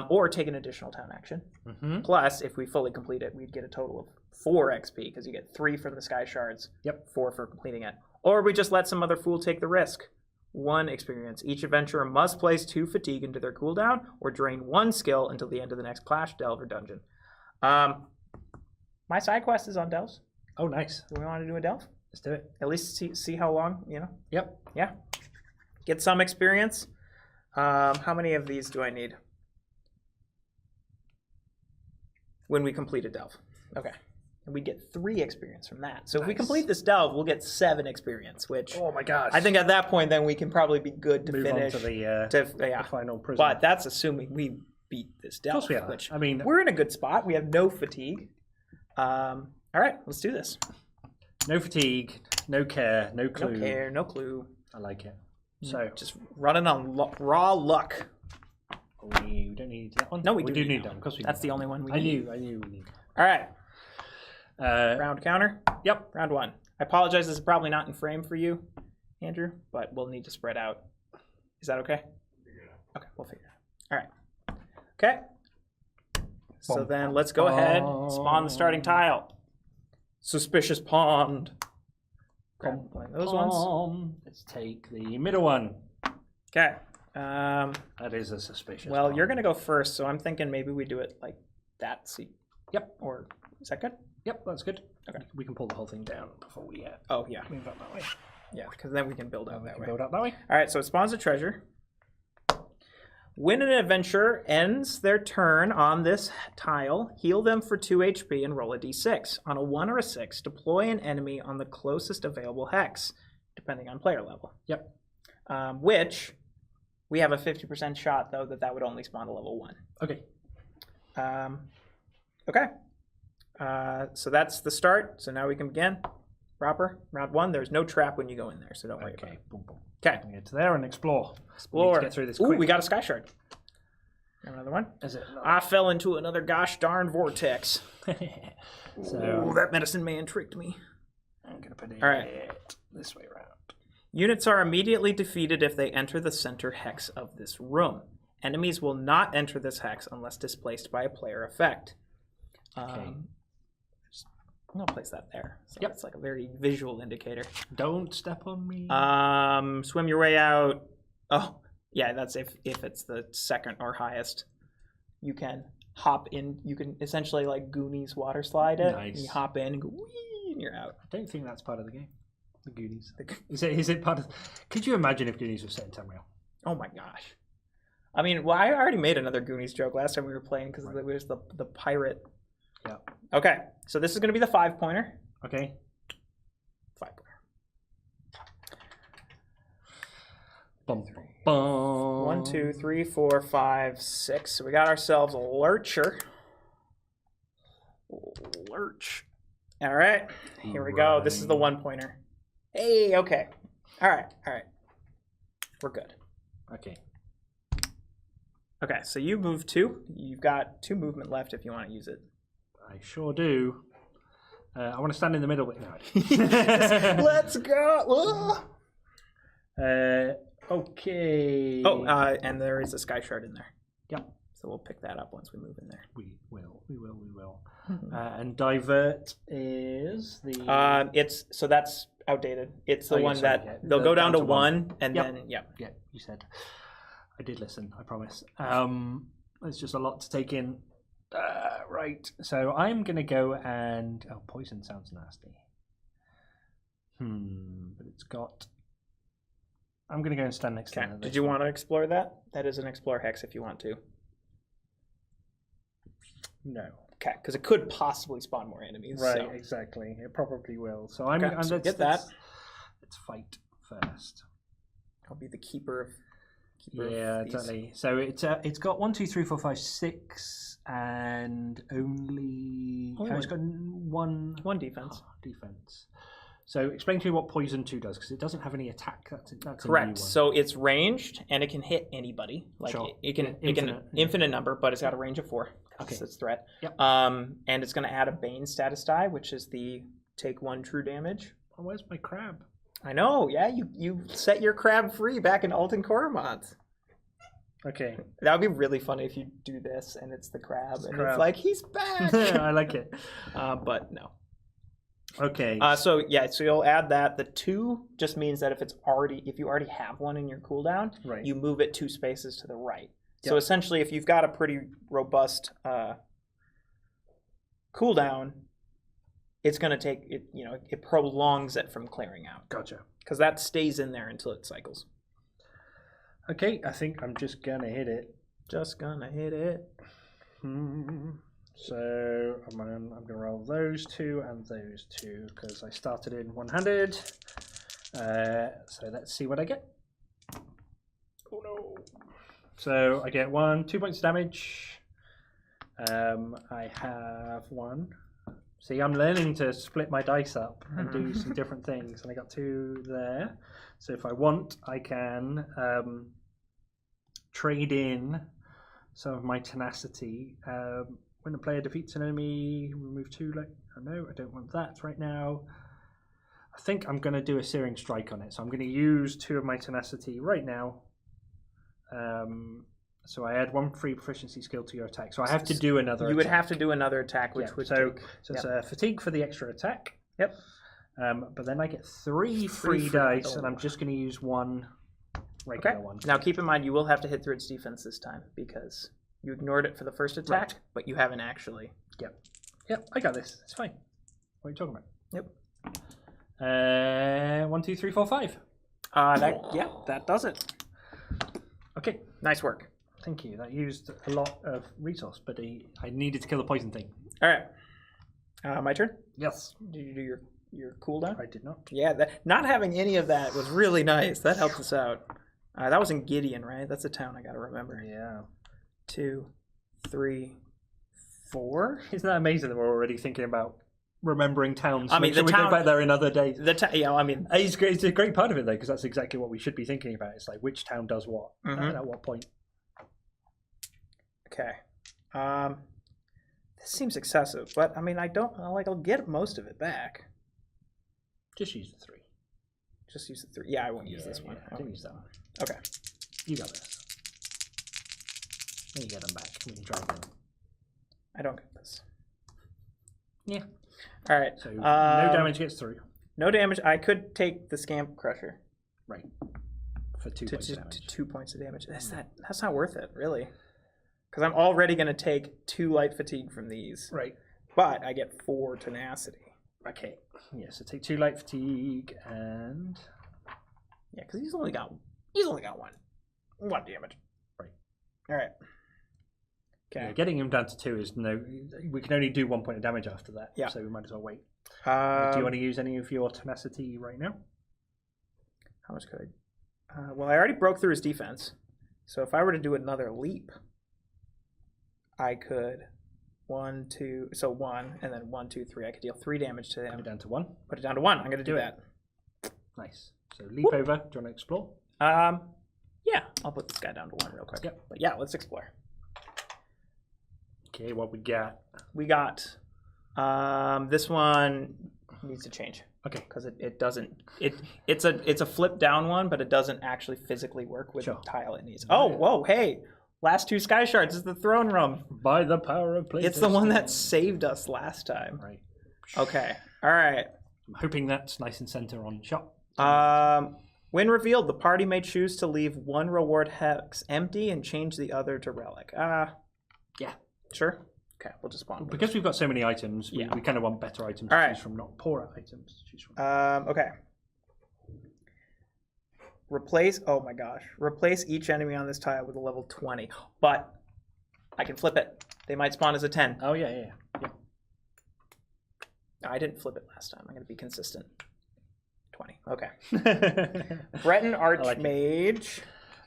or take an additional town action. Plus, if we fully complete it, we'd get a total of 4 XP, because you get 3 from the Sky Shards, 4 for completing it. Or we just let some other fool take the risk. 1 experience. Each adventurer must place 2 fatigue into their cooldown, or drain 1 skill until the end of the next clash, delve, or dungeon. My side quest is on delves. Oh, nice. Do we want to do a delve? Let's do it. At least see how long, you know? Yep. Yeah. Get some experience. How many of these do I need? When we complete a delve. Okay. And we get 3 experience from that. So if we complete this delve, we'll get 7 experience, which... Oh my gosh. I think at that point, then we can probably be good to move finish. On to the final prison. But that's assuming we beat this delve. Of course we are. Which, I mean... We're in a good spot. We have no fatigue. All right, let's do this. No fatigue, no care, no clue. No care, no clue. I like it. So just running on raw luck. We don't need that one. No, we do need that one. Of course we That's the only one we need. I knew we need. All right. Round counter. Yep. Round 1. I apologize. This is probably not in frame for you, Andrew, but we'll need to spread out. Is that okay? Okay, we'll figure it out. All right. Okay. So then let's go ahead, spawn the starting tile. Suspicious Pond. Grab those ones. Let's take the middle one. Okay. That is a suspicious Well, pond. you're going to go first, so I'm thinking maybe we do it like that. See. Yep. Or is that good? Yep, that's good. Okay. We can pull the whole thing down before we Oh, yeah. move up that way. Yeah, because then we can build out that way. Build up that way. All right, so it spawns a treasure. When an adventurer ends their turn on this tile, heal them for 2 HP and roll a d6. On a 1 or a 6, deploy an enemy on the closest available hex, depending on player level. Yep. Which, we have a 50% shot, though, that would only spawn a level 1. Okay. Okay. So that's the start. So now we can begin. Proper. Round 1. There's no trap when you go in there, so don't worry about it. Boom, boom. Okay. Get to there and explore. Explore. We need to get through this Ooh, quick. we got a sky shard. Another one. Is it? I fell into another gosh darn vortex. So Ooh, that medicine man tricked me. I'm gonna put it All right. this way around. Units are immediately defeated if they enter the center hex of this room. Enemies will not enter this hex unless displaced by a player effect. Okay. I'm gonna place that there. So Yep. it's like a very visual indicator. Don't step on me. Swim your way out. Oh, yeah, that's if it's the second or highest. You can hop in. You can essentially like Goonies water slide it. Nice. And you hop in and go whee, and you're out. I don't think that's part of the game. The Goonies. Is it part of? Could you imagine if Goonies was set in Tamriel? Oh my gosh. I mean, well, I already made another Goonies joke last time we were playing because it was the pirate. Yeah. Okay, so this is going to be the 5-pointer. Okay. 5-pointer. Bum, bum. 1, 2, 3, 4, 5, 6. So we got ourselves a lurcher. Lurch. All right, here we go. This is the 1-pointer. Hey, okay. All right. We're good. Okay. Okay, so you move 2. You've got 2 movement left if you want to use it. I sure do. I want to stand in the middle. No. Let's go. Okay. Oh, and there is a sky shard in there. Yep. So we'll pick that up once we move in there. We will. And divert is the. So that's outdated. It's the one sorry, that they'll go down to 1 and then Yeah, you said. I did listen. I promise. There's just a lot to take in. Right. So I'm gonna go and poison sounds nasty. But it's got. I'm gonna go and stand next to it. Did you want to explore that? That is an explore hex if you want to. No. Okay, because it could possibly spawn more enemies. Right. So. Exactly. It probably will. So I'm. Okay, so get that. Let's fight first. I'll be the keeper of. Yeah, exactly. So it's got 1, 2, 3, 4, 5, 6, and only it's got one defense. Defense. So explain to me what poison 2 does, because it doesn't have any attack. That's correct. So it's ranged and it can hit anybody. Like sure. it can infinite number, but it's got a range of 4. Okay. It's threat. Yep. And it's going to add a Bane status die, which is the take 1 true damage. Oh, where's my crab? I know, yeah, you set your crab free back in Alton Coremont. Okay. That would be really funny if you do this and it's the crab it's like, he's back! I like it. But no. Okay. So you'll add that. The 2 just means that if you already have one in your cooldown, right. You move it 2 spaces to the right. Yep. So essentially, if you've got a pretty robust cooldown, it's going to take it. It prolongs it from clearing out. Gotcha. Because that stays in there until it cycles. Okay, I think I'm just gonna hit it. Just gonna hit it. So I'm gonna roll those 2 and those 2 because I started in one-handed. So let's see what I get. Oh no! So I get 2 points of damage. I have 1. See, I'm learning to split my dice up and do some different things, and I got 2 there. So if I want, I can trade in some of my tenacity. When a player defeats an enemy, remove 2. No, I don't want that right now. I think I'm going to do a Searing Strike on it. So I'm going to use 2 of my tenacity right now. So I add 1 free proficiency skill to your attack. So I have to do another attack. You would have to do another attack, which would take... So it's a fatigue for the extra attack. Yep. But then I get 3 free dice, and I'm just going to use 1 regular one. Now keep in mind, you will have to hit through its defense this time, because you ignored it for the first attack, but you haven't actually. Yep, I got this. It's fine. What are you talking about? Yep. 1, 2, 3, 4, 5. That does it. Okay, Nice work. thank you. That used a lot of resource, but I needed to kill the poison thing. All right. My turn. Yes. Did you do your cooldown? I did not. Yeah, not having any of that was really nice. That helped us out. That was in Gideon, right? That's a town I got to remember. Yeah. 2, 3, 4. Isn't that amazing that we're already thinking about remembering towns? I mean, we go back there in other days. It's It's a great part of it though, because that's exactly what we should be thinking about. It's like which town does what and at what point. Okay. This seems excessive, but I mean, I'll get most of it back. Just use the 3. Just use the 3. Yeah, I won't use this one. I didn't use that one. Okay. You got this. Then you get them back. We can try them. I don't get this. Yeah. All right. So no damage gets through. No damage. I could take the Scamp Crusher. Right. For 2 points of damage. 2 points of damage. That's not worth it, really. Because I'm already going to take 2 light fatigue from these. Right. But I get 4 tenacity. Okay. Yeah, so take 2 light fatigue and... Yeah, because he's only got one damage. Right. All right. Okay. Yeah, getting him down to 2 is no... We can only do 1 point of damage after that. Yeah. So we might as well wait. Do Do you want to use any of your tenacity right now? How much could I... well, I already broke through his defense. So if I were to do another leap, I could 1, 2... So 1, and then 1, 2, 3. I could deal 3 damage to him. Put it down to 1. Put it down to 1. I'm going to do that. Nice. So leap over. Do you want to explore? Yeah. I'll put this guy down to 1 real quick. Yep. But yeah, let's explore. Okay, what we got? We got... this one needs to change. Okay. Because it doesn't... It's a flip down one, but it doesn't actually physically work with the tile it needs. Oh, whoa, hey! Last 2 sky shards is the throne room. By the power of playtesting. It's the one that saved us last time. Right. Okay. All right. I'm hoping that's nice and center on shot. When revealed, the party may choose to leave 1 reward hex empty and change the other to relic. Yeah. Sure. Okay, we'll just spawn. Because we've got so many items, we kind of want better items to choose from, not poorer items to choose from. Okay. Replace each enemy on this tile with a level 20. But I can flip it. They might spawn as a 10. Oh, yeah. I didn't flip it last time. I'm going to be consistent. 20. Okay. Breton Archmage.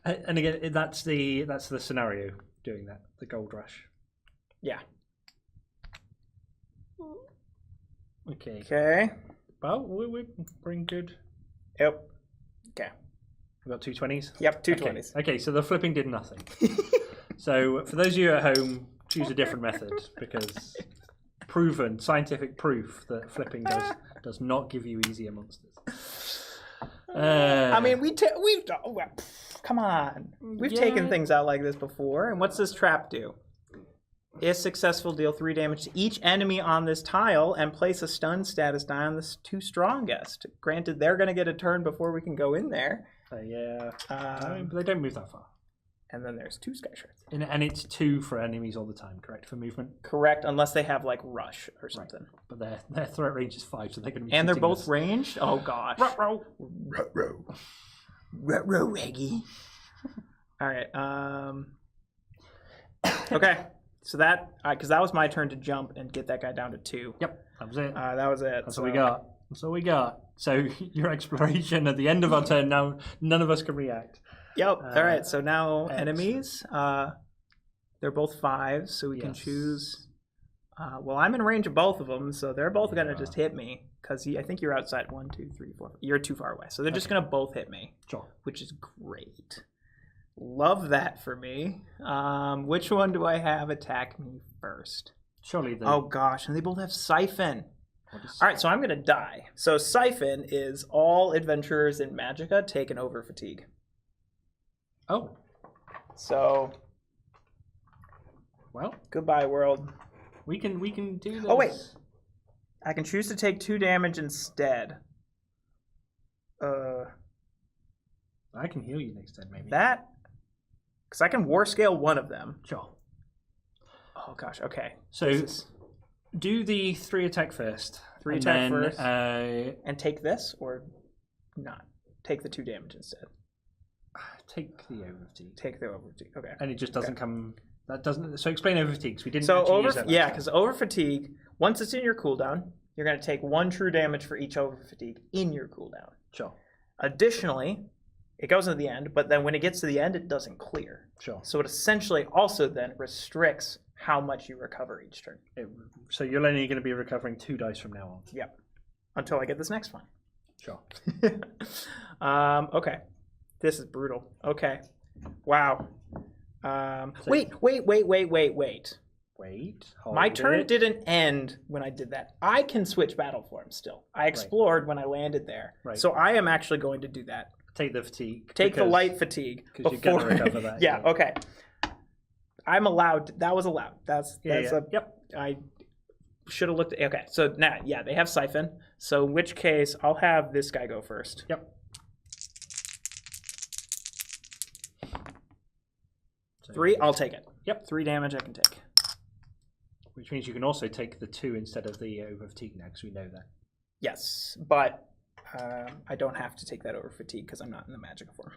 And again, that's the scenario doing that, the Gold Rush. Yeah. Okay. Well, we're pretty good. Yep. Okay. We've got 2 20s? Yep, 2 20s. Okay, so the flipping did nothing. So for those of you at home, choose a different method because proven scientific proof that flipping does not give you easier monsters. I mean, we've come on. We've taken things out like this before. And what's this trap do? If successful, deal 3 damage to each enemy on this tile and place a stun status die on the 2 strongest. Granted, they're going to get a turn before we can go in there. Yeah. But they don't move that far. And then there's 2 sky shards. And it's 2 for enemies all the time, correct? For movement? Correct, unless they have like rush or something. Right. But their threat range is 5, so they're going to be. And they're both ranged? Oh gosh. Ruh-roh. Ruh-roh, Eggy. Alright, okay. So that, because that was my turn to jump and get that guy down to 2. Yep, that was it. That was it. That's all we got. That's all we got. So your exploration at the end of our turn, now none of us can react. Yep. All right. So now enemies, they're both 5s, so we can choose. Well, I'm in range of both of them, so they're both going to just hit me because I think you're outside 1, 2, 3, 4. You're too far away, so they're just going to both hit me. Sure. Which is great. Love that for me. Which one do I have attack me first? Surely they... Oh gosh, and they both have Siphon. All right, so I'm going to die. So Siphon is all adventurers in Magicka taken over fatigue. Oh. So. Well. Goodbye, world. We can do this. Oh wait, I can choose to take 2 damage instead. I can heal you next time, maybe. That. Because I can war scale one of them. Sure. Oh gosh. Okay. So. Do the 3 attack first, 3 and attack then, first. And take this or not? Take the 2 damage instead. Take the over fatigue. Take the over fatigue. Okay. And it just doesn't come. That doesn't. So explain over fatigue. Because we didn't. So actually use that last time. because over fatigue, once it's in your cooldown, you're going to take 1 true damage for each over fatigue in your cooldown. Sure. Additionally, it goes into the end, but then when it gets to the end, it doesn't clear. Sure. So it essentially also then restricts how much you recover each turn. So you're only going to be recovering 2 dice from now on. Yep. Until I get this next one. Sure. Okay. This is brutal. Okay. Wow. Wait. My turn didn't end when I did that. I can switch battle forms still. I explored when I landed there. Right. So I am actually going to do that. Take the fatigue. Take the light fatigue. Because you're going to recover that. Yeah, okay. I'm allowed. That was allowed. Yep. I should have looked at. Okay, so now, they have Siphon. So in which case, I'll have this guy go first. Yep. So 3, I'll take it. Yep. 3 damage I can take. Which means you can also take the 2 instead of the over fatigue now, because we know that. Yes, but I don't have to take that over fatigue because I'm not in the magic form.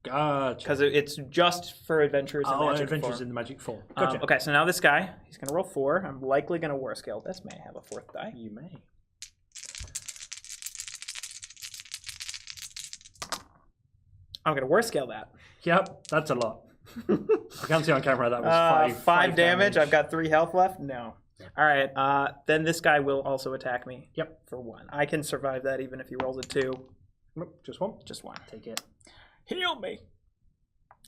Gotcha. Because it's just for adventurers in magic adventures form. in the magic form. Gotcha. Okay, so now this guy, he's going to roll 4. I'm likely going to war scale this. May I have a 4th die? You may. I'm going to war scale that. Yep, that's a lot. I can't see on camera that was 5 damage. I've got 3 health left. No. All right. Then this guy will also attack me. Yep. For 1. I can survive that even if he rolls a 2. Nope, just 1. Just 1. Take it. Heal me.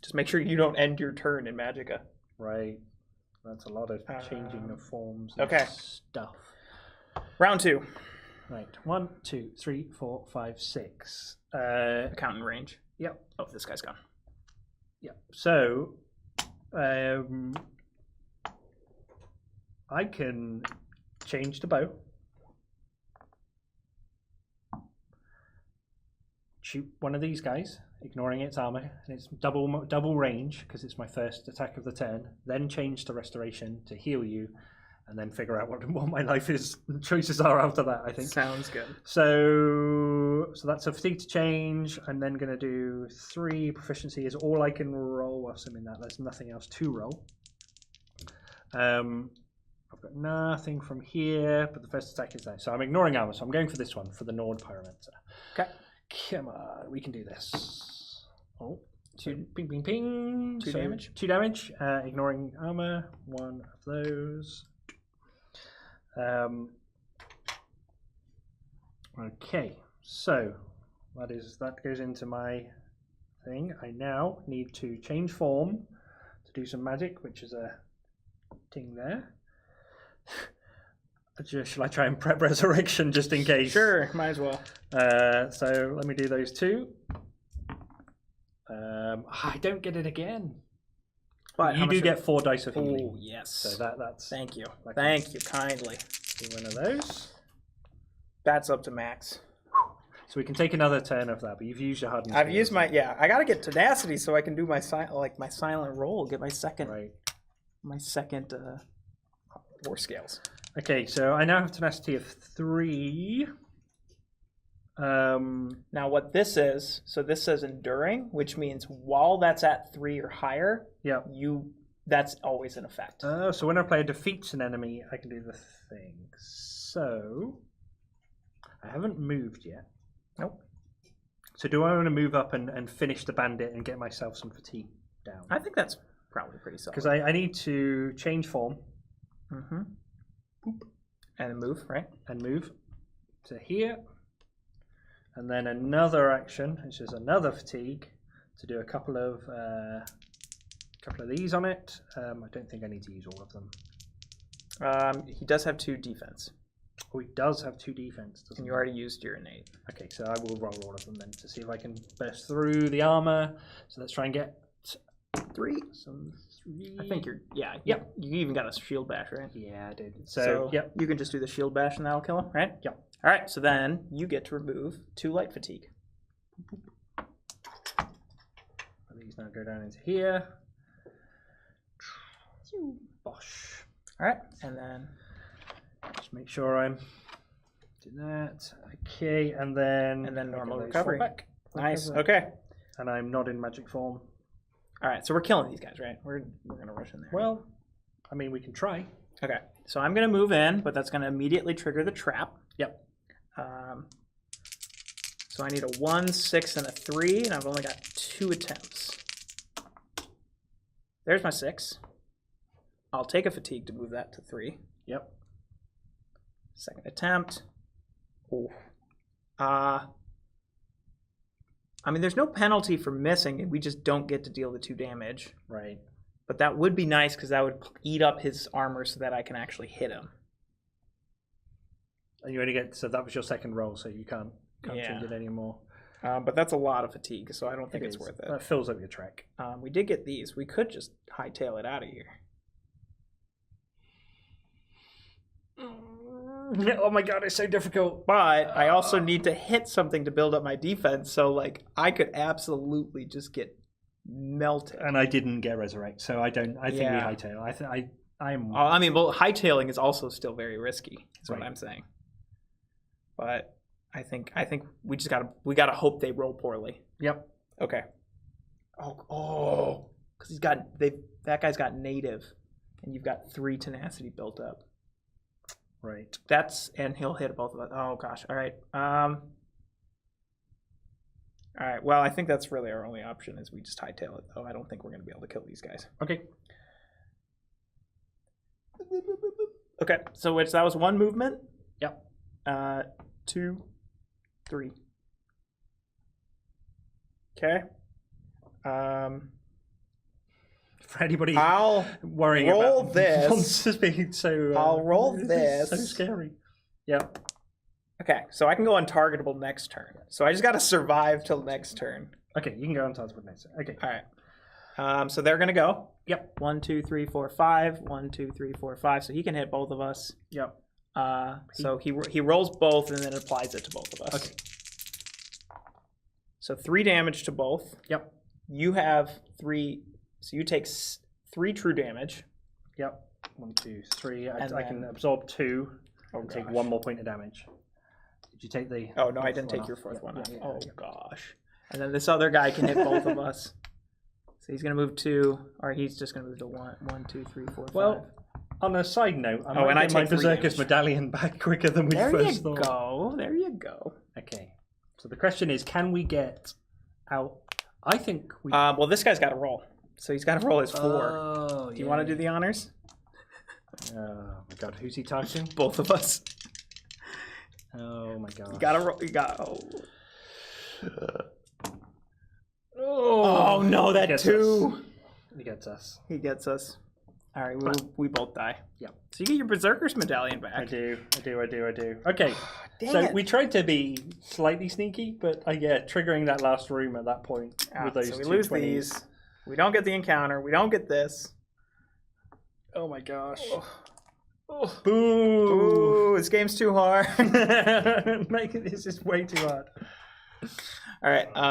Just make sure you don't end your turn in Magicka. Right. That's a lot of changing of forms and stuff. Round 2. Right. 1, 2, 3, 4, 5, 6. Counting range. Yep. Oh, this guy's gone. Yeah. So, I can change the bow. Shoot one of these guys, ignoring its armor, and it's double range because it's my first attack of the turn. Then change to restoration to heal you, and then figure out what my life is choices are after that. I think sounds good. So that's a fatigue to change. I'm then going to do 3 proficiency is all I can roll whilst I'm in that. There's nothing else to roll. I've got nothing from here, but the first attack is there. So I'm ignoring armor. So I'm going for this one for the Nord Pyromancer. Okay. Come on, we can do this. Oh, 2 ping ping ping. 2 damage. 2 damage. Ignoring armor. 1 of those. Okay, so that goes into my thing. I now need to change form to do some magic, which is a thing there. Shall I try and prep resurrection just in case? Sure, might as well. So let me do those 2. I don't get it again. But you do get 4 dice of healing. Oh, yes. So that's. Thank you. Thank you kindly. Do one of those. That's up to max. So we can take another turn of that, but you've used your hardness. I've used my I gotta get tenacity so I can do my silent roll. Get my second. Right. My second war scales. Okay, so I now have tenacity of 3. Now what this is, so this says enduring, which means while that's at 3 or higher, that's always in effect. So when a player defeats an enemy, I can do the thing. So I haven't moved yet. Nope. So do I want to move up and finish the bandit and get myself some fatigue down? I think that's probably pretty solid. Because I need to change form. Mm-hmm. Boop. And move, right? And move to here. And then another action, which is another fatigue, to do a couple of these on it. I don't think I need to use all of them. He does have 2 defense. Oh, he does have 2 defense, doesn't he? And you already used your innate. Okay, so I will roll all of them then to see if I can burst through the armor. So let's try and get 3. Some 3. I think you're. Yeah. Yep. You even got a shield bash, right? Yeah, I did. So yep. You can just do the shield bash and that'll kill him, right? Yep. All right. So then you get to remove 2 light fatigue. These now go down into here. Bosh. All right, and then just make sure I'm do that. Okay, and then normal those recovery. fall back. Nice. Okay. And I'm not in magic form. All right. So we're killing these guys, right? We're gonna rush in there. Well, I mean, we can try. Okay. So I'm gonna move in, but that's gonna immediately trigger the trap. Yep. So I need a 1, 6, and a 3, and I've only got 2 attempts. There's my 6. I'll take a fatigue to move that to 3. Yep. Second attempt. Ooh. I mean, there's no penalty for missing, and we just don't get to deal the 2 damage. Right. But that would be nice because that would eat up his armor so that I can actually hit him. And you only get, so that was your second roll, so you can't change it anymore. But that's a lot of fatigue, so I don't think it's worth it. That fills up your track. We did get these. We could just hightail it out of here. Oh my god, it's so difficult. But I also need to hit something to build up my defense, so like I could absolutely just get melted. And I didn't get resurrect, so I think we hightail. I'm. I mean, well, hightailing is also still very risky. Is what I'm saying. But I think we just gotta hope they roll poorly. Yep. Okay. Oh, because that guy's got native, and you've got 3 tenacity built up. Right. And he'll hit both of us. Oh gosh. All right. All right. Well, I think that's really our only option is we just hightail it, though. I don't think we're going to be able to kill these guys. Okay. Okay. So that was 1 movement. Yep. 2, 3. Okay. For anybody I'll worrying roll about this. monsters being so. I'll roll this. So scary. Yep. Okay, so I can go untargetable next turn. So I just got to survive till next turn. Okay, you can go on targetable next turn. Okay. All right. So they're gonna go. Yep. 1, 2, 3, 4, 5. 1, 2, 3, 4, 5. So he can hit both of us. Yep. So he rolls both and then applies it to both of us. Okay. So 3 damage to both. Yep. You have 3. So you take 3 true damage. Yep. 1, 2, 3. I can then- absorb 2 Oh, and take gosh. 1 more point of damage. Did you take the? Oh no, I fourth didn't one take your off? 4th Yep, one. yeah, Off. yeah, yeah. Gosh. And then this other guy can hit both of us. So he's gonna move 2, or he's just gonna move to 1, 2, 3, 4, 5. Well, on a side note, I and I might get my take 3 Berserker's damage. medallion back quicker than we There first you thought. go. There you go. Okay. So the question is, can we get out? I think we. Well, this guy's got to roll. So he's got to roll his 4. Oh, Do you want to do the honors? Oh my god, who's he targeting? Both of us. Oh my god. You gotta roll. You got. Oh. Oh no, that Gets 2. us. He gets us. He gets us. All right, we both die. Yep. So you get your Berserker's medallion back. I do. Okay. Dang So it. we tried to be slightly sneaky, but triggering that last room at that point with those so we 2 lose 20s. these. We don't get the encounter. We don't get this. Oh my gosh. Oh. Boo! Ooh, this game's too hard. Making this is way too hard. All right. So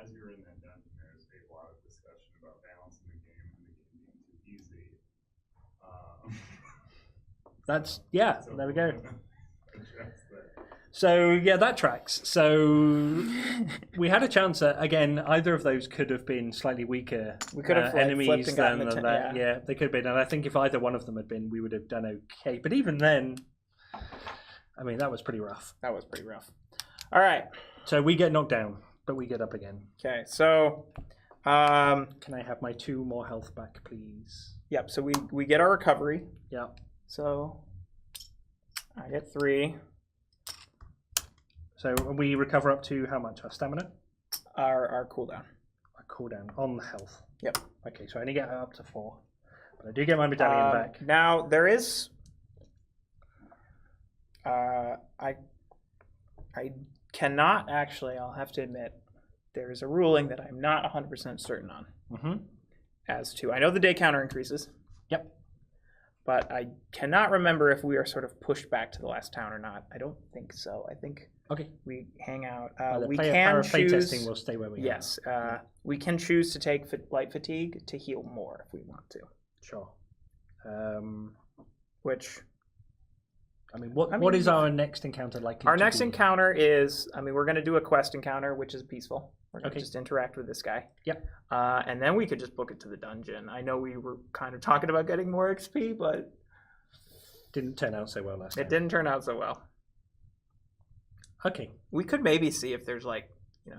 as you're in that dungeon, there's a lot of discussion about balancing the game and the game being too easy. That's So there we go. address that. So that tracks. So we had a chance at, again, either of those could have been slightly weaker. We could have, like, enemies flipped and gotten than the that. Yeah, they could have been. And I think if either one of them had been, we would have done okay. But even then, I mean, that was pretty rough. That was pretty rough. All right. So we get knocked down, but we get up again. Okay. So, Can I have my 2 more health back, please? yep. So we get our recovery. Yeah. So I get 3. So we recover up to how much? Our stamina? Our cooldown. Our cooldown on the health. Yep. Okay, so I only get up to 4. But I do get my medallion back. Now there is. I cannot actually. I'll have to admit, there is a ruling that I'm not 100% certain on. Mm-hmm. As to, I know the day counter increases. Yep. But I cannot remember if we are sort of pushed back to the last town or not. I don't think so. I think Okay. we hang out. The We player can power fate choose. testing will stay where we Yes, we can choose to take light fatigue to heal more if we want to. are. Sure. Which I mean, what is our next encounter likely Our to next be? encounter is, I mean, we're going to do a quest encounter, which is peaceful. We're going to just interact with this guy. Yep. And then we could just book it to the dungeon. I know we were kind of talking about getting more XP, but Didn't turn out so well last time. it didn't turn out so well. Okay. We could maybe see if there's like, you know,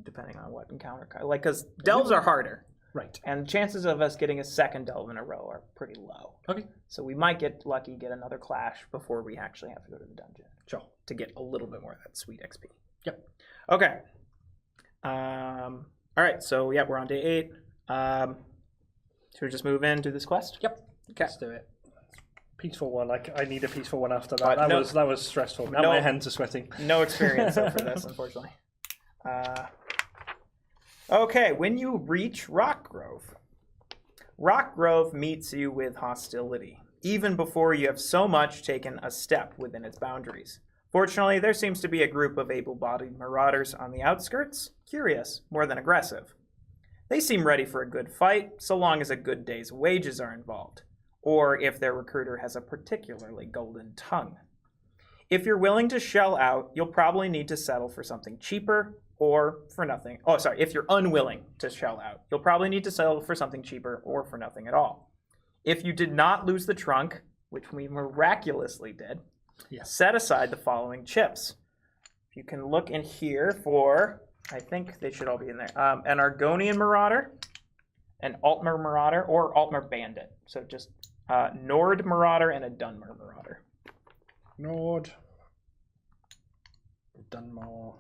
depending on what encounter, like, because delves are harder. Right. And chances of us getting a second delve in a row are pretty low. Okay. So we might get lucky, get another clash before we actually have to go to the dungeon. Sure. To get a little bit more of that sweet XP. Yep. Okay. All right. So yeah, we're on day 8. Should we just move in, do this quest? Yep. Okay. Let's do it. Peaceful one. I need a peaceful one after that. That was stressful. Now no, my hands are sweating. No experience though for this, unfortunately. Okay, when you reach Rock Grove meets you with hostility, even before you have so much taken a step within its boundaries. Fortunately, there seems to be a group of able-bodied marauders on the outskirts, curious more than aggressive. They seem ready for a good fight, so long as a good day's wages are involved, or if their recruiter has a particularly golden tongue. If you're willing to shell out, you'll probably need to settle for something cheaper or for nothing. Oh, sorry, if you're unwilling to shell out, you'll probably need to settle for something cheaper or for nothing at all. If you did not lose the trunk, which we miraculously did, set aside the following chips. You can look in here for, I think they should all be in there, an Argonian Marauder, an Altmer Marauder, or Altmer Bandit. So just Nord Marauder and a Dunmer Marauder. Nord. Dunmore.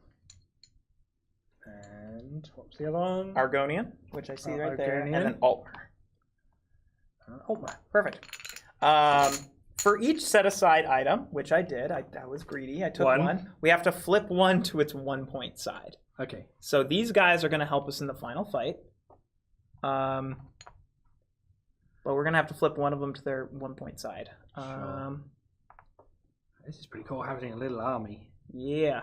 And what's the other one? Argonian, which I see right there, and Argonian. then Altmer. Altmer. Perfect. For each set-aside item, which I did, I was greedy, I took one. We have to flip one to its 1 point side. Okay. So these guys are going to help us in the final fight. But we're going to have to flip one of them to their 1 point side. Sure. This is pretty cool, having a little army. Yeah.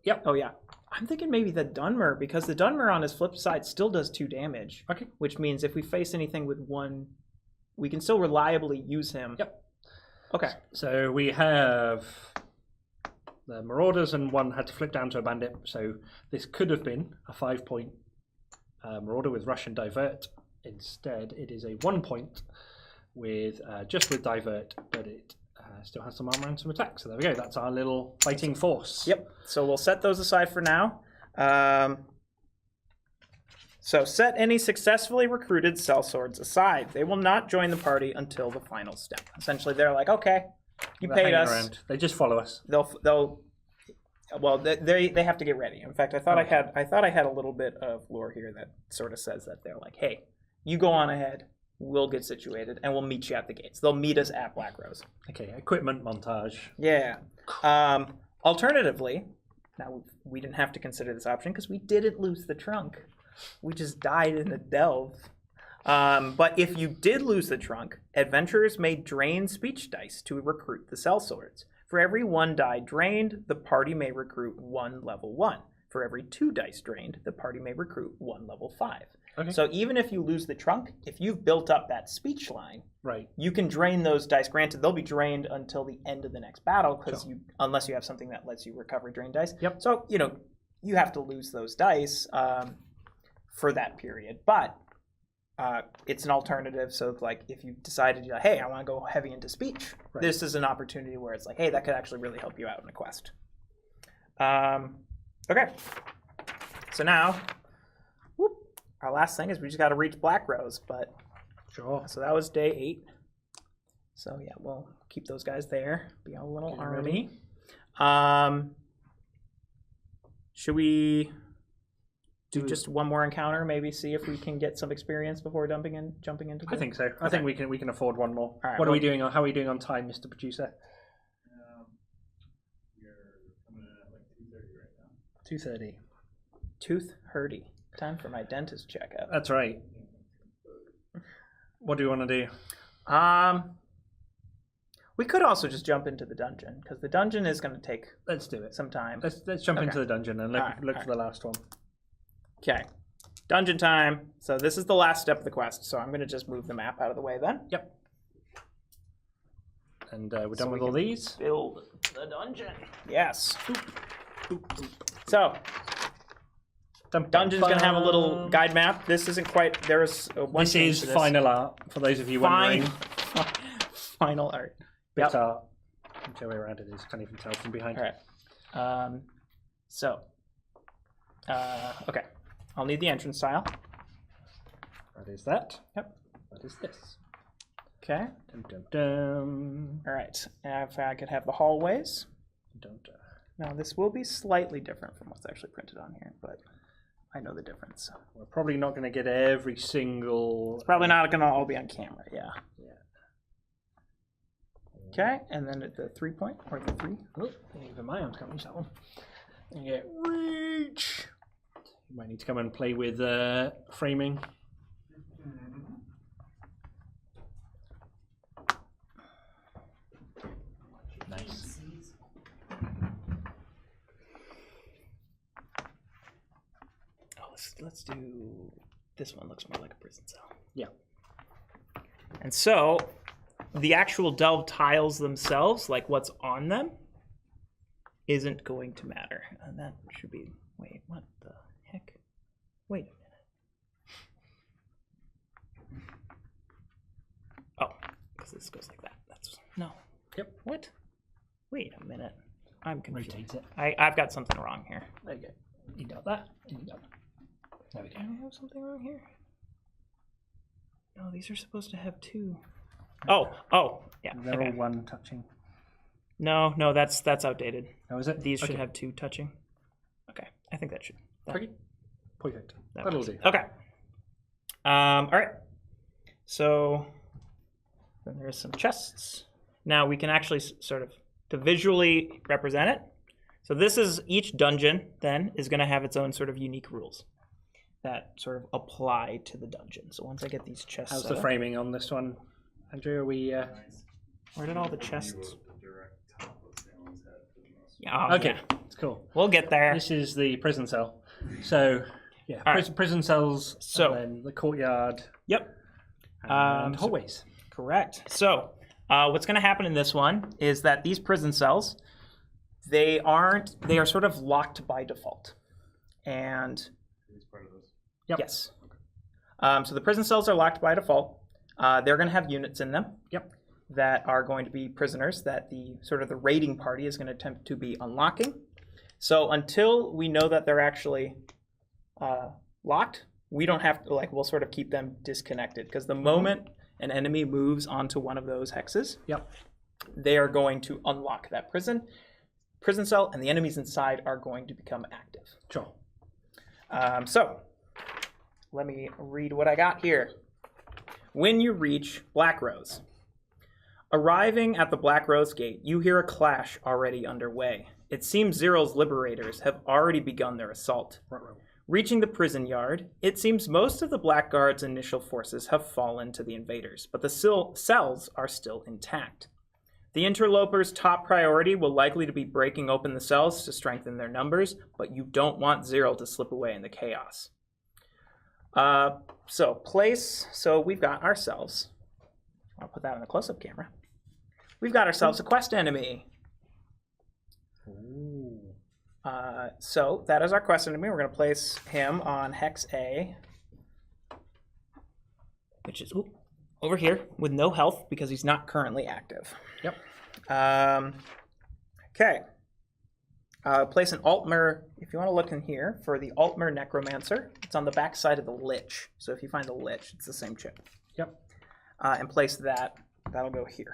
Yep. Oh, yeah. I'm thinking maybe the Dunmer, because the Dunmer on his flip side still does 2 damage. Okay. Which means if we face anything with 1, we can still reliably use him. Yep. Okay. So we have the Marauders, and one had to flip down to a Bandit. So this could have been a 5 point Marauder with Rush and Divert. Instead, it is a 1 point with just with Divert, but it still has some armor and some attack. So there we go. That's our little fighting force. Yep. So we'll set those aside for now. So set any successfully recruited sellswords aside. They will not join the party until the final step. Essentially, they're like, okay, you paid us. Around. They just follow us. They have to get ready. In fact, I thought I had a little bit of lore here that sort of says that they're like, hey, you go on ahead. We'll get situated, and we'll meet you at the gates. They'll meet us at Black Rose. Okay, equipment montage. Yeah. Alternatively, now we didn't have to consider this option because we didn't lose the trunk. We just died in a delve. But if you did lose the trunk, adventurers may drain speech dice to recruit the sellswords. For every 1 die drained, the party may recruit 1 level 1. For every 2 dice drained, the party may recruit 1 level 5. Okay. So even if you lose the trunk, if you've built up that speech line, right, you can drain those dice. Granted, they'll be drained until the end of the next battle, because unless you have something that lets you recover drained dice. Yep. So you have to lose those dice for that period. But it's an alternative. So like if you decided, hey, I want to go heavy into speech, this is an opportunity where it's like, hey, that could actually really help you out in a quest. Okay. So now, our last thing is we just got to reach Black Rose, but so that was day 8. So yeah, we'll keep those guys there. Be a little army. Should we do just one more encounter? Maybe see if we can get some experience before jumping into. I think so. Okay. I think we can afford one more. All right, what are we doing? How are we doing on time, Mr. Producer? You're coming in at like 2:30 right now. 2:30. Tooth hurdy. Time for my dentist checkup. That's right. What do you want to do? We could also just jump into the dungeon, because the dungeon is going to take. Let's do it. Some time. Let's jump into the dungeon and look for the last one. Okay. Dungeon time. So this is the last step of the quest. So I'm going to just move the map out of the way then. Yep. And we're done with all these. Build the dungeon. Yes. So, dungeon's gonna have a little guide map. This isn't quite. There's one. This is final art for those of you wondering. Final art. Bit art. Which way around it is. Can't even tell from behind. All right. Okay. I'll need the entrance tile. That is that. Yep. That is this. Okay. Dum, dum, dum. All right. If I could have the hallways. Dum, dum. Now this will be slightly different from what's actually printed on here, but I know the difference. So. We're probably not going to get every single. It's probably not going to all be on camera. Yeah. Okay, and then at the 3 point, or the 3. Oh, even my arms can't reach that one. And you get reach. You might need to come and play with framing. Nice. Oh, let's do this one. Looks more like a prison cell. Yeah. And so. The actual delve tiles themselves, like what's on them, isn't going to matter. And that should be... Wait, what the heck? Wait a minute. Oh, because this goes like that. That's... No. Yep. What? Wait a minute. I'm confused. Rotate it. I've got something wrong here. There you go. You got that. And you got that. There we go. Do I have something wrong here? No, these are supposed to have 2... Oh, yeah. They're all one touching. No, that's outdated. Oh, is it? These should have 2 touching. Okay, I think that should. Perfect. That'll That'll do. Okay. All right. So then there's some chests. Now we can actually sort of to visually represent it. So this is each dungeon. Then is going to have its own sort of unique rules that sort of apply to the dungeon. So once I get these chests, How's the framing on this one? Andrew, are we... Where did all the chests... Okay, it's cool. We'll get there. This is the prison cell. So, yeah, prison cells, and then the courtyard. Yep. And hallways. Correct. So, what's going to happen in this one is that these prison cells, they are sort of locked by default. And... Yep. Yes. So the prison cells are locked by default. They're going to have units in them that are going to be prisoners that the raiding party is going to attempt to be unlocking. So until we know that they're actually locked, we don't have to, we'll sort of keep them disconnected. Because the moment an enemy moves onto one of those hexes, they are going to unlock that prison cell, and the enemies inside are going to become active. Sure. So let me read what I got here. When you reach Black Rose. Arriving at the Black Rose Gate, you hear a clash already underway. It seems Zeryl's liberators have already begun their assault. Reaching the prison yard, it seems most of the Blackguard's initial forces have fallen to the invaders, but the cells are still intact. The interlopers' top priority will likely to be breaking open the cells to strengthen their numbers, but you don't want Zeryl to slip away in the chaos. So we've got ourselves, I'll put that on the close-up camera. We've got ourselves a quest enemy. Ooh. So that is our quest enemy. We're going to place him on Hex A, which is over here with no health because he's not currently active. Yep. Okay. Place an Altmer, if you want to look in here, for the Altmer Necromancer. It's on the back side of the Lich. So if you find the Lich, it's the same chip. Yep. And place that. That'll go here.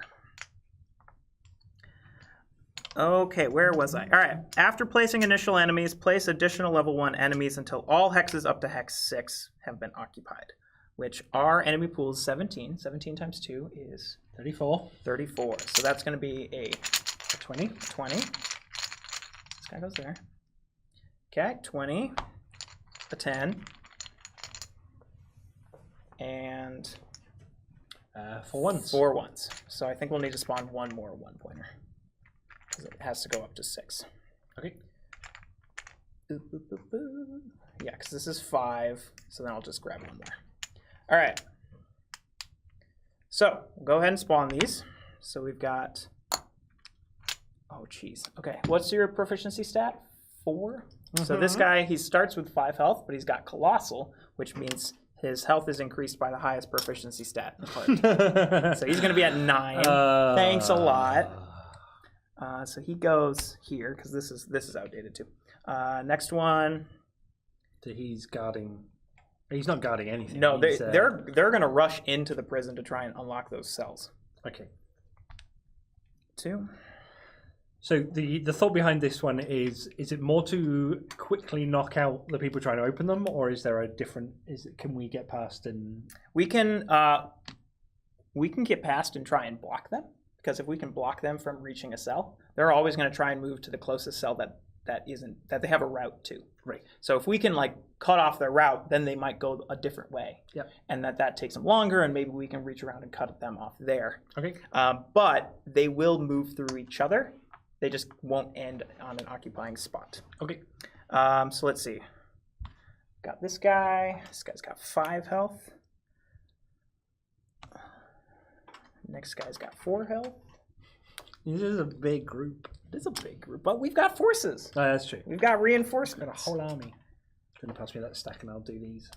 Okay, where was I? All right. After placing initial enemies, place additional level 1 enemies until all hexes up to hex 6 have been occupied, which our enemy pool is 17. 17 times 2 is 34. 34. So that's going to be a 20. 20. This guy goes there. Okay, 20, a 10, and 4 ones. 4 ones. So I think we'll need to spawn one more 1-pointer. Because it has to go up to 6. Okay. Boop, boop, boop, boop. Yeah, because this is 5, so then I'll just grab one more. All right. So, we'll go ahead and spawn these. So we've got. Oh, jeez. Okay, what's your proficiency stat? 4. So this guy, he starts with 5 health, but he's got colossal, which means his health is increased by the highest proficiency stat in the party. So he's going to be at 9. Thanks a lot. So he goes here because this is outdated too. Next one. So he's guarding. He's not guarding anything. No, they're going to rush into the prison to try and unlock those cells. Okay. 2. So the thought behind this one is it more to quickly knock out the people trying to open them, or is there a different? Can we get past and we can get past and try and block them, because if we can block them from reaching a cell, they're always going to try and move to the closest cell that they have a route to. Right. So if we can like cut off their route, then they might go a different way. Yep. And that takes them longer, and maybe we can reach around and cut them off there. Okay. But they will move through each other. They just won't end on an occupying spot. Okay. So let's see. Got this guy. This guy's got 5 health. Next guy's got 4 health. This is a big group. It is a big group, but we've got forces. Oh, that's true. We've got reinforcements. Got a whole army. Going to pass me that stack, and I'll do these.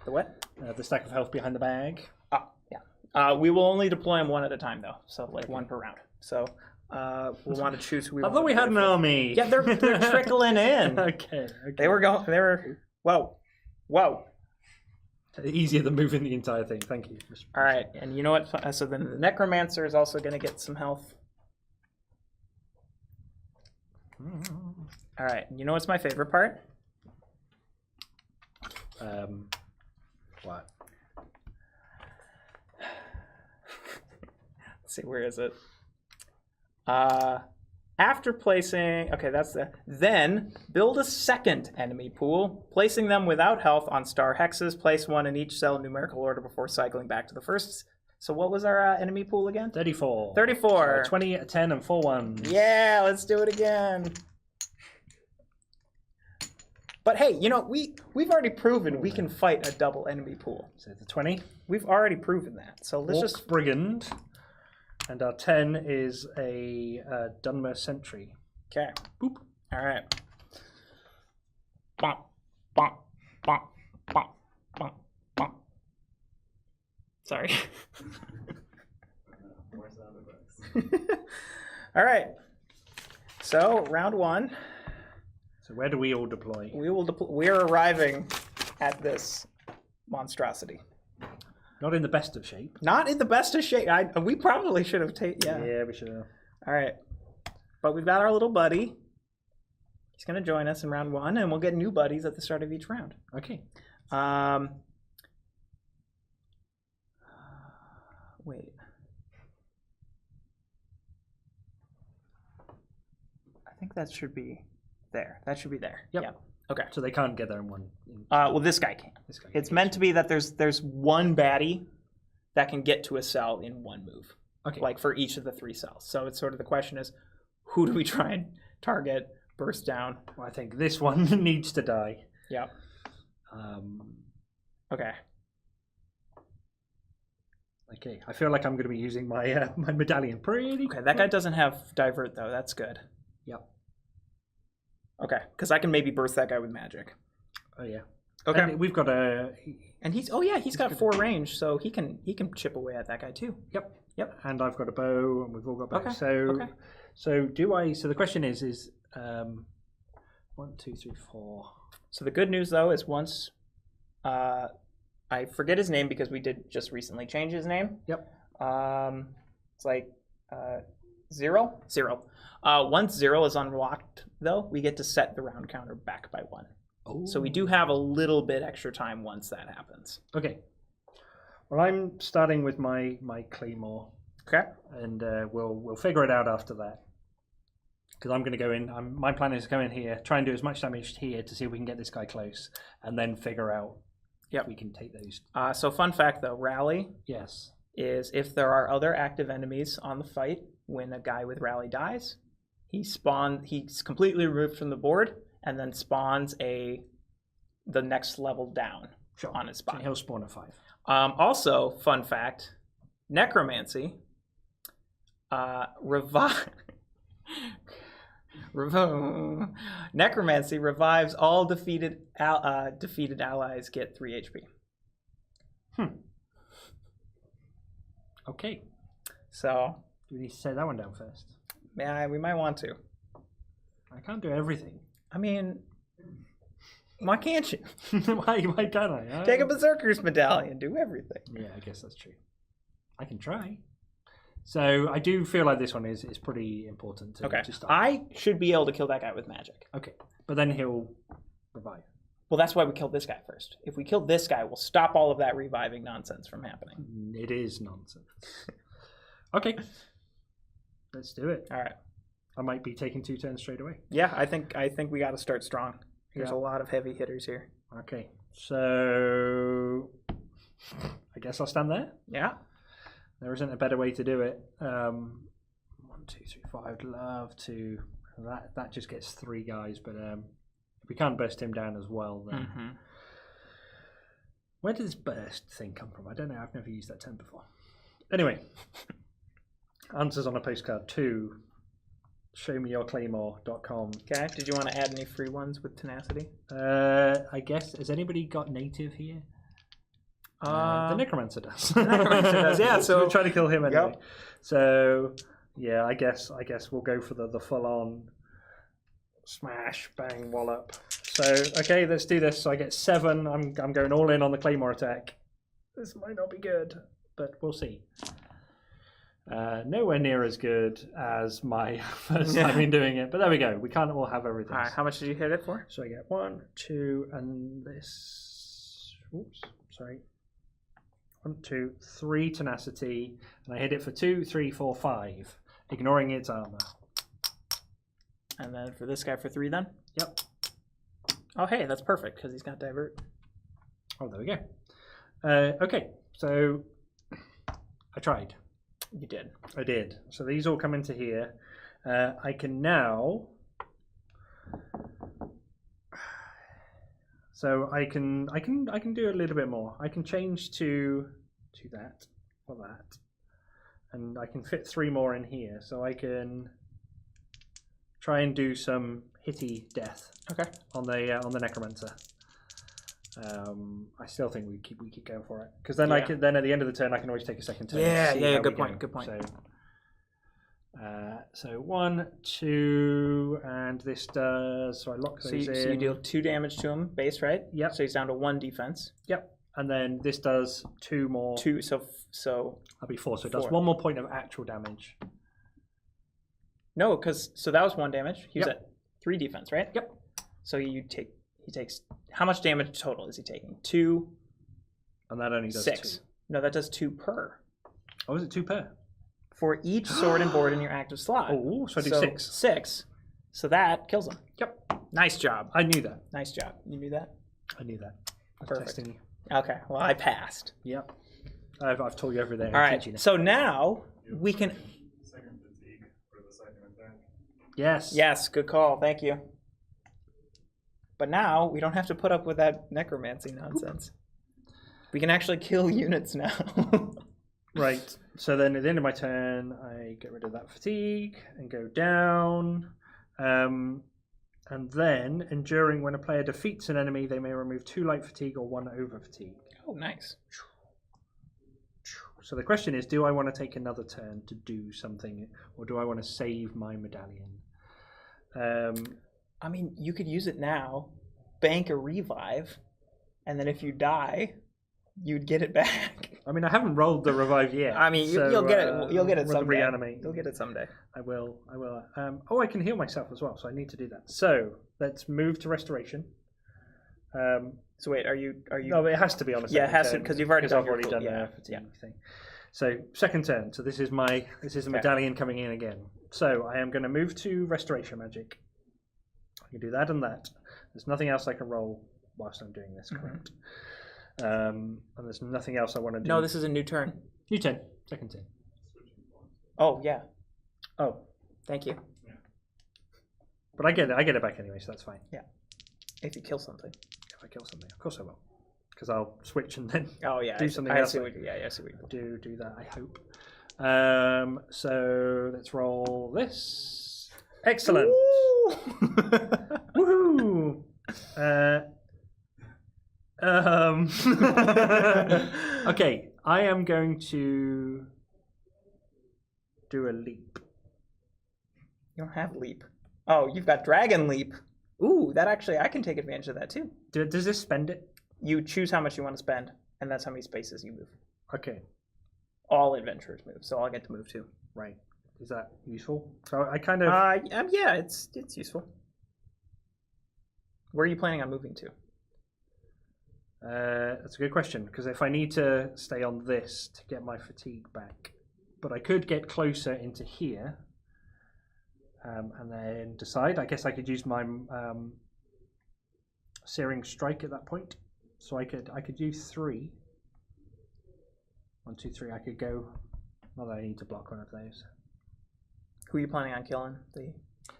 The what? The stack of health behind the bag. Oh, yeah. We will only deploy them one at a time, though. So like one per round. So we'll want to choose who we want. I thought we had an army. Yeah, they're trickling in. Okay. They were. Whoa. Easier than moving the entire thing. Thank you. All right, and you know what? So then the necromancer is also going to get some health. All right, you know what's my favorite part? What? Let's see, where is it? After placing, okay, then build a second enemy pool, placing them without health on star hexes. Place one in each cell in numerical order before cycling back to the first. So what was our enemy pool again? 34. 34. 20, 10, and 4 ones. Yeah, let's do it again. But hey, you know, we've already proven we can fight a double enemy pool. So the 20. We've already proven that. So let's Orc just Brigand. And our 10 is a Dunmer Sentry. Okay. Boop. All right. Bop, bop, bop, bop, bop, bop. Sorry. All right. So round 1. So where do we all deploy? We are arriving at this monstrosity. Not in the best of shape. Not in the best of shape. We probably should have taken. Yeah, we should have. All right. But we've got our little buddy. He's going to join us in round 1, and we'll get new buddies at the start of each round. Okay. Wait. I think that should be there. That should be there. Yep. Yeah. Okay. So they can't get there in one. Well, this guy can. It's meant to be that there's one baddie that can get to a cell in one move. Okay. Like for each of the 3 cells. So it's sort of the question is, who do we try and target, burst down? Well, I think this one needs to die. Yeah. Okay. Okay. I feel like I'm going to be using my my medallion pretty. Okay. That guy doesn't have divert though. That's good. Yep. Okay, because I can maybe burst that guy with magic. Oh yeah. Okay. And we've got a. And he's got 4 range, so he can chip away at that guy too. Yep. And I've got a bow, and we've all got bows. Okay. So do I? So the question is 1, 2, 3, 4. So the good news though is once, I forget his name because we did just recently change his name. Yep. It's like Zero. Once 0 is unlocked, though, we get to set the round counter back by 1. Oh. So we do have a little bit extra time once that happens. Okay. Well, I'm starting with my claymore. Okay. And we'll figure it out after that. Because I'm going to go in. My plan is to go in here, try and do as much damage here to see if we can get this guy close, and then figure out if we can take those. So fun fact, though, rally. Yes. Is if there are other active enemies on the fight when a guy with rally dies, he's completely removed from the board and then spawns the next level down on his spot. So he'll spawn a 5. Also, fun fact, necromancy. Necromancy revives all defeated allies get 3 HP. Okay. So Do we need to say that one down first? yeah, we might want to. I can't do everything. I mean, why can't you? why can't I? Take a Berserker's medallion, do everything. Yeah, I guess that's true. I can try. So I do feel like this one is pretty important to, Okay. to start. I should be able to kill that guy with magic. Okay. But then he'll revive. Well, that's why we killed this guy first. If we kill this guy, we'll stop all of that reviving nonsense from happening. It is nonsense. Okay. Let's do it. All right. I might be taking 2 turns straight away. Yeah, I think we got to start strong. There's Yeah. a lot of heavy hitters here. Okay. So I guess I'll stand there. Yeah. There isn't a better way to do it. 1, 2, 3, 4. I'd love to. That just gets 3 guys, but if we can't burst him down as well, then where did this burst thing come from? I don't know. I've never used that term before. Anyway, answers on a postcard 2. showmeyourclaymore.com. Okay. Did you want to add any free ones with tenacity? I guess, has anybody got native here? The Necromancer does. The Necromancer does, yeah. So we'll try to kill him anyway. Yep. So yeah, I guess we'll go for the full on smash, bang, wallop. So okay, let's do this. So I get 7. I'm going all in on the Claymore attack. This might not be good, but we'll see. Nowhere near as good as my first time in doing it, but there we go. We can't all have everything. All right. How much did you hit it for? So I get 1, 2, and this. Oops, sorry. 1, 2, 3 tenacity, and I hit it for 2, 3, 4, 5, ignoring its armor. And then for this guy for 3 then? Yep. Oh, hey, that's perfect because he's got divert. Oh, there we go. Okay, so I tried. You did. I did. So these all come into here. I can now. So I can do a little bit more. I can change to that or that, and I can fit 3 more in here. So I can try and do some hitty death. Okay. On the Necromancer. I still think we keep going for it because then then at the end of the turn I can always take a second turn. Yeah. Good point. So 1, 2, and this does. So I lock those in. So you deal 2 damage to him, base, right? Yep. So he's down to 1 defense. Yep. And then this does 2 more. 2. So I'll be 4. So it does 4. 1 more point of actual damage. No, because that was 1 damage. He was Yep. at 3 defense, right? Yep. So he takes how much damage total is he taking? 2. And that only does 6. 2. No, that does 2 per. Oh, is it 2 per? For each sword and board in your active slot. Oh, so I do 6. 6. So that kills him. Yep. Nice job. I knew that. Nice job. You knew that? I knew that. I was Perfect. testing you. Okay. Well, I passed. Yep. I've told you everything. All right. So now we can. Second fatigue for the second attack. Yes. Yes. Good call. Thank you. But now we don't have to put up with that necromancy nonsense. We can actually kill units now. Right. So then at the end of my turn, I get rid of that fatigue and go down. And then, enduring, when a player defeats an enemy, they may remove 2 light fatigue or 1 over fatigue. Oh, nice. So the question is, do I want to take another turn to do something, or do I want to save my medallion? I mean, you could use it now, bank a revive, and then if you die, you'd get it back. I mean, I haven't rolled the revive yet. I mean, so, you'll get it. You'll get it someday. Reanimate. You'll get it someday. I will. Oh, I can heal myself as well, so I need to do that. So let's move to restoration. So wait, are you? No, it has to be on a second Yeah, it has to turn, because you've already done I've already done the fatigue thing. So second turn. So this is the medallion coming in again. So I am going to move to restoration magic. I can do that and that. There's nothing else I can roll whilst I'm doing this, correct? And there's nothing else I want to do. No, this is a new turn. New turn. Second turn. Oh yeah. Oh, thank you. but I get it back anyway, so that's fine. Yeah. If you kill something. If I kill something, of course I will, because I'll switch and then Oh yeah. do something I else. see what. Yeah, I see what. Do that. I hope. So let's roll this. Excellent. Woohoo! Okay, I am going to do a leap. You don't have leap. Oh, you've got dragon leap. Ooh, that actually, I can take advantage of that too. Does this spend it? You choose how much you want to spend, and that's how many spaces you move. Okay. All adventurers move, so I'll get to move too. Right. Is that useful? So I kind of... yeah, it's useful. Where are you planning on moving to? That's a good question, because if I need to stay on this to get my fatigue back, but I could get closer into here, and then decide. I guess I could use my searing strike at that point. So I could use 3. 1, 2, 3. I could go. Not that I need to block one of those. Who are you planning on killing?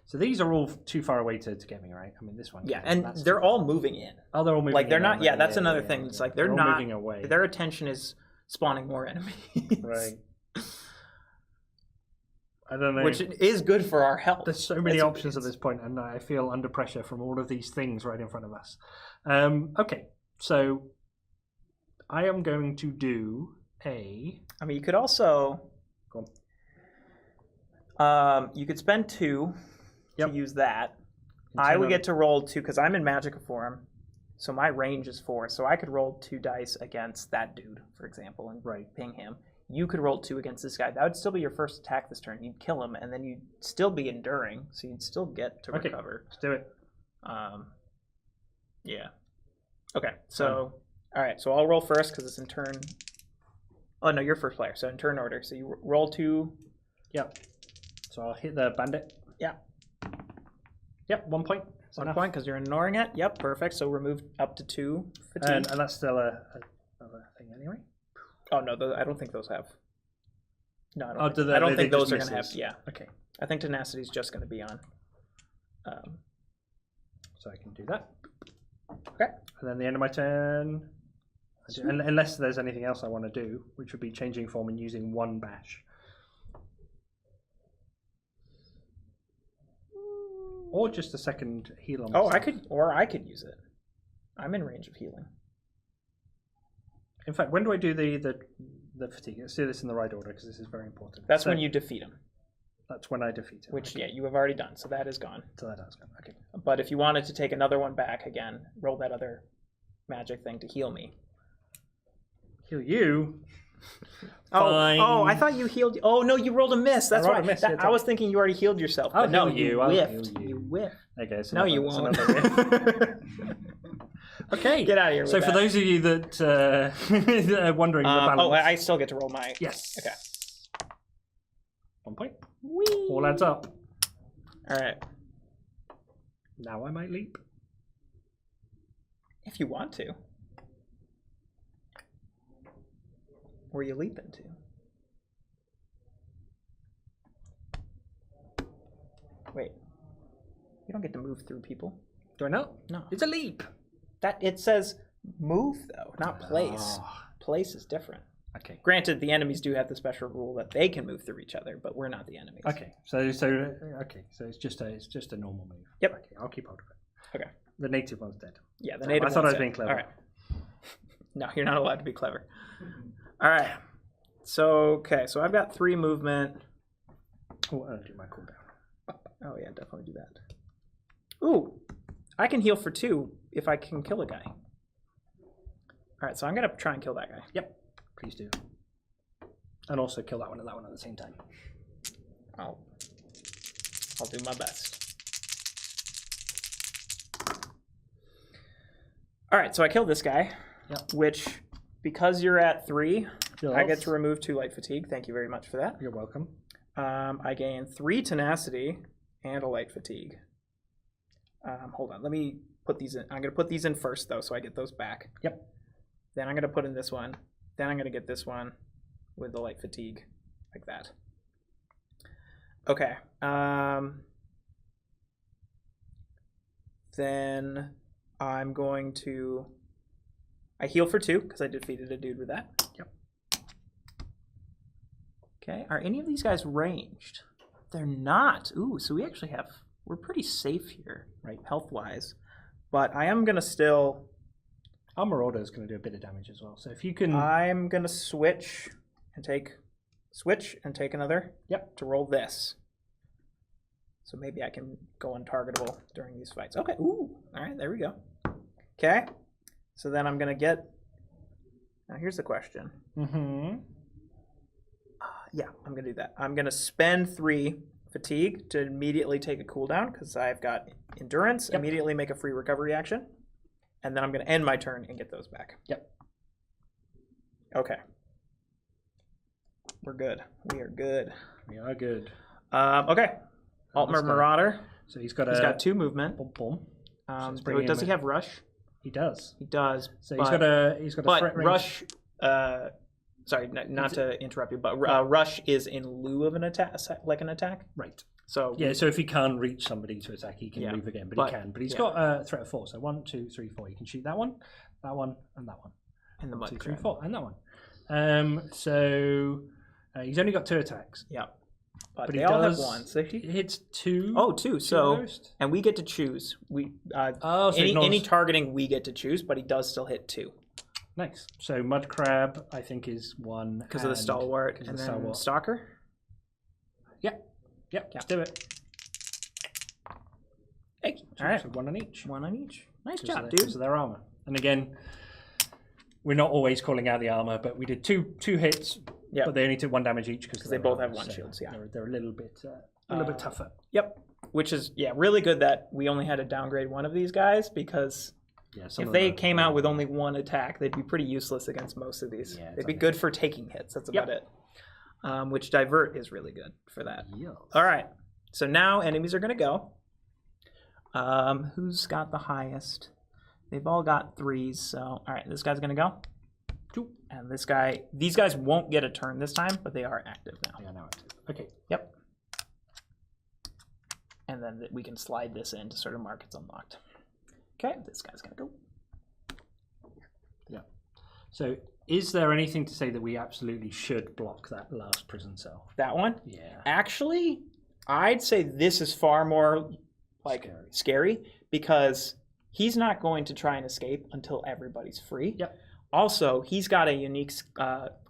So these are all too far away to get me, right? I mean, this one. Yeah, and they're all moving in. Oh, they're all moving. Like they're in, not. Yeah, that's another thing. It's like they're not moving away. Their attention is spawning more enemies. Right. I don't know. Which is good for our health. There's so many options at this point, and I feel under pressure from all of these things right in front of us. Okay, so I am going to do a... I mean, you could also... Go on. You could spend 2 to use that. I would get to roll 2, because I'm in magical form, so my range is 4. So I could roll 2 dice against that dude, for example, and ping him. You could roll 2 against this guy. That would still be your first attack this turn. You'd kill him, and then you'd still be enduring, so you'd still get to recover. Let's do it. Yeah. Okay, so... All right, so I'll roll first, because it's in turn... Oh, no, you're first player, so in turn order. So you roll 2... Yep. So I'll hit the bandit. Yeah. Yep, 1 point. 1 point, because you're ignoring it. Yep, perfect. So we're moved up to 2 fatigue. And that's still another thing anyway. Oh no, I don't think those have. No, I don't. I don't think those are going to have. Yeah. Okay. I think tenacity is just going to be on. So I can do that. Okay. And then the end of my turn, unless there's anything else I want to do, which would be changing form and using 1 bash. Or just a second heal on myself. I could use it. I'm in range of healing. In fact, when do I do the fatigue? Let's do this in the right order, because this is very important. That's when you defeat him. That's when I defeat him. Which, you have already done, so that is gone. So that is gone, okay. But if you wanted to take another one back again, roll that other magic thing to heal me. Heal you? Fine. Oh, I thought you healed... Oh, no, you rolled a miss. That's why. I was thinking you already healed yourself. I'll no, heal you you. whiffed. You whiffed. Okay, so no, you won't. Okay. Get out of here with So for those of you that are wondering the balance... Oh, I still get to roll my... Yes. Okay. 1 point. Whee! All adds up. All right. Now I might leap. If you want to. Where are you leaping to? Wait. You don't get to move through people. Do I not? No. It's a leap. It says move, though, not place. Oh. Place is different. Okay. Granted, the enemies do have the special rule that they can move through each other, but we're not the enemies. Okay. So it's just a normal move. Yep. Okay, I'll keep hold of it. Okay. The native one's dead. Yeah, the native I thought I was dead. being clever. All right. No, you're not allowed to be clever. All right. So I've got 3 movement. Oh, I'll do my cooldown. Oh yeah, definitely do that. Ooh, I can heal for 2 if I can kill a guy. All right, so I'm gonna try and kill that guy. Yep, please do. And also kill that one and that one at the same time. I'll do my best. All right, so I killed this guy. Yep. Which, because you're at 3, Yes. I get to remove 2 light fatigue. Thank you very much for that. You're welcome. I gain 3 tenacity and a light fatigue. Hold on, let me put these in. I'm going to put these in first, though, so I get those back. Yep. Then I'm going to put in this one. Then I'm going to get this one with the light fatigue, like that. Okay. Then I'm going to... I heal for 2, because I defeated a dude with that. Yep. Okay, are any of these guys ranged? They're not. Ooh, so we actually we're pretty safe here, right, health-wise. But I am going to still... Armor Order is going to do a bit of damage as well. So if you can... I'm going to switch and take another. Yep. To roll this. So maybe I can go untargetable during these fights. Okay, ooh, all right, there we go. Okay, so then I'm going to get... Now here's the question. Yeah, I'm going to do that. I'm going to spend 3 fatigue to immediately take a cooldown because I've got endurance, immediately make a free recovery action, and then I'm going to end my turn and get those back. Yep. Okay. We're good. We are good. We are good. Okay. Altmer Marauder. So he's got 2 movement. Boom, boom. So does he have rush? He does. He does. So he's got a threat range. Rush. Sorry, not to interrupt you, but rush is in lieu of an attack, like an attack. Right. So yeah. So if he can't reach somebody to attack, he can move again. But he can. But he's got a threat of 4. So 1, 2, 3, 4. You can shoot that one, and that one. And the 1, mud 2, 3, crab. 4, and that one. So he's only got 2 attacks. Yeah. But he they all have does, 1. So he hits 2. Oh, 2. So most. and we get to choose. We so any targeting we get to choose, but he does still hit 2. Nice. So Mud Crab, I think, is 1 because of the stalwart, and then Stalker. Yep. Let's do it. Hey, all right. So 1 on each. 1 on each. Nice Because job, dude. Because of their armor. And again, we're not always calling out the armor, but we did two hits. Yeah. But they only took 1 damage each because they both have 1 shields. Yeah. They're a little bit tougher. Yep. Which is really good that we only had to downgrade one of these guys because. Yeah, if they came out with only 1 attack, they'd be pretty useless against most of these. Yeah, they'd be good for taking hits. That's about it. Which Divert is really good for that. Yes. All right. So now enemies are going to go. Who's got the highest? They've all got 3s. So, all right, this guy's going to go. 2. And these guys won't get a turn this time, but they are active now. They are now active. Okay. Yep. And then we can slide this in to sort of mark it's unlocked. Okay, this guy's gonna go. Yeah. So, is there anything to say that we absolutely should block that last prison cell? That one? Yeah. Actually, I'd say this is far more scary because he's not going to try and escape until everybody's free. Yep. Also, he's got a unique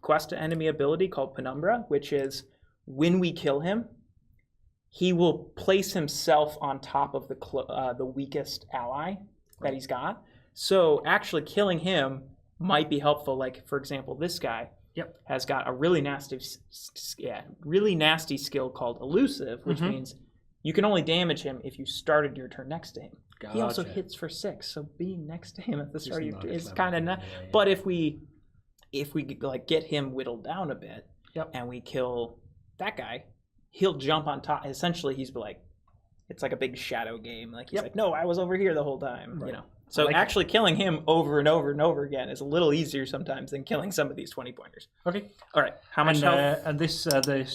quest to enemy ability called Penumbra, which is when we kill him, he will place himself on top of the weakest ally that he's got. So actually killing him might be helpful. Like, for example, this guy has got a really nasty skill called Elusive, which means you can only damage him if you started your turn next to him. Gotcha. He also hits for 6, so being next to him at the start of your turn is kind of not. Yeah. But if we get him whittled down a bit and we kill that guy, he'll jump on top. Essentially, he's like, it's like a big shadow game. Like he's like, no, I was over here the whole time. Right. You know. So actually killing him over and over and over again is a little easier sometimes than killing some of these 20-pointers. Okay. All right. How much health? And this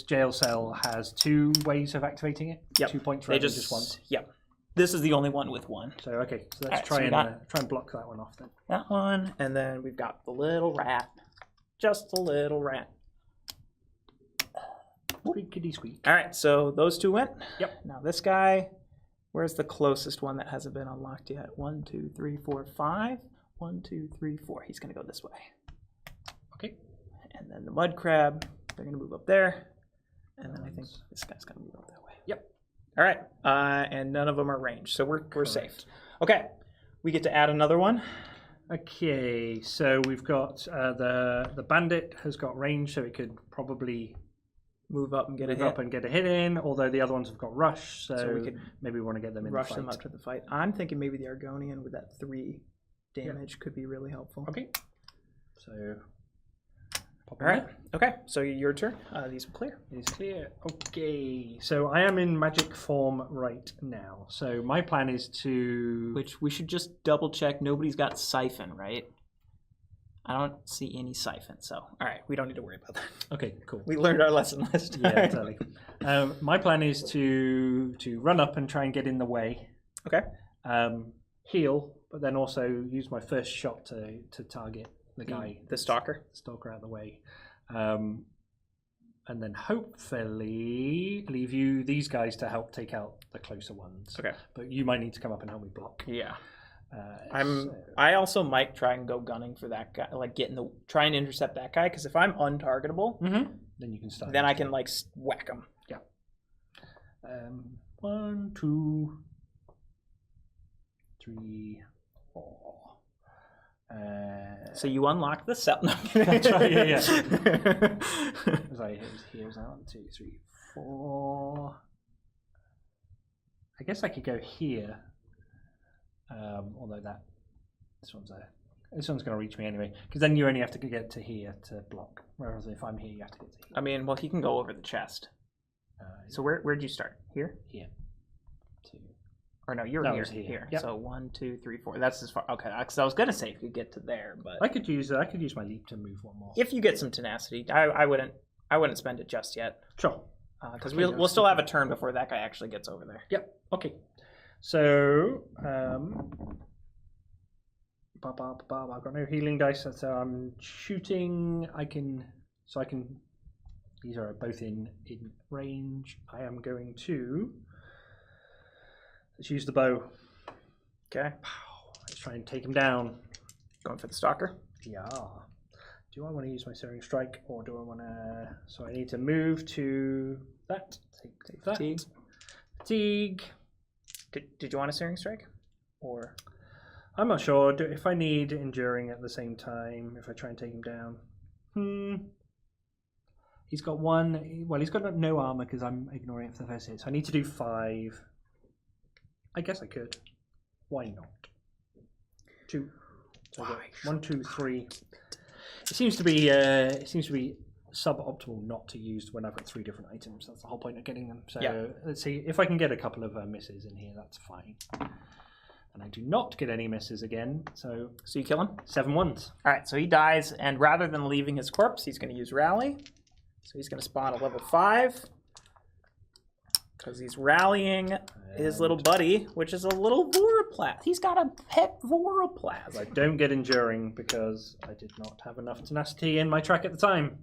jail cell has 2 ways of activating it. Yep. 2 points rather than just 1. Yep. This is the only one with 1. So okay. So let's try and block that one off then. That one, and then we've got the little rat. Just a little rat. Kitty squeak. All right, so those 2 went. Yep. Now this guy, where's the closest one that hasn't been unlocked yet? 1, 2, 3, 4, 5. 1, 2, 3, 4. He's gonna go this way. Okay. And then the mud crab, they're gonna move up there. And then I think this guy's gonna move up that way. Yep. All right, and none of them are ranged, so we're safe. Okay, we get to add another one. Okay, so we've got the bandit has got range, so it could probably move up and get a hit in, although the other ones have got rush, so we could maybe we want to get them in rush the fight. them up to the fight. I'm thinking maybe the Argonian with that 3 damage could be really helpful. Okay. So all right. Okay, so your turn. These are clear. It's clear. Okay, so I am in magic form right now. So my plan is to... Which we should just double check. Nobody's got Siphon, right? I don't see any Siphon, so all right, we don't need to worry about that. Okay, cool. We learned our lesson last time. Yeah, totally. My plan is to run up and try and get in the way. Okay. Heal, but then also use my first shot to target the guy. The stalker? The stalker out of the way. and then hopefully leave you these guys to help take out the closer ones. Okay. But you might need to come up and help me block. Yeah. I also might try and go gunning for that guy, like try and intercept that guy, because if I'm untargetable, then you can start. Then I can like whack him. Yeah. 1, 2, 3, 4. So you unlock the cell. No, that's right. Yeah. Sorry, here's 1, 2, 3, 4. I guess I could go here. Although this one's going to reach me anyway, because then you only have to get to here to block. Whereas if I'm here, you have to get to here. I mean, well, he can go over the chest. So where'd you start? Here? Here. 2. Or no, you're here. Yep. So 1, 2, 3, 4. That's as far. Okay, because I was gonna say if you get to there, but I could use my leap to move one more. If you get some tenacity, I wouldn't spend it just yet. Sure. Because we'll still have a turn before that guy actually gets over there. Yep. Okay. So I've got no healing dice, so I'm shooting. I can. These are both in range. I am going to. Let's use the bow. Okay. Let's try and take him down. Going for the stalker. Yeah. Do I want to use my Soaring Strike, or do I want to? So I need to move to that. Take that. Fatigue. Did you want a Searing Strike? Or I'm not sure. If I need Enduring at the same time, if I try and take him down. He's got 1. Well, he's got no armor because I'm ignoring it for the first hit. So I need to do 5. I guess I could. Why not? 2. So 1, 2, 3. It seems to be suboptimal not to use when I've got 3 different items. That's the whole point of getting them. So let's see if I can get a couple of misses in here. That's fine. And I do not get any misses again. So you kill him? 7 ones. All right. So he dies, and rather than leaving his corpse, he's going to use Rally. So he's going to spawn a level 5 because he's rallying his little buddy, which is a little Voroplast. He's got a pet Voroplast. I don't get Enduring because I did not have enough tenacity in my track at the time.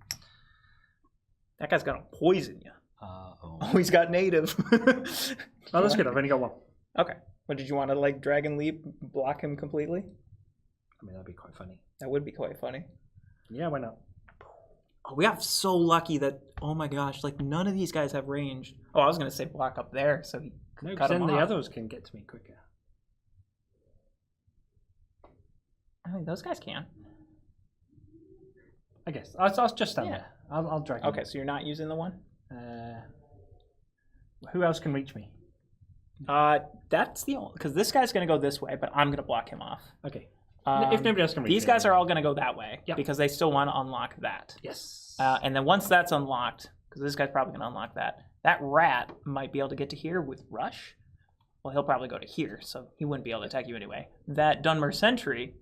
That guy's going to poison you. Oh, he's got native. Oh, that's good. I've only got 1. Okay. Well, did you want to like Dragon Leap, block him completely? I mean, that'd be quite funny. That would be quite funny. Yeah, why not? Oh, we got so lucky that, oh my gosh, like none of these guys have range. Oh, I was going to say block up there, so he no, cut then him the off. others can get to me quicker. I mean, those guys can. I guess. I'll just stand there. I'll drag him. Okay, so you're not using the 1? Who else can reach me? That's the only, because this guy's going to go this way, but I'm going to block him off. Okay. If nobody else can reach these me, guys are all going to go that way Yep. because they still want to unlock that. Yes. And then once that's unlocked, because this guy's probably going to unlock that, that rat might be able to get to here with Rush. Well, he'll probably go to here, so he wouldn't be able to attack you anyway. That Dunmer Sentry,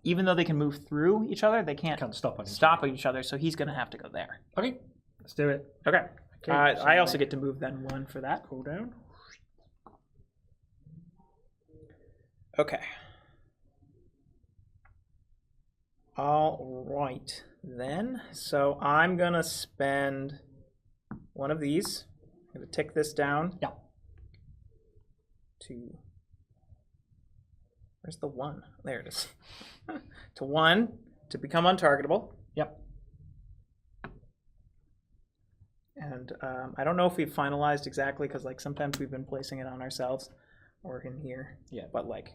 even though they can move through each other, they can't stop each other, so he's going to have to go there. Okay. Let's do it. Okay. So I also get to move then 1 for that. Cool down. Okay. All right, then. So I'm going to spend 1 of these. I'm going to tick this down. Yeah. To... Where's the 1? There it is. To 1 to become untargetable. Yep. And I don't know if we've finalized exactly because like sometimes we've been placing it on ourselves or in here. Yeah. But like,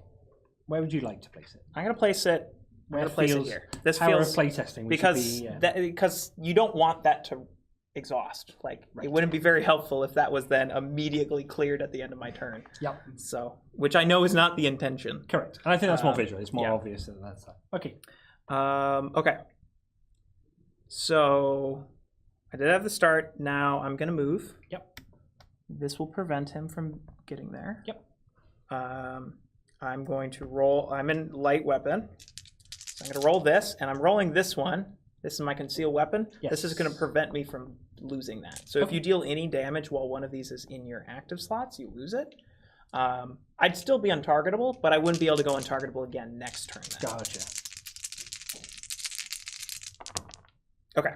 where would you like to place it? I'm going to place it. I'm going to place it here. This power feels of playtesting because you don't want that to exhaust. Like it wouldn't be very helpful if that was then immediately cleared at the end of my turn. Yep. So, which I know is not the intention. Correct. And I think that's more visual. It's more obvious that that's that. Okay. Okay. So I did have the start. Now I'm going to move. Yep. This will prevent him from getting there. Yep. I'm going to roll. I'm in light weapon. So I'm going to roll this, and I'm rolling this one. This is my concealed weapon. Yes. This is going to prevent me from losing that. So if you deal any damage while one of these is in your active slots, you lose it. I'd still be untargetable, but I wouldn't be able to go untargetable again next turn. Then. Gotcha. Okay.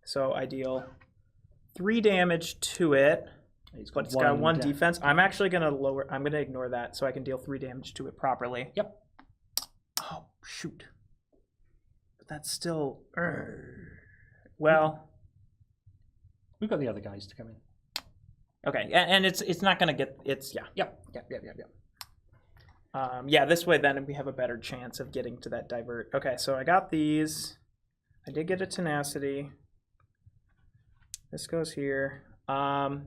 So I deal 3 damage to it. But it's got 1 defense. I'm actually going to lower... I'm going to ignore that so I can deal 3 damage to it properly. Yep. Oh, shoot. But that's still... Well... We've got the other guys to come in. Okay, and it's not going to get... It's... Yeah. Yep. Yeah, this way then we have a better chance of getting to that divert. Okay, so I got these. I did get a tenacity. This goes here. How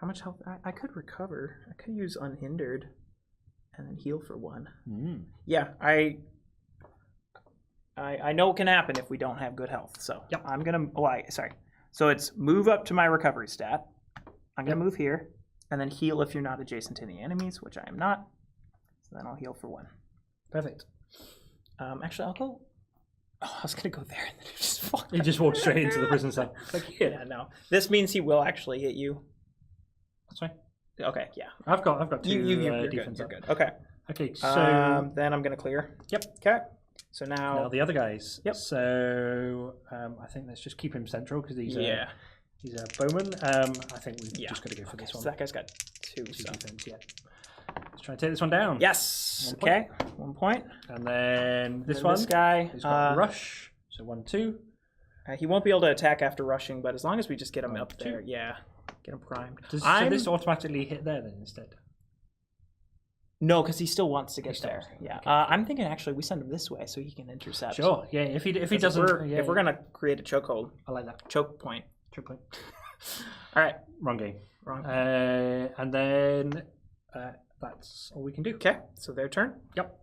much health? I could recover. I could use unhindered and then heal for 1. Yeah, I know what can happen if we don't have good health. So yep. I'm gonna. Sorry. So it's move up to my recovery stat. I'm gonna move here and then heal if you're not adjacent to any enemies, which I am not. So then I'll heal for 1. Perfect. Actually, I'll go. Oh, I was gonna go there and then he just walked straight into the prison cell. Yeah, no. This means he will actually hit you. That's right. Okay, yeah. I've got 2 you're defense. You're good. Okay. Okay, so then I'm gonna clear. Yep. Okay. So now the other guys. Yep. So I think let's just keep him central because he's a bowman. I think we've just got to go for this one. So that guy's got 2 defense. Yeah. Let's try and take this one down. Yes. 1 point. Okay. 1 point. And then this guy has got rush. So 1, 2. He won't be able to attack after rushing, but as long as we just get him up there, get him primed. So this automatically hit there then instead? No, because he still wants to get there. Yeah, okay. I'm thinking actually we send him this way so he can intercept. Sure. Yeah. If he doesn't, if we're gonna create a chokehold, I like that. Choke point. All right. Wrong game. Wrong. And then that's all we can do. Okay. So their turn. Yep.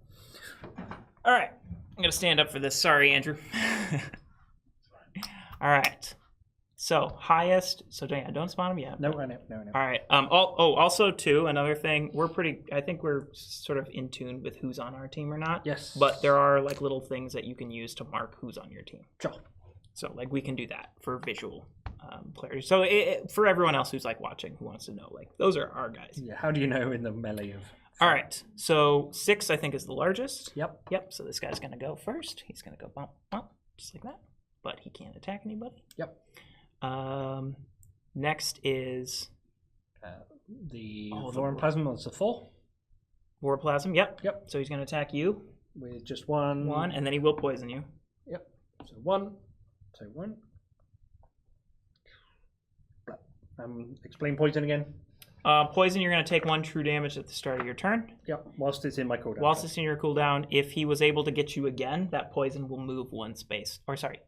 All right. I'm gonna stand up for this. Sorry, Andrew. All right. So highest. So don't spawn them yet. No. All right. Also too, another thing. I think we're sort of in tune with who's on our team or not. Yes. But there are like little things that you can use to mark who's on your team. Sure. So like we can do that for visual clarity. So for everyone else who's like watching, who wants to know, like those are our guys. Yeah. How do you know in the melee of? All right. So 6, I think, is the largest. Yep. So this guy's gonna go first. He's gonna go bump, bump, just like that. But he can't attack anybody. Yep. Next is the Voroplasm. That's a 4. Voroplasm. Yep. Yep. So he's gonna attack you with just 1. 1, and then he will poison you. Yep. So 1. So 1. Explain poison again. Poison, you're going to take 1 true damage at the start of your turn. Yep, whilst it's in my cooldown. Whilst it's in your cooldown, if he was able to get you again, that poison will move 1 space. Or sorry,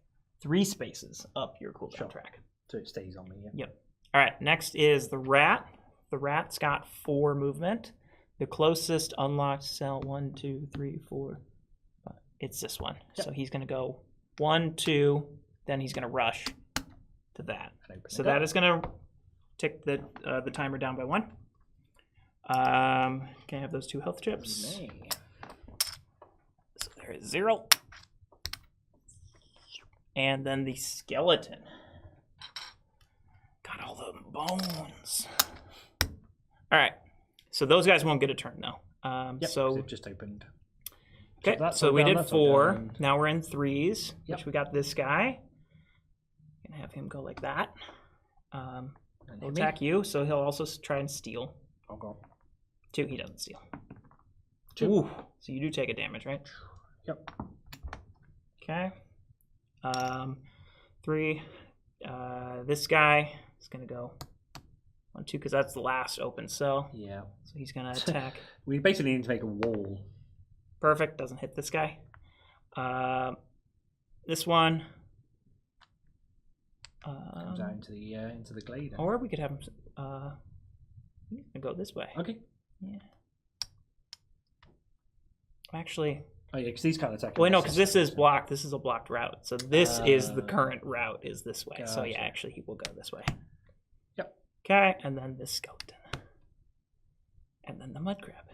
3 spaces up your cooldown track. So it stays on me, yeah. Yep. All right, next is the rat. The rat's got 4 movement. The closest unlocked cell, 1, 2, 3, 4, 5. It's this one. Yep. So he's going to go 1, 2, then he's going to rush to that. So that is going to tick the timer down by 1. Can I have those 2 health chips? So there is 0. And then the skeleton. Got all the bones. All right. So those guys won't get a turn though. So it just opened. Okay. So we did 4. Now we're in 3s, which we got this guy. Gonna have him go like that. He'll attack you, so he'll also try and steal. I'll go. 2, he doesn't steal. 2. Ooh, so you do take a damage, right? Yep. Okay. 3. This guy is going to go 1, 2, because that's the last open cell. Yeah. So he's going to attack. We basically need to make a wall. Perfect. Doesn't hit this guy. This one. Comes out into the glade. Or we could have him go this way. Okay. Yeah. Actually. Oh yeah, because these can't attack. Well, no, because this is blocked. This is a blocked route. So this is the current route is this way. Gotcha. So yeah, actually he will go this way. Yep. Okay, and then this skeleton. And then the mud crab.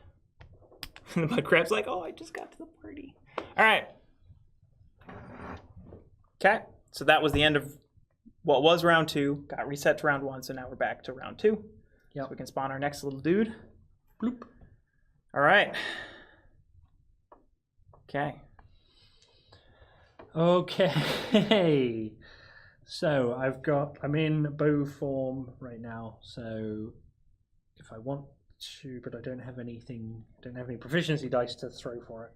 The mud crab's like, oh, I just got to the party. All right. Okay, so that was the end of what was round 2. Got reset to round 1, so now we're back to round 2. Yep. So we can spawn our next little dude. Bloop. All right. Okay. Okay. So I'm in bow form right now. So if I want to, but I don't have any proficiency dice to throw for it.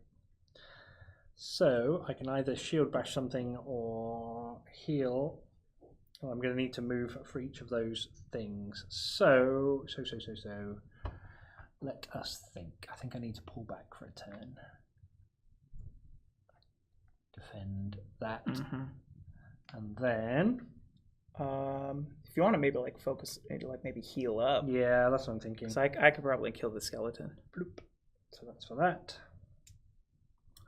So I can either shield bash something or heal. Well, I'm going to need to move for each of those things. So. Let us think. I think I need to pull back for a turn. Defend that. And then if you want to maybe like focus, maybe heal up. Yeah, that's what I'm thinking. So I could probably kill the skeleton. Bloop. So that's for that.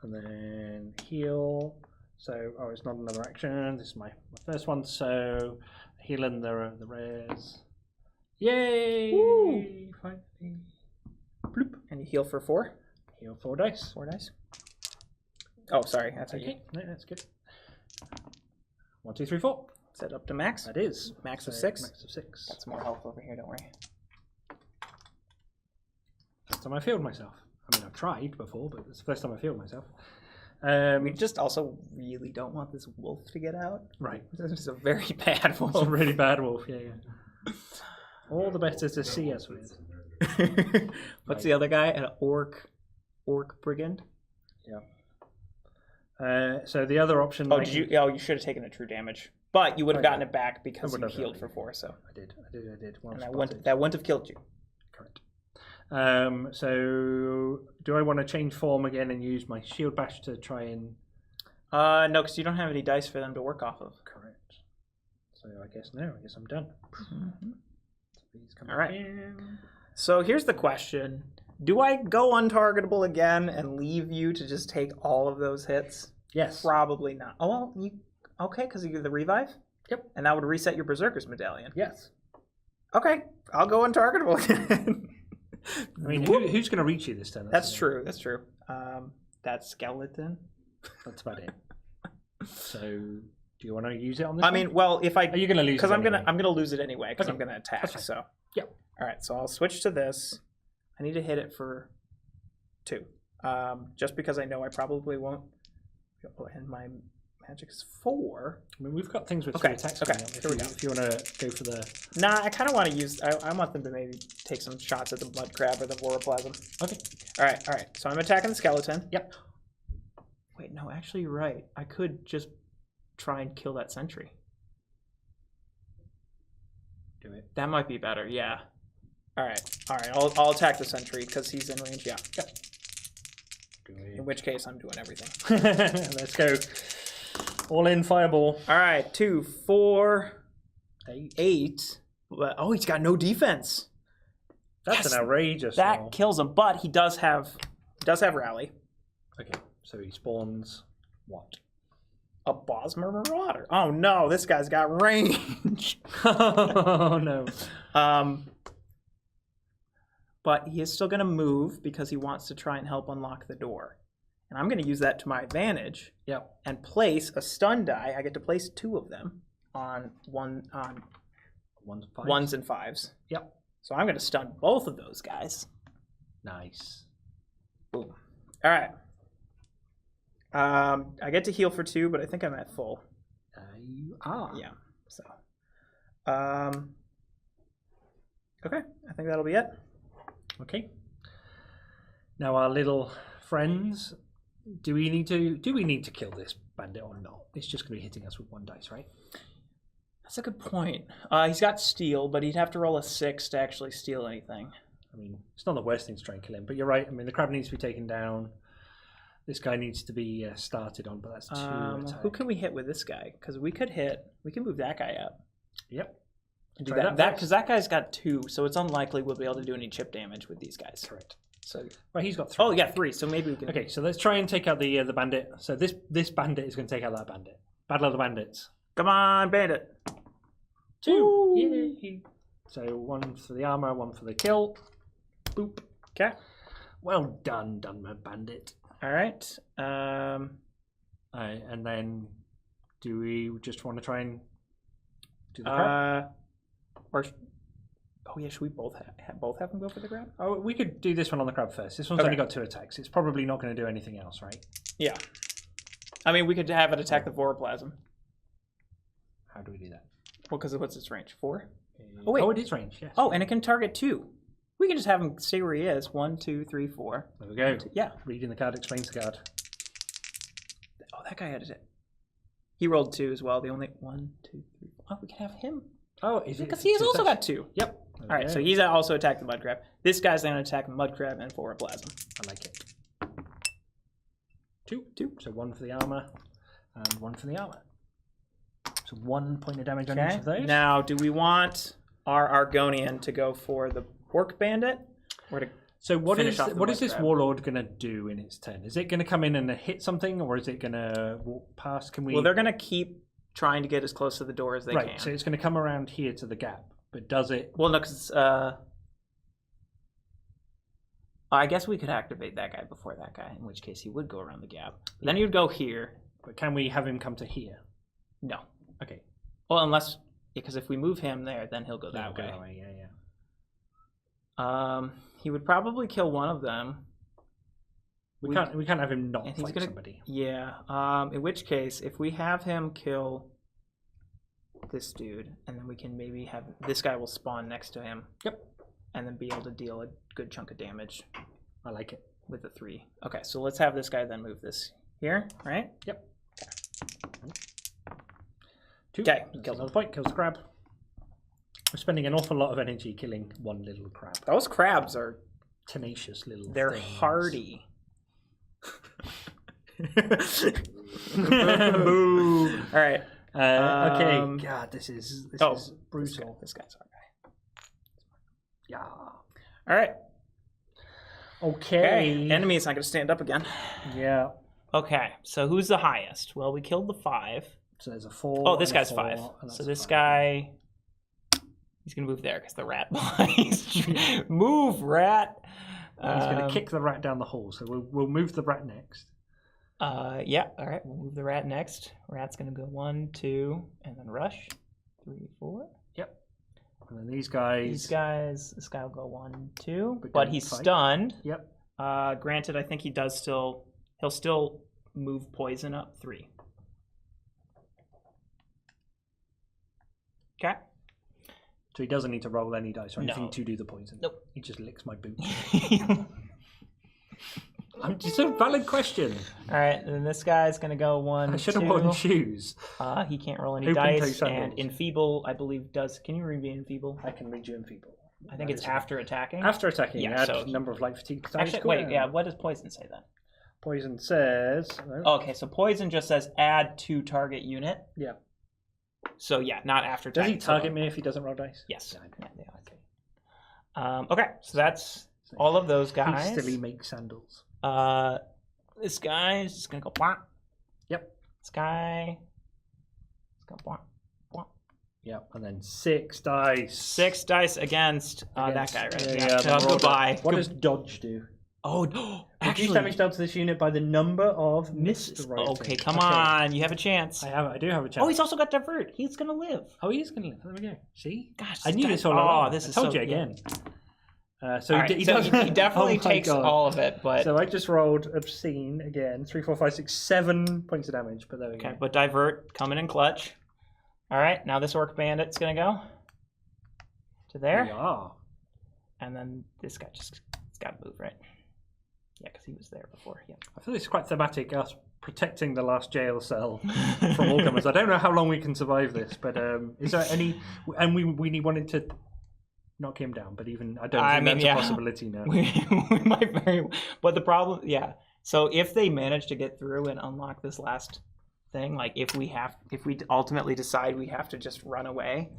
And then heal. So it's not another action. This is my first one. So healing the rares. Yay! Woo! Finally. Bloop. And you heal for 4. Heal 4 dice. 4 dice. Oh, sorry. That's okay. No, that's good. 1, 2, 3, 4. Set up to max. That is max of 6. Max of 6. Got some more health over here. Don't worry. First time I failed myself. I mean, I've tried before, but it's the first time I failed myself. We just also really don't want this wolf to get out. Right. This is a very bad wolf. It's a really bad wolf. Yeah. All the better to see us with. What's the other guy? An orc brigand. Yeah. So the other option. Oh, you should have taken a true damage, but you would have gotten it back because you healed for 4. So I did. And that wouldn't have killed you. Correct. So do I want to change form again and use my shield bash to try and? No, because you don't have any dice for them to work off of. Correct. So I guess I'm done. All right. So here's the question: do I go untargetable again and leave you to just take all of those hits? Yes. Probably not. Oh well, okay? Because you get the revive. Yep. And that would reset your Berserker's medallion. Yes. Okay, I'll go untargetable again. I mean, who's going to reach you this turn? That's true. That's true. That skeleton. That's about it. So, do you want to use it on this? I mean, well, if I are you going to lose? Because I'm gonna lose it anyway. Because I'm gonna attack. So yeah. All right. So I'll switch to this. I need to hit it for 2. Just because I know I probably won't. And my magic is 4. I mean, we've got things with 3 attacks. Okay. Here we go. If you want to go for the. Nah, I kind of want to use. I want them to maybe take some shots at the mud crab or the voroplasm. Okay. All right. So I'm attacking the skeleton. Yep. Wait, no, actually, you're right. I could just try and kill that sentry. Do it. That might be better. Yeah. All right. I'll attack the sentry because he's in range. Yeah. Yep. In which case, I'm doing everything. Let's go. All in fireball. All right. 2, 4, 8. Oh, he's got no defense. That's an outrageous. That kills him, but he does have rally. Okay, so he spawns what? A Bosmer Marauder. Oh no, this guy's got range. Oh no. But he is still going to move because he wants to try and help unlock the door. And I'm going to use that to my advantage. Yep. And place a stun die. I get to place 2 of them on ones and 5s. Yep. So I'm going to stun both of those guys. Nice. Boom. All right. I get to heal for 2, but I think I'm at full. You are. Yeah. So. Okay. I think that'll be it. Okay. Now our little friends, do we need to kill this bandit or not? It's just going to be hitting us with 1 dice, right? That's a good point. He's got steal, but he'd have to roll a 6 to actually steal anything. I mean, it's not the worst thing to try and kill him, but you're right. I mean, the crab needs to be taken down. This guy needs to be started on, but that's 2 attacks. Who can we hit with this guy? Because we can move that guy up. Yep. Do that because that guy's got 2, so it's unlikely we'll be able to do any chip damage with these guys. Correct. So, well, he's got 3. Oh yeah, 3. So maybe we can. Okay, so let's try and take out the bandit. So this bandit is going to take out that bandit. Battle of the bandits. Come on, bandit. 2. Yay. So 1 for the armor, 1 for the kill. Boop. Okay. Well done, my bandit. All right. And then, do we just want to try and do the crab? Should we both have them go for the crab? Oh, we could do this one on the crab first. This one's only got 2 attacks. It's probably not going to do anything else, right? Yeah. I mean, we could have it attack the voroplasm. How do we do that? Well, because what's its range? 4? Oh, wait. Oh, it is range, yes. Oh, and it can target 2. We can just have him stay where he is. 1, 2, 3, 4. There we go. 2. Yeah. Reading the card explains the card. Oh, that guy had it. He rolled 2 as well. The only 1, 2, 3. Oh, we can have him. Oh, is it? Because he's also got 2. Yep. All right, so he's also attacked the mud crab. This guy's going to attack the mud crab and voroplasm. I like it. 2. So 1 for the armor and 1 for the armor. So 1 point of damage on each of those. Now, do we want our Argonian to go for the Orc Bandit? Or to so what is this crab? warlord going to do in its turn? Is it going to come in and hit something, or is it going to walk past? Can we? Well, they're going to keep trying to get as close to the door as they can. Right, so it's going to come around here to the gap. But does it? Well, no, because I guess we could activate that guy before that guy, in which case he would go around the gap. Yeah. Then he would go here. But can we have him come to here? No. Okay. Well, unless, because if we move him there, then he'll go that way. Yeah. He would probably kill one of them. We can't have him not fight somebody. Yeah. In which case, if we have him kill this dude, and then we can maybe have this guy will spawn next to him. Yep. And then be able to deal a good chunk of damage. I like it. With the 3. Okay, so let's have this guy then move this here, right? Yep. Okay. 2. Okay. Kills another point. Kills the crab. We're spending an awful lot of energy killing one little crab. Those crabs are tenacious little. They're things. hardy. Boo. All right. Okay. God, this is brutal. This guy's our guy. Yeah. All right. Okay. Enemy is not going to stand up again. Yeah. Okay. So who's the highest? Well, we killed the 5. So there's a 4. Oh, this guy's 5. So this guy, he's going to move there because the rat lies. Move, rat. He's going to kick the rat down the hole. So we'll move the rat next. Yeah. All right. We'll move the rat next. Rat's going to go 1, 2, and then rush. 3, 4. Yep. And then these guys. This guy will go 1, 2. But he's stunned. Yep. Granted, I think he'll still move poison up 3. Okay. So he doesn't need to roll any dice or anything to do the poison. Nope. He just licks my boot. It's a valid question. All right, and then this guy's going to go 1, I should have worn shoes. He can't roll any dice, and Enfeeble, I believe, does... Can you read me Enfeeble? I can read you Enfeeble. I think it's after attacking. After attacking, yeah, add number of light fatigue. Actually, wait, yeah, what does poison say then? Poison says... Okay, so poison just says add to target unit. Yeah. So, yeah, not after attacking. Does he target me if he doesn't roll dice? Yes. Yeah, okay, so that's all of those guys. He still makes sandals. This guy is just gonna go bwah. Yep. This guy is gonna bwah, bwah. Yep, and then 6 dice. 6 dice against that guy, right? Yeah. Goodbye. What does dodge do? Oh, actually, reduce damage dealt to this unit by the number of misses. Okay, come on, you have a chance. I do have a chance. Oh, he's also got divert. He's gonna live. Oh, he is gonna live. There we go. See? Gosh, I knew this all along. This is I told so, you again. So he definitely takes all of it, but so I just rolled obscene again. 3, 4, 5, 6, 7 points of damage. But there we go. Okay, but divert coming in clutch. All right, now this orc bandit's gonna go to there. Yeah. And then this guy just got to move, right? Yeah, because he was there before. Yeah. I feel it's quite thematic, us protecting the last jail cell from all comers. I don't know how long we can survive this, but is there any? And we wanted to knock him down, but even I don't think that's a possibility now. We might very, but the problem, So if they manage to get through and unlock this last thing, like if we ultimately decide we have to just run away,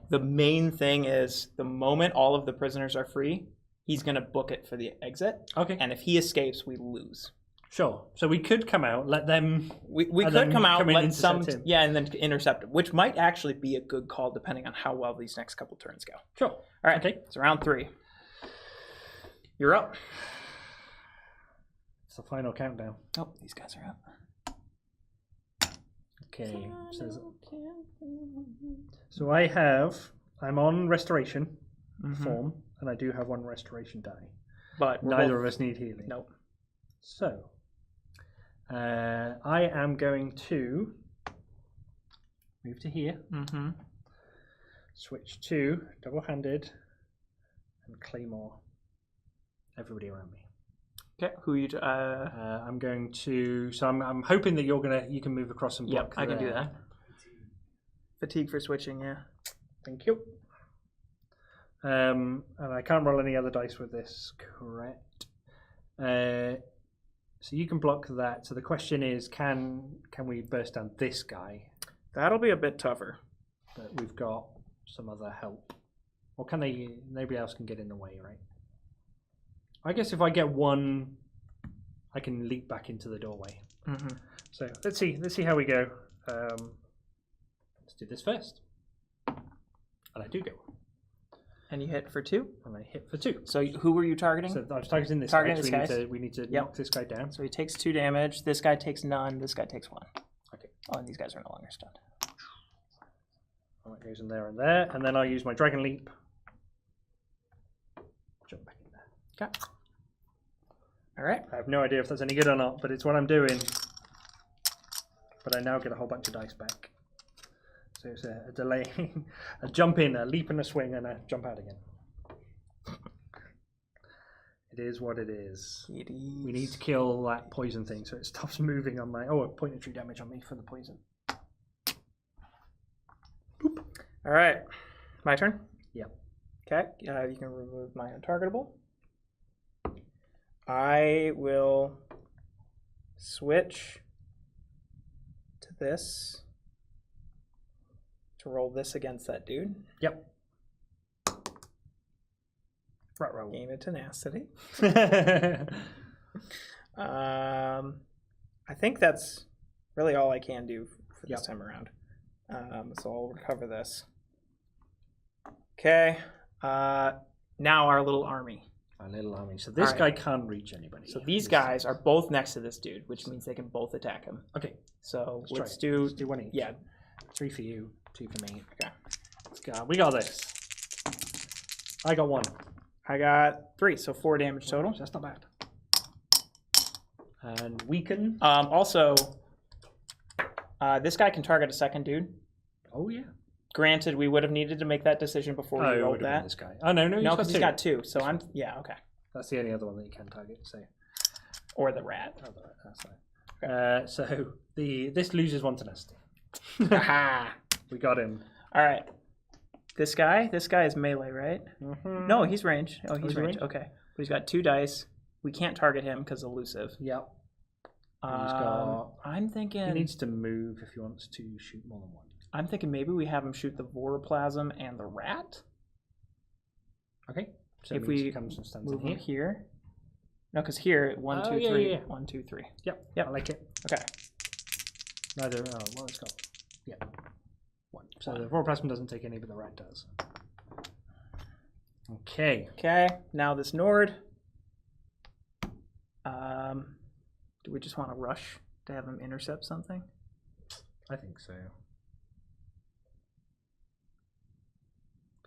the main thing is the moment all of the prisoners are free, he's going to book it for the exit. Okay. And if he escapes, we lose. Sure. So we could come out, let them... We could come out, let some... him. Yeah, and then intercept him, which might actually be a good call depending on how well these next couple turns go. Sure. All right. Okay. It's round 3. You're up. It's the final countdown. Oh, these guys are up. Okay. So I'm on restoration form, and I do have 1 restoration die. But neither of us need healing. Nope. So, I am going to move to here. Mm-hmm. Switch to double-handed and claymore everybody around me. Okay. Who you? I'm going to. So I'm hoping that you can move across and block. Yep, I can do that. Fatigue for switching. Yeah. Thank you. And I can't roll any other dice with this, correct? So you can block that. So the question is, can we burst down this guy? That'll be a bit tougher. But we've got some other help. Or can they? Nobody else can get in the way, right? I guess if I get one, I can leap back into the doorway. Mm-hmm. So let's see how we go. Let's do this first. And I do go. And you hit for 2? And I hit for 2. So who were you targeting? So I was targeting this Targeting guy. this So guy. we need to knock this guy down. So he takes 2 damage. This guy takes none. This guy takes 1. Okay. Oh, and these guys are no longer stunned. And that goes in there and there. And then I'll use my dragon leap. Jump back in there. Okay. All right. I have no idea if that's any good or not, but it's what I'm doing. But I now get a whole bunch of dice back. So it's a delay, a jump in, a leap and a swing, and a jump out again. It is what it is. It is. We need to kill that poison thing so it stops moving on my... Oh, a point of 3 damage on me for the poison. Boop. All right. My turn? Yep. Okay. You can remove my untargetable. I will switch to this to roll this against that dude. Yep. Right roll. Gain of tenacity. I think that's really all I can do for this time around. So I'll recover this. Okay. Now our little army. Our little army. So this guy can't reach anybody. So these guys are both next to this dude, which means they can both attack him. Okay. So let's do 1 each. Yeah. 3 for you, 2 for me. Okay. Let's go. We got this. I got 1. I got 3, so 4 damage total. That's not bad. And weaken. Also, this guy can target a second dude. Oh yeah. Granted, we would have needed to make that decision before we rolled that. This guy. Oh no, because he's got 2. So I'm okay. That's the only other one that you can target. So. Or the rat. Oh, the rat. That's right. Okay. So this loses 1 tenacity. Aha! We got him. All right. This guy is melee, right? Mm-hmm. No, he's range. Oh, he's range. range? Okay. But he's got 2 dice. We can't target him because elusive. Yep. I'm thinking he needs to move if he wants to shoot more than 1. I'm thinking maybe we have him shoot the voroplasm and the rat. Okay. So if we comes and stands move in him here. No, because here 1, 2, 3. Yeah. 1, 2, 3. Yep. I like it. Okay. Neither. Oh, well, it's got. Yeah. 1. So the voroplasm doesn't take any, but the rat does. Okay. Okay. Now this Nord. Do we just want to rush to have him intercept something? I think so.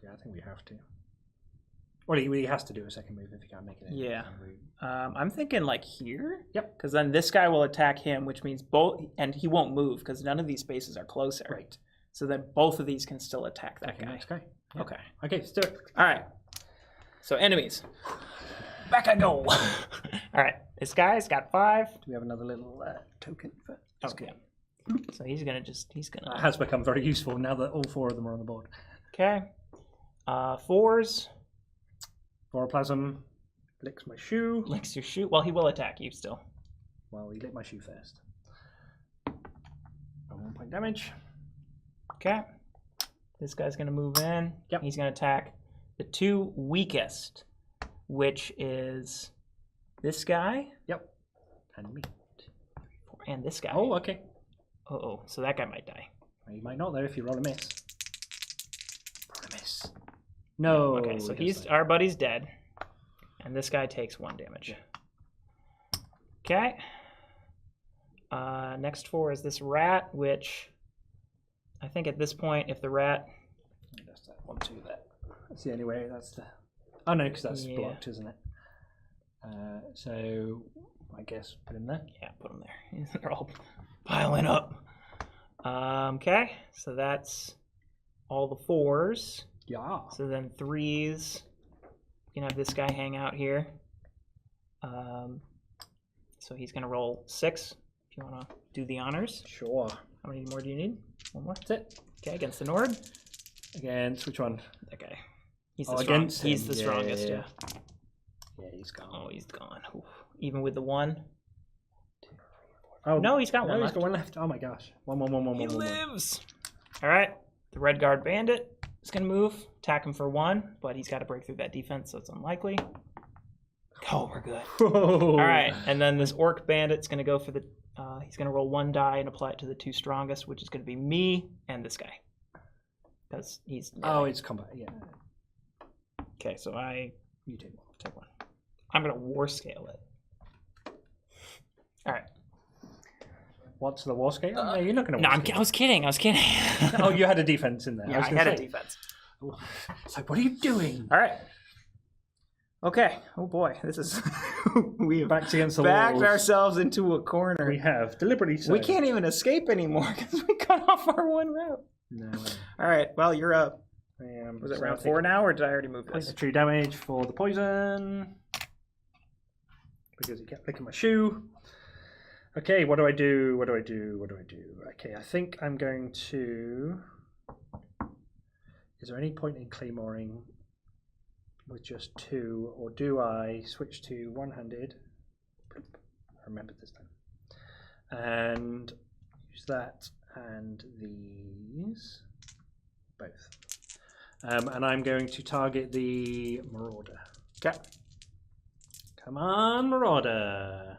Yeah, I think we have to. Well, he has to do a second move if he can't make it. Yeah. I'm thinking like here. Yep. Because then this guy will attack him, which means both, and he won't move because none of these spaces are closer. Right. So then both of these can still attack that guy. Next guy. Yeah. Okay. Okay, let's do it. All right. So enemies. Back I go. All right. This guy's got 5. Do we have another little token for this Okay. guy? So he's gonna. That has become very useful now that all 4 of them are on the board. Okay. 4s. Voroplasm licks my shoe. Licks your shoe. Well, he will attack you still. Well, he licked my shoe first. 1 point damage. Okay. This guy's gonna move in. Yep. He's gonna attack the 2 weakest, which is this guy. Yep. And me. And this guy. Oh, okay. Uh-oh. So that guy might die. Well, you might not though if you roll a miss. Roll a miss. No. Okay, so our buddy's dead. And this guy takes 1 damage. Okay. Next 4 is this rat, which I think at this point, if the rat... That's that 1, 2, that. That's the only way. That's the... Oh no, because that's blocked, isn't it? So I guess. Put him there. Yeah, put them there. They're all piling up. Okay, so that's all the 4s. Yeah. So then 3s. You can have this guy hang out here. So he's going to roll 6. If you want to do the honors. Sure. How many more do you need? 1 more? That's it. Okay, against the Nord. Against which one? That guy. He's Oh, the against He's him. the strongest, yeah. Yeah, he's gone. Oh, he's gone. Oof. Even with the 1. Oh No, he's got no, one he's left. got one left. Oh my gosh. One. He lives. All right. The Red Guard Bandit is going to move, attack him for 1, but he's got to break through that defense, so it's unlikely. Oh, we're good. Whoa. All right, and then this Orc Bandit's going to go for the. He's going to roll 1 die and apply it to the 2 strongest, which is going to be me and this guy, because he's. Oh, it's combat. Yeah. Okay, so You take one. I'm going to war scale it. All right. What's the war scale? No, you're not going to. No, I was kidding. Oh, you had a defense in there. Yeah, I had a defense. It's like, what are you doing? All right. Okay. Oh boy, this is we have Backed against the backed walls. ourselves into a corner. We have deliberately. So. We can't even escape anymore because we cut off our 1 route. No. All right. Well, you're up. Was it So round I'll 4 take now, or did I already move Place this? of true damage for the poison because he kept licking my shoe. Okay, what do I do? Okay, I think I'm going to. Is there any point in claymoring with just 2, or do I switch to one-handed? I remembered this time. And use that and these both. And I'm going to target the Marauder. Okay. Come on, Marauder.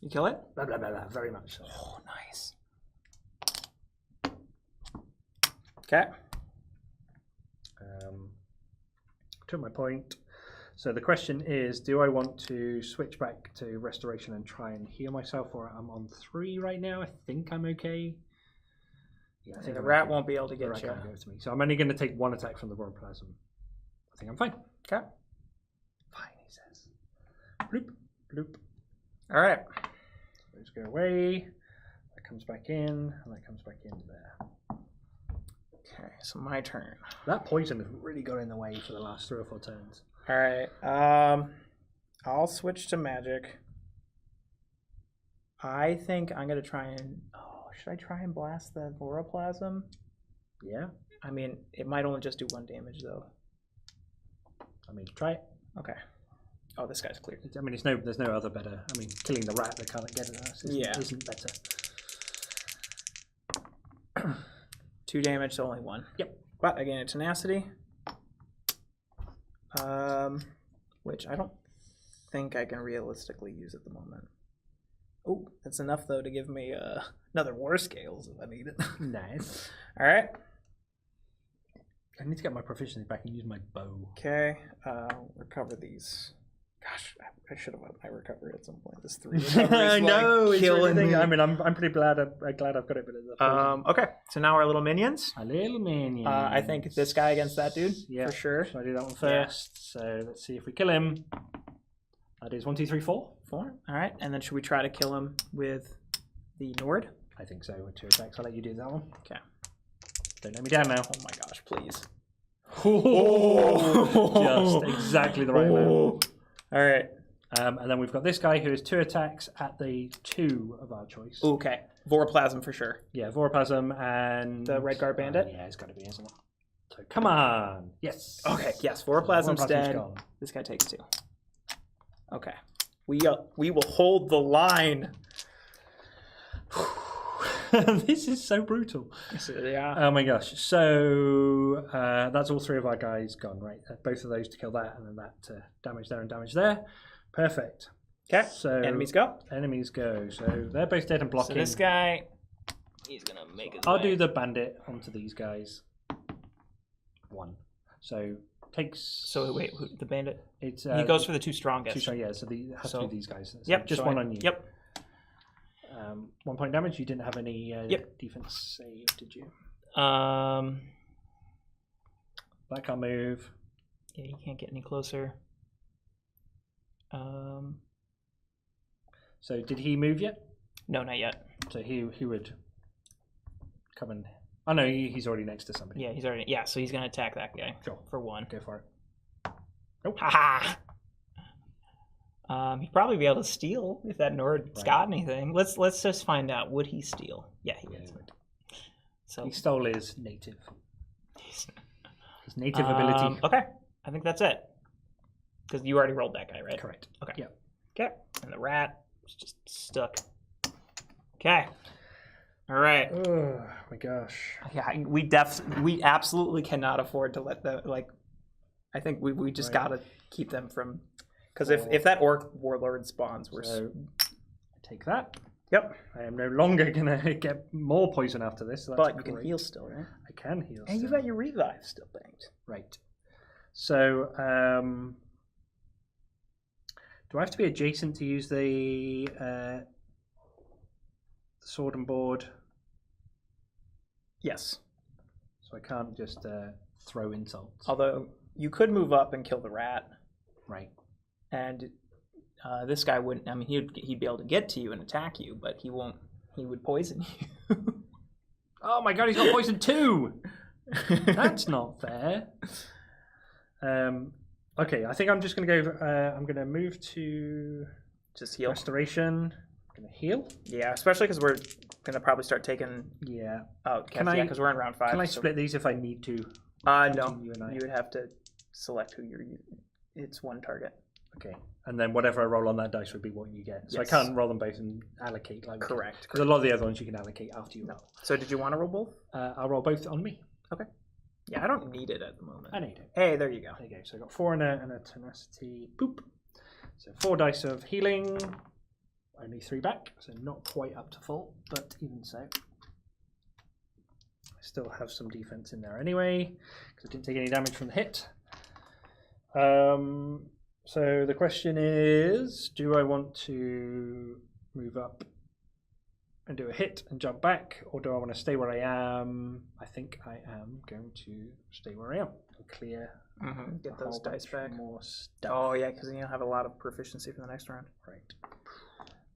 You kill it? Blah, blah, blah, blah. Very much so. Oh, nice. Okay. Took my point. So the question is, do I want to switch back to restoration and try and heal myself, or I'm on 3 right now? I think I'm okay. Yeah, I think The I'm rat okay. won't be able to The get rat you. can't go to me. So I'm only going to take 1 attack from the Voroplasm. I think I'm fine. Okay. Fine, he says. Bloop, bloop. All right. Those go away. That comes back in, and that comes back in there. Okay, so my turn. That poison has really got in the way for the last 3 or 4 turns. All right. I'll switch to magic. I think I'm gonna try and. Oh, should I try and blast the Voroplasm? Yeah. I mean, it might only just do 1 damage though. I mean, try it. Okay. Oh, this guy's clear. I mean, there's no other better. I mean, killing the rat that can't get at us isn't better. 2 damage to only 1. Yep. But I gain a tenacity. Which I don't think I can realistically use at the moment. Oh, that's enough though to give me another war scales if I need it. Nice. All right. I need to get my proficiency back and use my bow. Okay. Recover these. Gosh, I should have upped my recovery at some point. This 3. I know. It's killing really me. I mean, I'm pretty glad I've got it, but it's Okay. So now our little minions. a little minion. I think this guy against that dude for sure. So I do that one first. So let's see if we kill him. That is 1, 2, 3, 4. 4. All right. And then should we try to kill him with the Nord? I think so. With 2 attacks, I'll let you do that one. Okay. Don't let me down now. Oh my gosh, please. Just exactly the right amount. All right. And then we've got this guy who has 2 attacks at the 2 of our choice. Okay. Voroplasm for sure. Yeah, Voroplasm and... The Red Guard Bandit? Yeah, it's got to be, isn't it? So come on. Yes. Okay, yes. Voroplasm's dead. Gone. This guy takes 2. Okay. We will hold the line. This is so brutal. So, yeah. Oh my gosh. So that's all 3 of our guys gone, right? Both of those to kill that, and then that damage there and damage there. Perfect. Okay. So Enemies go. Enemies go. So they're both dead and blocking. So this guy, he's gonna make his I'll way. do the bandit onto these guys. 1. So takes. So wait, the bandit? It's He goes for the 2 strongest. 2 strong, yeah. So it has to be these guys. So Yep. just so 1 on you. Yep. 1 point damage. You didn't have any defense save, did you? That That can't move. Yeah, you can't get any closer. So did he move yet? No, not yet. So he would come and... Oh no, he's already next to somebody. Yeah, he's already. Yeah, so he's gonna attack that guy. Sure. For 1. Go for it. Nope. Haha. He'd probably be able to steal if that Nord's got anything. Let's just find out. Would he steal? Yeah, he would. So he stole his native. His native ability. Okay, I think that's it. Because you already rolled that guy, right? Correct. Okay. Yeah. Okay. And the rat is just stuck. Okay. All right. Oh my gosh. Yeah, we absolutely cannot afford to let the I think we just gotta keep them from, because if that orc warlord spawns, we're take that. Yep. I am no longer gonna get more poison after this. So that's but you can heal still, right? I can heal. And you've got your revive still banked. Right. So do I have to be adjacent to use the sword and board? Yes. So I can't just throw insults. Although you could move up and kill the rat. Right. And this guy wouldn't. I mean, he'd be able to get to you and attack you, but he won't. He would poison you. Oh my god, he's got poison too. That's not fair. Okay, I think I'm just gonna go. I'm gonna move to just heal. Restoration. I'm gonna heal. Yeah, especially because we're gonna probably start taking. Yeah. Oh, because we're in round 5. Can I split these if I need to? No. You would have to select who you're. It's one target. Okay, and then whatever I roll on that dice would be what you get. So Yes. I can't roll them both and allocate like Correct. Because a lot of the other ones you can allocate after you roll. So did you want to roll both? I'll roll both on me. Okay. Yeah, I don't need it at the moment. I need it. Hey, there you go. There you go. So I got 4 and a tenacity. Boop. So 4 dice of healing. Only 3 back, so not quite up to full, but even so. I still have some defense in there anyway, because I didn't take any damage from the hit. So the question is, do I want to move up and do a hit and jump back, or do I want to stay where I am? I think I am going to stay where I am and clear. Get those dice back. More stuff. Oh yeah, because you don't have a lot of proficiency for the next round. Right.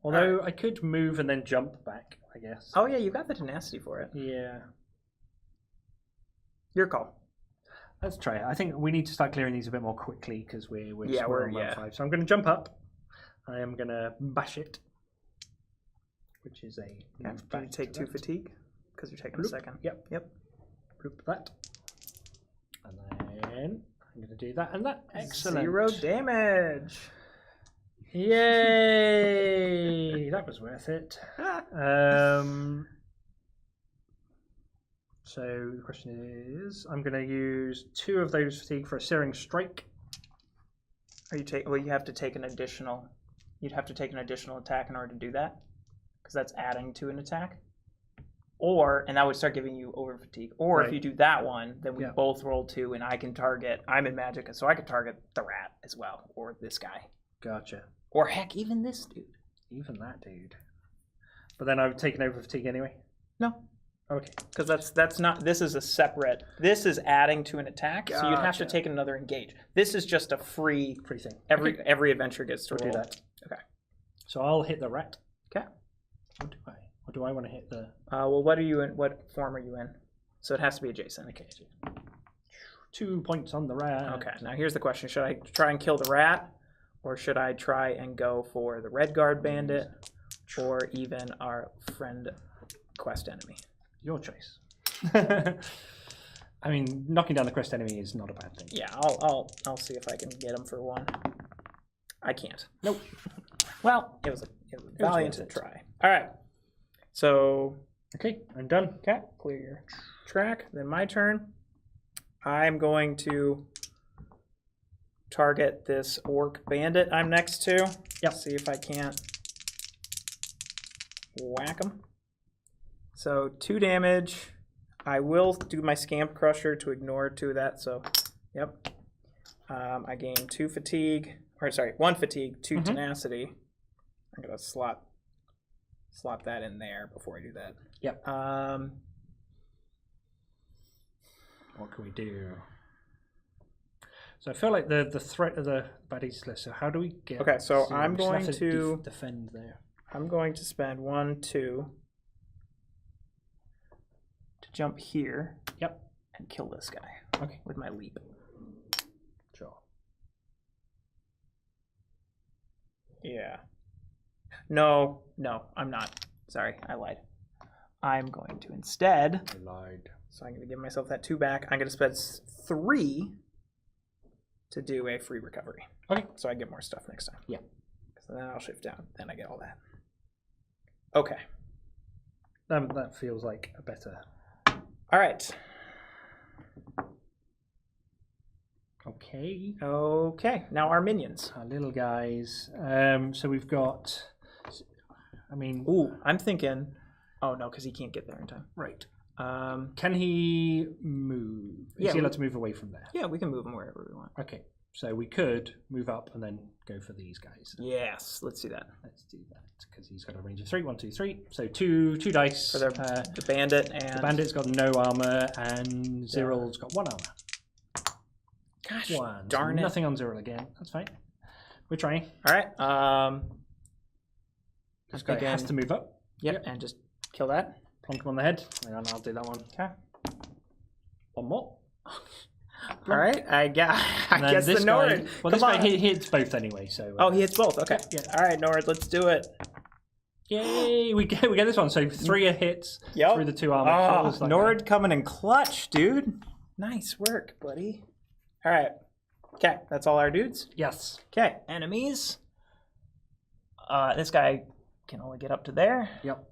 Although I could move and then jump back, I guess. Oh yeah, you got the tenacity for it. Yeah. Your call. Let's try it. I think we need to start clearing these a bit more quickly because we're on round 5. So I'm going to jump up. I am going to bash it, which is a move back. Do you take 2 fatigue? Because you're taking a second. Yep. Loop that. And then I'm going to do that and that. Excellent. 0 damage. Yay! That was worth it. So the question is, I'm going to use 2 of those fatigue for a searing strike. Well, you have to take an additional. You'd have to take an additional attack in order to do that, because that's adding to an attack. And that would start giving you over fatigue. Or if you do that one, then we both roll 2, and I can target. I'm in Magicka, so I can target the rat as well, or this guy. Gotcha. Or heck, even this dude. Even that dude. But then I've taken over fatigue anyway. No. Okay. Because that's not. This is a separate. This is adding to an attack, so you'd have to take another engage. This is just a free thing. Every adventure gets to roll. Do that. Okay. So I'll hit the rat. Okay. Or do I want to hit the? Well, what are you in? What form are you in? So it has to be adjacent. Okay. 2 points on the rat. Okay. Now here's the question: should I try and kill the rat, or should I try and go for the Red Guard bandit, or even our friend quest enemy? Your choice. I mean, knocking down the quest enemy is not a bad thing. Yeah, I'll see if I can get him for 1. I can't. Nope. Well, it was a valiant try. All right. So. Okay, I'm done. Okay, clear your track. Then my turn. I'm going to target this orc bandit I'm next to. Yep. See if I can't whack him. So 2 damage. I will do my Scamp Crusher to ignore 2 of that. So, yep. I gain 2 fatigue. Or sorry, 1 fatigue, 2 tenacity. I'm gonna slot that in there before I do that. Yep. What can we do? So I feel like the threat of the baddies list. So how do we get? Okay, so I'm going to defend there. I'm going to spend 1, 2 to jump here. Yep. And kill this guy. Okay. With my leap. Sure. Yeah. No, I'm not. Sorry, I lied. I'm going to instead. I lied. So I'm going to give myself that 2 back. I'm going to spend 3 to do a free recovery. Okay. So I get more stuff next time. Yeah. So then I'll shift down. Then I get all that. Okay. That feels like a better. All right. Okay. Okay. Now our minions. Our little guys. So we've got. I mean. Ooh, I'm thinking. Oh no, because he can't get there in time. Right. Um. Can he move? Is he allowed to move away from there? Yeah, we can move him wherever we want. Okay. So we could move up and then go for these guys. Yes, let's do that. Let's do that because he's got a range of 3. 1, 2, 3. So two dice. For the bandit and the bandit's got no armor and Zyral's got 1 armor. Gosh, 1. darn so it! Nothing on Zyral again. That's fine. We're trying. All right. This guy has to move up. Yep, and just kill that. Plonk him on the head. Hang on, I'll do that one. Okay. 1 more. All right. I guess the this Nord. Guy, well, this guy hits both anyway. So. Oh, he hits both. Okay. Yeah. All right, Nord. Let's do it. Yay! We get this one. So 3 hits through the 2 armor. Oh, Nord coming in clutch, dude. Nice work, buddy. All right. Okay, that's all our dudes. Yes. Okay, enemies. This guy can only get up to there. Yep.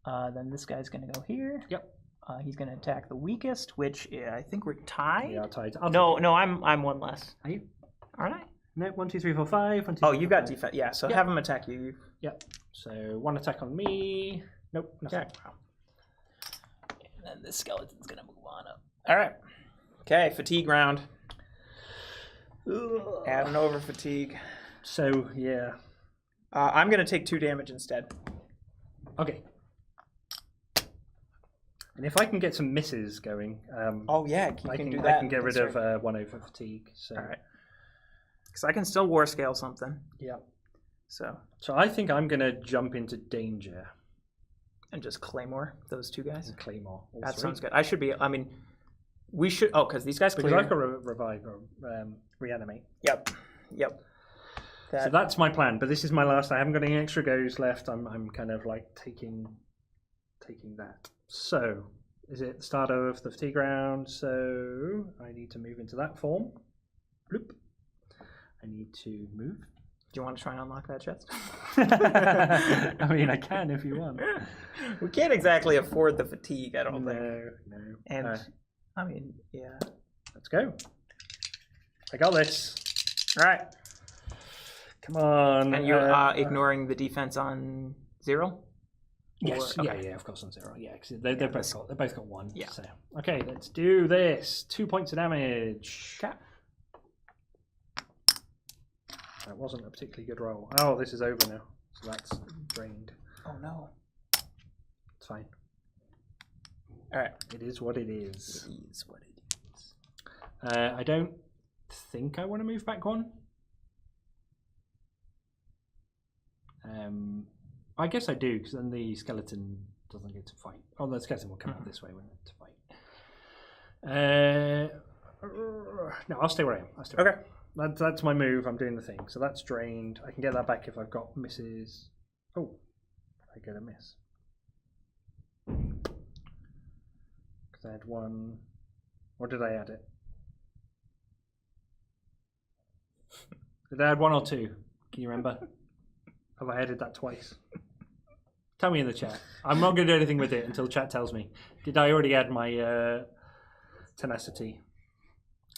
Then this guy's gonna go here. Yep. He's gonna attack the weakest, which I think we're tied. Yeah, tied. No, I'm 1 less. Are you? Aren't I? No, 1, 2, 3, 4, 5. 1, 2, Oh, 3, you 4, got 5. defense. Yeah, so Yep. have him attack you. Yep. So 1 attack on me. Nope. Nothing. Okay. And then this skeleton's gonna move on up. All right. Okay, fatigue round. Adding over fatigue. So yeah. I'm gonna take 2 damage instead. Okay. And if I can get some misses going, Oh yeah, you I can can do that. I can get rid That's right. of 1 over fatigue. So. All right. Because I can still war scale something. Yeah. So. So I think I'm gonna jump into danger. And just claymore those 2 guys. And Claymore. That sounds good. I should be. I mean, we should. Oh, because these guys Because clear. I can revive or reanimate. Yep. So that's my plan. But this is my last. I haven't got any extra goes left. I'm kind of like taking that. So is it the start of the fatigue round? So I need to move into that form. Bloop. I need to move. Do you want to try and unlock that chest? I mean, I can if you want. We can't exactly afford the fatigue, I don't think. No. And I mean, yeah. Let's go. I got this. All right. Come on. And you're ignoring the defense on 0? Yes. Or, okay. Yeah. Of course on 0. Yeah, because they both got 1. Yeah. So okay, let's do this. 2 points of damage. Okay. That wasn't a particularly good roll. Oh, this is over now. So that's drained. Oh no. It's fine. All right. It is what it is. It is what it is. I don't think I want to move back 1. I guess I do, because then the skeleton doesn't get to fight. Oh, the skeleton will come out this way when to fight. No, I'll stay where I am. Okay. That's my move. I'm doing the thing. So that's drained. I can get that back if I've got misses. Oh, I get a miss. Because I had 1. Or did I add it? Did I add 1 or 2? Can you remember? Have I added that twice? Tell me in the chat. I'm not going to do anything with it until chat tells me. Did I already add my tenacity?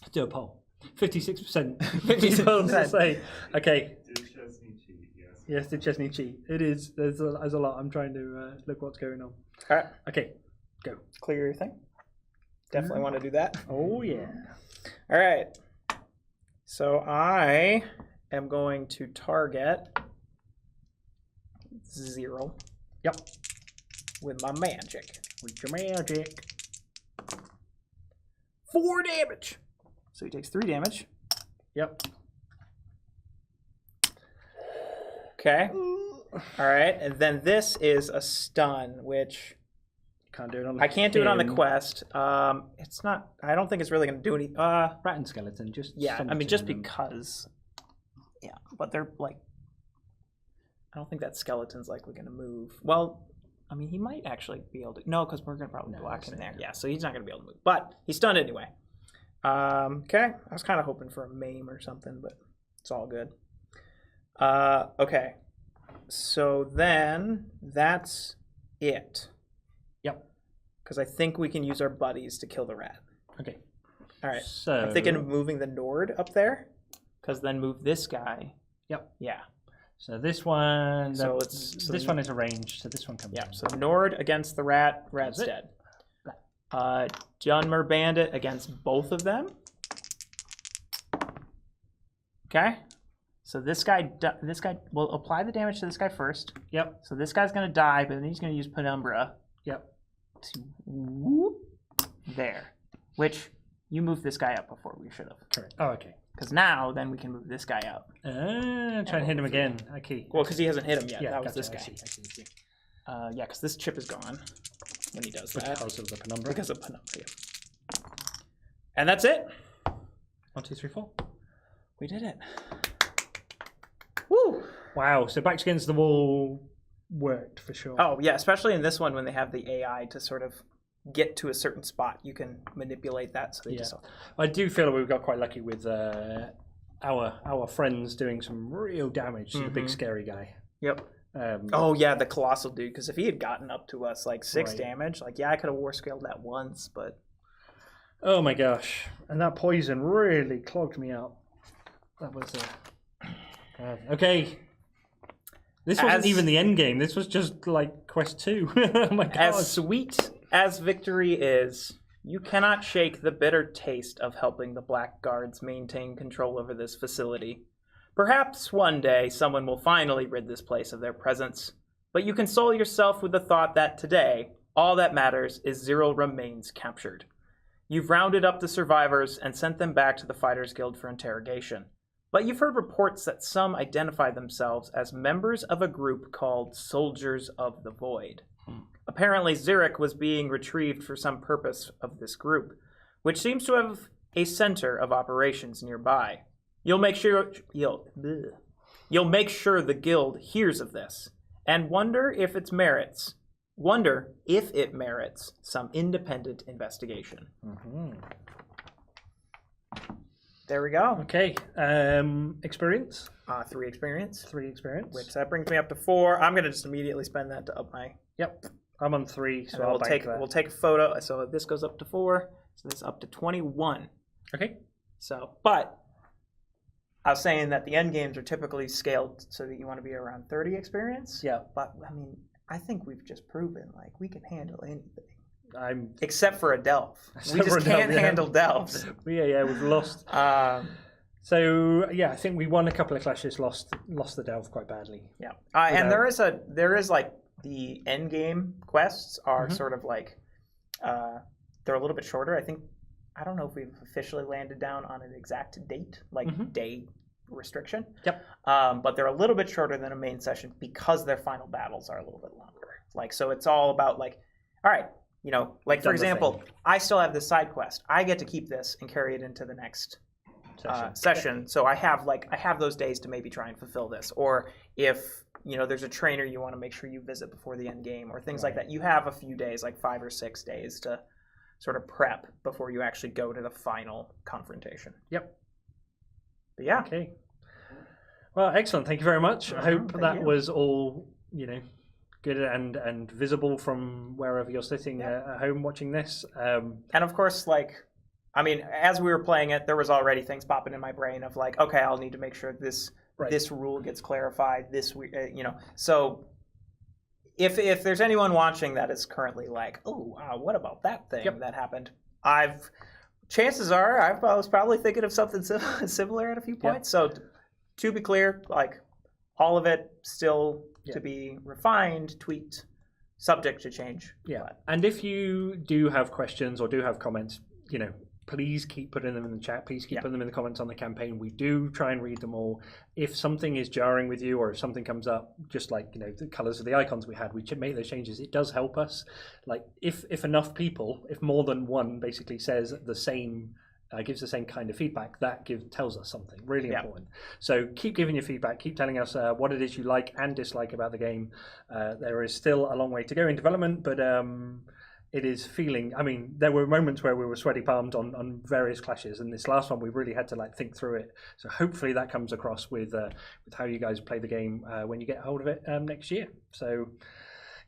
Let's do a poll. 56%. 50% say, okay. Did Chesney cheat? Yes. Yes, did Chesney cheat? It is. There's a lot. I'm trying to look what's going on. All right. Okay, go. Clear your thing. Definitely want to do that. Oh, yeah. All right. So I am going to target 0. Yep. With my magic. With your magic. 4 damage. So he takes 3 damage. Yep. Okay. All right, and then this is a stun, which Can't do it on. I can't do it on the him. quest. It's not. I don't think it's really going to do any. Rat and skeleton, just Yeah, I mean, something just them. because. Yeah, but they're like. I don't think that skeleton's likely going to move. Well, I mean, he might actually be able to. No, because we're going to probably block him there. Yeah, so he's not going to be able to move. But he's stunned anyway. Okay, I was kind of hoping for a maim or something, but it's all good. Okay, so then that's it. Yep. Because I think we can use our buddies to kill the rat. Okay. All right. So I'm thinking of moving the Nord up there, because then move this guy. Yep. Yeah. So this one. So this one is arranged. So this one comes. Yeah. in. So Nord against the rat. Rat's That's dead. Xanmir Bandit against both of them. Okay. So this guy will apply the damage to this guy first. Yep. So this guy's gonna die, but then he's gonna use Penumbra. Yep. To whoop there, which you moved this guy up before we should have. Correct. Oh, okay. Because now, then we can move this guy up. Try and hit him again. Okay. Well, because he hasn't hit him yet. Yeah, That was gotcha. this guy. I see. Yeah, because this chip is gone when he does that. Because of the penumbra. Because of Penumbra. Yeah. And that's it. 1, 2, 3, 4. We did it. Woo! Wow. So backs against the wall worked for sure. Oh, yeah, especially in this one when they have the AI to sort of get to a certain spot. You can manipulate that. So they just. I do feel we've got quite lucky with our friends doing some real damage to the big scary guy. Yep. Oh, yeah, the Colossal dude. Because if he had gotten up to us like 6 damage, like, yeah, I could have war scaled that once, but. Oh my gosh. And that poison really clogged me up. That was okay. This wasn't even the end game. This was just like quest 2. Oh my god. As sweet as victory is, you cannot shake the bitter taste of helping the Black Guards maintain control over this facility. Perhaps one day someone will finally rid this place of their presence, but you console yourself with the thought that today, all that matters is 0 remains captured. You've rounded up the survivors and sent them back to the Fighters Guild for interrogation. But you've heard reports that some identify themselves as members of a group called Soldiers of the Void. Apparently, Zurich was being retrieved for some purpose of this group, which seems to have a center of operations nearby. You'll make sure the guild hears of this and wonder if it merits some independent investigation. There we go. Okay. Experience? 3 experience. 3 experience. Which that brings me up to 4. I'm gonna just immediately spend that to up my. Yep. I'm on 3, so we'll take a photo. So this goes up to 4. So this up to 21. Okay. So, but I was saying that the end games are typically scaled so that you want to be around 30 experience. Yeah. But I mean, I think we've just proven like we can handle anything. Except for a delve. We just can't handle delves. Yeah, we've lost. So yeah, I think we won a couple of clashes, lost the delve quite badly. Yeah, and there is like the end game quests are sort of like they're a little bit shorter. I don't know if we've officially landed down on an exact date, like day restriction. Yep. But they're a little bit shorter than a main session because their final battles are a little bit longer. Like, so it's all about like, all right, you know, like for example, I still have this side quest. I get to keep this and carry it into the next session. So I have those days to maybe try and fulfill this. Or if, you know, there's a trainer you want to make sure you visit before the end game or things like that. You have a few days, like 5 or 6 days to sort of prep before you actually go to the final confrontation. Yep. But yeah. Okay. Well, excellent. Thank you very much. I hope that was all, you know, good and visible from wherever you're sitting at home watching this. And of course, like, I mean, as we were playing it, there was already things popping in my brain of like, okay, I'll need to make sure this rule gets clarified this week, you know. So if there's anyone watching that is currently like, oh, wow, what about that thing that happened? Chances are I was probably thinking of something similar at a few points. So to be clear, like all of it still to be refined, tweaked, subject to change. Yeah. And if you do have questions or do have comments, you know, please keep putting them in the chat. Please keep putting them in the comments on the campaign. We do try and read them all. If something is jarring with you, or if something comes up, just like the colors of the icons we had, we should make those changes. It does help us. Like if enough people, if more than one basically says the same, gives the same kind of feedback, that tells us something really important. So keep giving your feedback. Keep telling us what it is you like and dislike about the game. There is still a long way to go in development, but it is feeling. I mean, there were moments where we were sweaty palmed on various clashes, and this last one we really had to think through it. So hopefully that comes across with how you guys play the game when you get hold of it next year. So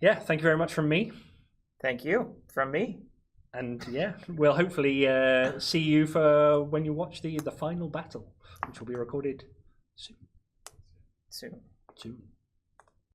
yeah, thank you very much from me. Thank you from me. And yeah, we'll hopefully see you for when you watch the final battle, which will be recorded soon. Soon.